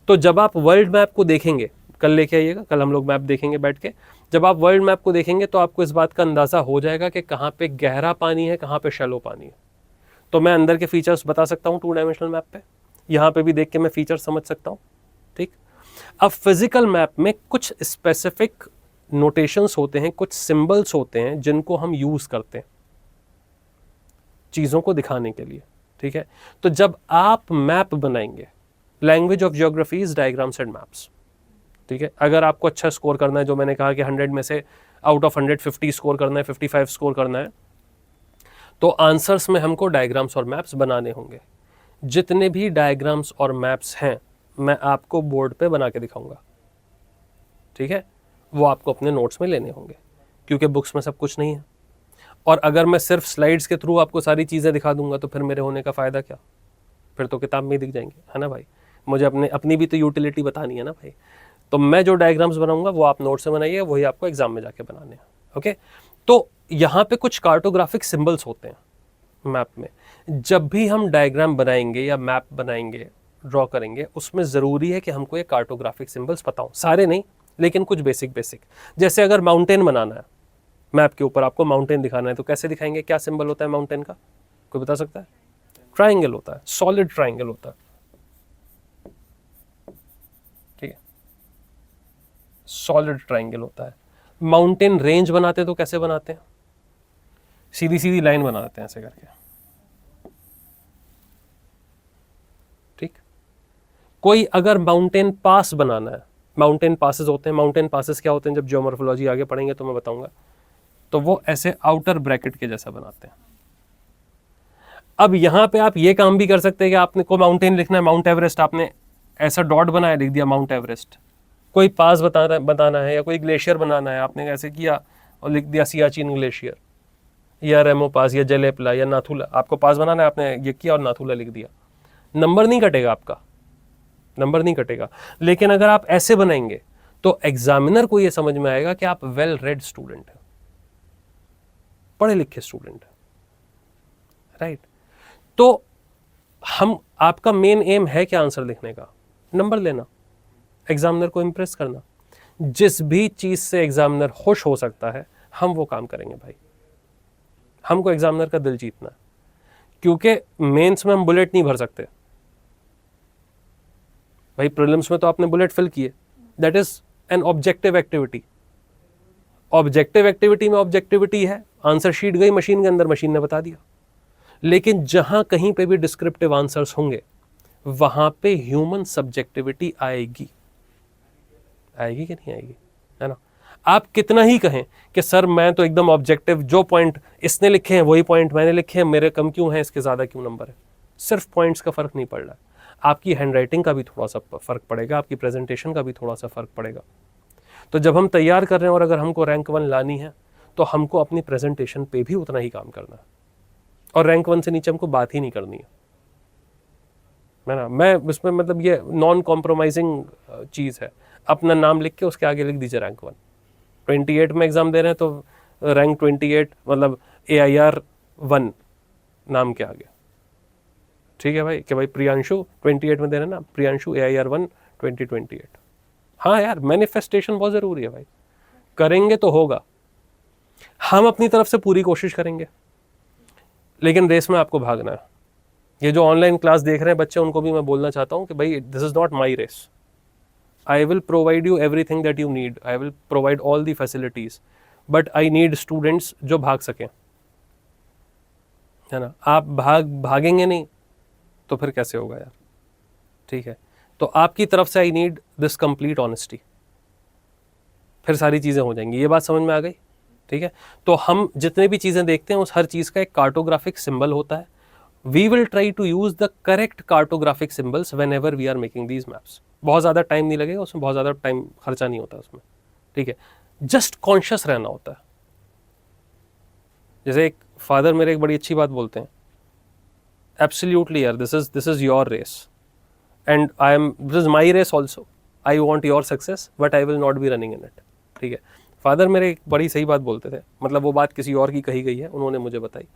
तो जब आप वर्ल्ड मैप को देखेंगे, कल लेके आइएगा, कल हम लोग मैप देखेंगे बैठ के. जब आप वर्ल्ड मैप को देखेंगे तो आपको इस बात का अंदाजा हो जाएगा कि कहाँ पे गहरा पानी है, कहाँ पे शैलो पानी है. तो मैं अंदर के फीचर्स बता सकता हूँ 2 डायमेंशनल मैप पे. यहाँ पे भी देख के मैं फीचर समझ सकता हूँ. ठीक. अब फिजिकल मैप में कुछ स्पेसिफिक नोटेशंस होते हैं, कुछ सिंबल्स होते हैं जिनको हम यूज करते हैं चीजों को दिखाने के लिए. ठीक है। तो जब आप मैप बनाएंगे, language of geography is diagrams and maps, ठीक है। अगर आपको अच्छा स्कोर करना है, जो मैंने कहा कि 100 में से आउट ऑफ 100 50 स्कोर करना है, 55 स्कोर करना है, तो आंसर्स में हमको डायग्राम्स और मैप्स बनाने होंगे। जितने भी डायग्राम्स और मैप्स हैं मैं आपको बोर्ड पे बना के दिखाऊंगा, ठीक है। वो आपको अपने नोट्स में लेने होंगे, क्योंकि बुक्स में सब कुछ नहीं है। और अगर मैं सिर्फ स्लाइड्स के थ्रू आपको सारी चीज़ें दिखा दूंगा तो फिर मेरे होने का फ़ायदा क्या? फिर तो किताब में ही दिख जाएंगे, है ना भाई। मुझे अपनी भी तो यूटिलिटी बतानी है ना भाई। तो मैं जो डायग्राम्स बनाऊंगा वो आप नोट से बनाइए, वही आपको एग्जाम में जाके बनाने हैं। ओके, तो यहाँ पे कुछ कार्टोग्राफिक सिंबल्स होते हैं मैप में। जब भी हम डायग्राम बनाएंगे या मैप बनाएंगे, ड्रॉ करेंगे, उसमें ज़रूरी है कि हमको ये कार्टोग्राफिक सिंबल्स पता हो। सारे नहीं, लेकिन कुछ बेसिक। जैसे अगर माउंटेन बनाना है, मैप के ऊपर आपको माउंटेन दिखाना है, तो कैसे दिखाएंगे? क्या सिंबल होता है माउंटेन का, कोई बता सकता है? ट्राइंगल होता है, सॉलिड ट्राइंगल होता है, ठीक है, सॉलिड ट्राइंगल होता है। माउंटेन रेंज बनाते तो कैसे बनाते हैं? सीधी सीधी लाइन बनाते हैं ऐसे करके, ठीक। कोई अगर माउंटेन पास बनाना है, माउंटेन पासेस होते हैं। माउंटेन पासेस क्या होते हैं? जब ज्योमॉर्फोलॉजी आगे पढ़ेंगे तो मैं बताऊंगा। तो वो ऐसे आउटर ब्रैकेट के जैसा बनाते हैं। अब यहां पे आप ये काम भी कर सकते हैं कि आपने को माउंटेन लिखना है, माउंट एवरेस्ट, आपने ऐसा डॉट बनाया, लिख दिया माउंट एवरेस्ट। कोई पास बताना है या कोई ग्लेशियर बनाना है, आपने ऐसे किया और लिख दिया सियाचिन ग्लेशियर या रेमो पास या जलेपला या नाथुला। आपको पास बनाना है, आपने ये किया और नाथुला लिख दिया। नंबर नहीं कटेगा आपका, नंबर नहीं कटेगा। लेकिन अगर आप ऐसे बनाएंगे तो एग्जामिनर को यह समझ में आएगा कि आप वेल रेड स्टूडेंट हैं, पढ़े लिखे स्टूडेंट हैं, राइट। तो हम, आपका मेन एम है क्या आंसर लिखने का? नंबर लेना, एग्जामिनर को इंप्रेस करना। जिस भी चीज से एग्जामिनर खुश हो सकता है हम वो काम करेंगे भाई। हमको एग्जामिनर का दिल जीतना है, क्योंकि मेंस में हम बुलेट नहीं भर सकते भाई। प्रीलिम्स में तो आपने बुलेट फिल किए, that is an objective activity. Objective activity में ऑब्जेक्टिविटी है, आंसर शीट गई मशीन के अंदर, मशीन ने बता दिया। लेकिन जहां कहीं पे भी डिस्क्रिप्टिव आंसर्स होंगे वहां पे ह्यूमन सब्जेक्टिविटी आएगी, आएगी कि नहीं आएगी, है ना। आप कितना ही कहें कि सर मैं तो एकदम ऑब्जेक्टिव, जो पॉइंट इसने लिखे हैं वही पॉइंट मैंने लिखे हैं, मेरे कम क्यों हैं, इसके ज्यादा क्यों नंबर है। सिर्फ पॉइंट्स का फर्क नहीं पड़ रहा है, आपकी हैंडराइटिंग का भी थोड़ा सा फर्क पड़ेगा, आपकी प्रेजेंटेशन का भी थोड़ा सा फर्क पड़ेगा। तो जब हम तैयार कर रहे हैं और अगर हमको रैंक 1 लानी है तो हमको अपनी प्रेजेंटेशन पे भी उतना ही काम करना है, और रैंक 1 से नीचे हमको बात ही नहीं करनी है ना। मैं इसमें मतलब ये नॉन कॉम्प्रोमाइजिंग चीज़ है। अपना नाम लिख के उसके आगे लिख दीजिए रैंक 1। 28 में एग्जाम दे रहे हैं तो रैंक 28 मतलब AIR 1 नाम के आगे, ठीक है भाई, कि भाई प्रियांशु 28 में दे रहे हैं ना, प्रियांशु AIR 1 2028। हाँ यार, मैनिफेस्टेशन बहुत ज़रूरी है भाई, करेंगे तो होगा। हम अपनी तरफ से पूरी कोशिश करेंगे, लेकिन रेस में आपको भागना है। ये जो ऑनलाइन क्लास देख रहे हैं बच्चे, उनको भी मैं बोलना चाहता हूँ कि भाई this is not my race. I will provide you everything that you need. I will provide all the facilities. But I need students जो भाग सकें, है ना। आप भागेंगे नहीं तो फिर कैसे होगा यार, ठीक है। तो आपकी तरफ से I need this complete honesty, फिर सारी चीज़ें हो जाएंगी। ये बात समझ में आ गई, ठीक है। तो हम जितने भी चीज़ें देखते हैं उस हर चीज़ का एक कार्टोग्राफिक सिंबल होता है। We will try to use the correct cartographic symbols whenever we are making these maps. बहुत ज़्यादा टाइम नहीं लगेगा उसमें, बहुत ज़्यादा टाइम खर्चा नहीं होता उसमें, ठीक है। जस्ट कॉन्शियस रहना होता है। जैसे एक फादर मेरे एक बड़ी अच्छी बात बोलते हैं, एब्सोल्युटली यार, this is your race and this is my race also. I want your success but I will not be running in it, ठीक है। फादर मेरे एक बड़ी सही बात बोलते थे, मतलब वो बात किसी और की कही गई है, उन्होंने मुझे बताई।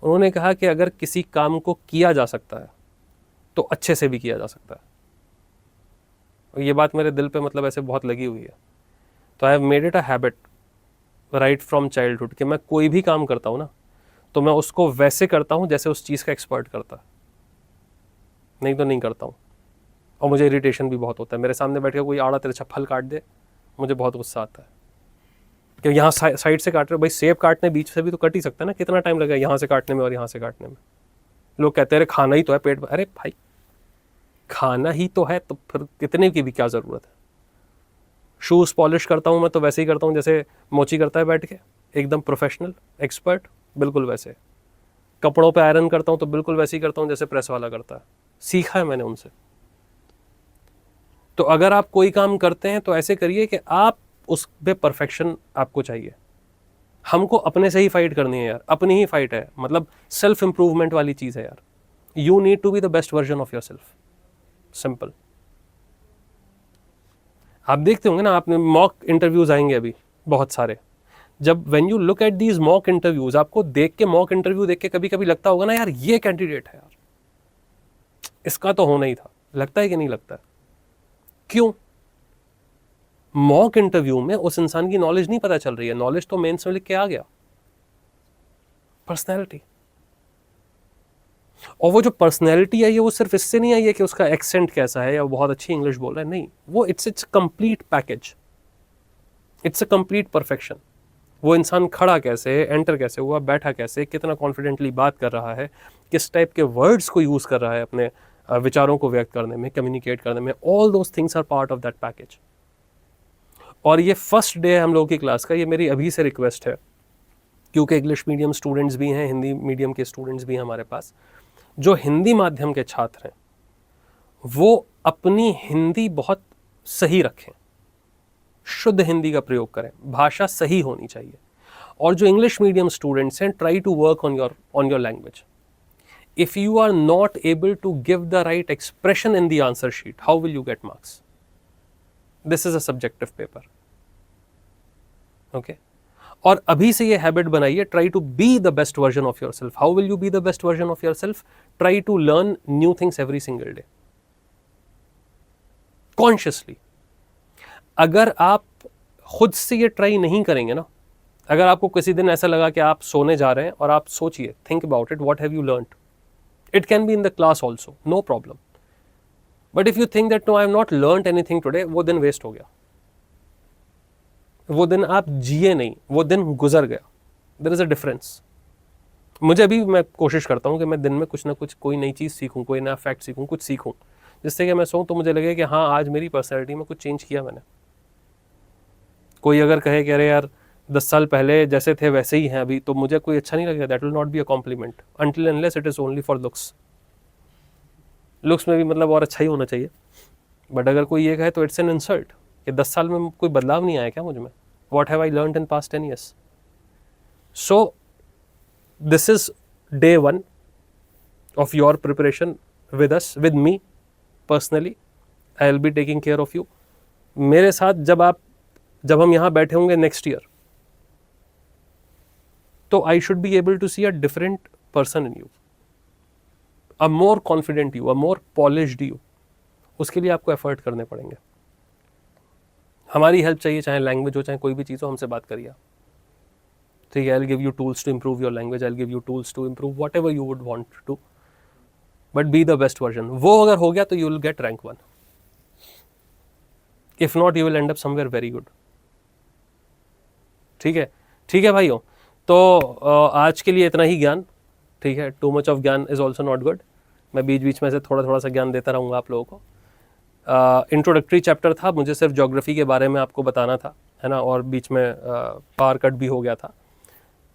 उन्होंने कहा कि अगर किसी काम को किया जा सकता है तो अच्छे से भी किया जा सकता है। और ये बात मेरे दिल पे मतलब ऐसे बहुत लगी हुई है। तो I have made it a habit right from childhood कि मैं कोई भी काम करता हूँ ना तो मैं उसको वैसे करता हूँ जैसे उस चीज़ का एक्सपर्ट करता है, नहीं तो नहीं करता हूँ। और मुझे इरिटेशन भी बहुत होता है, मेरे सामने बैठ के कोई आड़ा तिरछा फल काट दे, मुझे बहुत गुस्सा आता है कि यहाँ साइड से काट रहे हो भाई, सेब काटने बीच से भी तो कट ही सकता है ना, कितना टाइम लगेगा यहाँ से काटने में और यहाँ से काटने में, लोग कहते हैं अरे खाना ही तो है पेट भर, अरे भाई खाना ही तो है तो फिर कितने की भी क्या ज़रूरत है। शूज़ पॉलिश करता हूँ मैं तो वैसे ही करता हूँ जैसे मोची करता है बैठ के, एकदम प्रोफेशनल एक्सपर्ट, बिल्कुल वैसे। कपड़ों पे आयरन करता हूँ तो बिल्कुल वैसे ही करता हूँ जैसे प्रेस वाला करता है, सीखा है मैंने उनसे। तो अगर आप कोई काम करते हैं तो ऐसे करिए कि आप उस पे परफेक्शन आपको चाहिए। हमको अपने से ही फाइट करनी है यार, अपनी ही फाइट है, मतलब सेल्फ इंप्रूवमेंट वाली चीज़ है यार। You need to be the best version of yourself, simple. आप देखते होंगे ना, आपने मॉक इंटरव्यूज आएंगे अभी बहुत सारे, जब when you look at these mock interviews, आपको देख के मॉक इंटरव्यू देख के कभी कभी लगता होगा ना यार ये कैंडिडेट है यार, इसका तो होना ही था। लगता है कि नहीं लगता है? क्यों? मॉक इंटरव्यू में उस इंसान की नॉलेज नहीं पता चल रही है, नॉलेज तो मेंस में लिख के आ गया, पर्सनैलिटी। और वो जो पर्सनैलिटी है ये वो सिर्फ इससे नहीं आई है कि उसका एक्सेंट कैसा है या वो बहुत अच्छी इंग्लिश बोल रहा है, नहीं, वो it's complete package, it's a complete perfection. वो इंसान खड़ा कैसे है, एंटर कैसे हुआ, बैठा कैसे, कितना कॉन्फिडेंटली बात कर रहा है, किस टाइप के वर्ड्स को यूज कर रहा है अपने विचारों को व्यक्त करने में, कम्युनिकेट करने में, all those things are part of that package. और ये फर्स्ट डे है हम लोगों की क्लास का, ये मेरी अभी से रिक्वेस्ट है, क्योंकि इंग्लिश मीडियम स्टूडेंट्स भी हैं, हिंदी मीडियम के स्टूडेंट्स भी हैं हमारे पास। जो हिंदी माध्यम के छात्र हैं वो अपनी हिंदी बहुत सही रखें, शुद्ध हिंदी का प्रयोग करें, भाषा सही होनी चाहिए। और जो इंग्लिश मीडियम स्टूडेंट्स हैं, try to work on your language. If you are not able to give the right expression in the answer sheet, how will you get marks? This is a subjective paper, okay? और अभी से ये हैबिट बनाइए, try to be the best version of yourself. How will you be the best version of yourself? Try to learn new things every single day, consciously. अगर आप खुद से ये ट्राई नहीं करेंगे ना, अगर आपको किसी दिन ऐसा लगा कि आप सोने जा रहे हैं और आप सोचिए, think about it, what have you learned? It can be in the class also, no problem. But if you think that no I have not learned anything today, वो दिन वेस्ट हो गया, वो दिन आप जिए नहीं, वो दिन गुजर गया। There is a difference. मुझे अभी मैं कोशिश करता हूँ कि मैं दिन में कुछ ना कुछ कोई नई चीज़ सीखूँ, कोई नया फैक्ट सीखूँ, कुछ सीखूँ, जिससे कि मैं सोऊं तो मुझे लगे कि हाँ आज मेरी पर्सनैलिटी में कुछ चेंज किया मैंने। कोई अगर कहे कि अरे यार 10 साल पहले जैसे थे वैसे ही हैं अभी, तो मुझे कोई अच्छा नहीं लगेगा। That will not be a compliment until unless it is only for looks. Looks में भी मतलब और अच्छा ही होना चाहिए, बट अगर कोई ये कहे तो इट्स एन इंसल्ट कि 10 साल में कोई बदलाव नहीं आया क्या मुझ में? What have I learned in past 10 years? So this is day 1 of your preparation with us, with me personally. I will be taking care of you. मेरे साथ जब हम यहाँ बैठे होंगे नेक्स्ट ईयर, तो I should be able to see a different person in you, a more confident you, a more polished you. उसके लिए आपको एफर्ट करने पड़ेंगे। हमारी हेल्प चाहिए, चाहे लैंग्वेज हो चाहे कोई भी चीज़ हो, हमसे बात करिए। ठीक है, I will give you tools to improve your language, I will give you tools to improve whatever you would want to, but be the best version. वो अगर हो गया तो you will get rank 1, if not you will end up somewhere very good. ठीक है भाइयों, तो आज के लिए इतना ही ज्ञान, ठीक है। टू मच ऑफ ज्ञान इज ऑल्सो नॉट गुड। मैं बीच बीच में से थोड़ा थोड़ा सा ज्ञान देता रहूँगा आप लोगों को। इंट्रोडक्टरी चैप्टर था, मुझे सिर्फ ज्योग्राफी के बारे में आपको बताना था, है ना, और बीच में पावर कट भी हो गया था।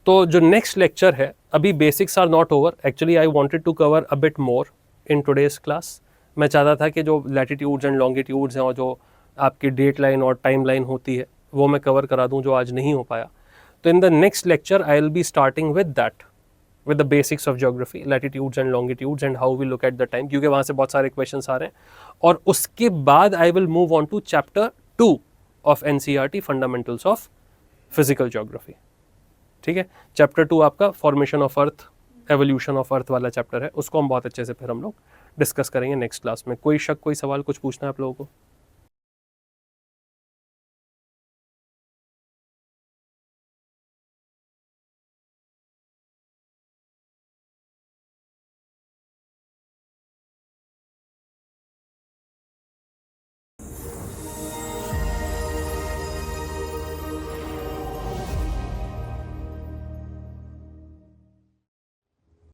तो जो नेक्स्ट लेक्चर है, अभी basics are not over, actually I wanted to cover a bit more in today's class. मैं चाहता था कि जो लैटिट्यूड्स एंड लॉन्गिट्यूड्स हैं और जो आपकी डेट लाइन और टाइम लाइन होती है वो मैं कवर करा दूं, जो आज नहीं हो पाया। तो in the next lecture I will be starting with that, with the basics of geography, latitudes and longitudes and how we look at the time, क्योंकि वहाँ से बहुत सारे questions आ रहे हैं। और उसके बाद I will move on to chapter 2 of NCERT fundamentals of physical geography। ठीक है, chapter 2 आपका formation of earth, evolution of earth वाला chapter है, उसको हम बहुत अच्छे से फिर हम लोग डिस्कस करेंगे नेक्स्ट क्लास में। कोई शक, कोई सवाल, कुछ पूछना है आप लोगों को?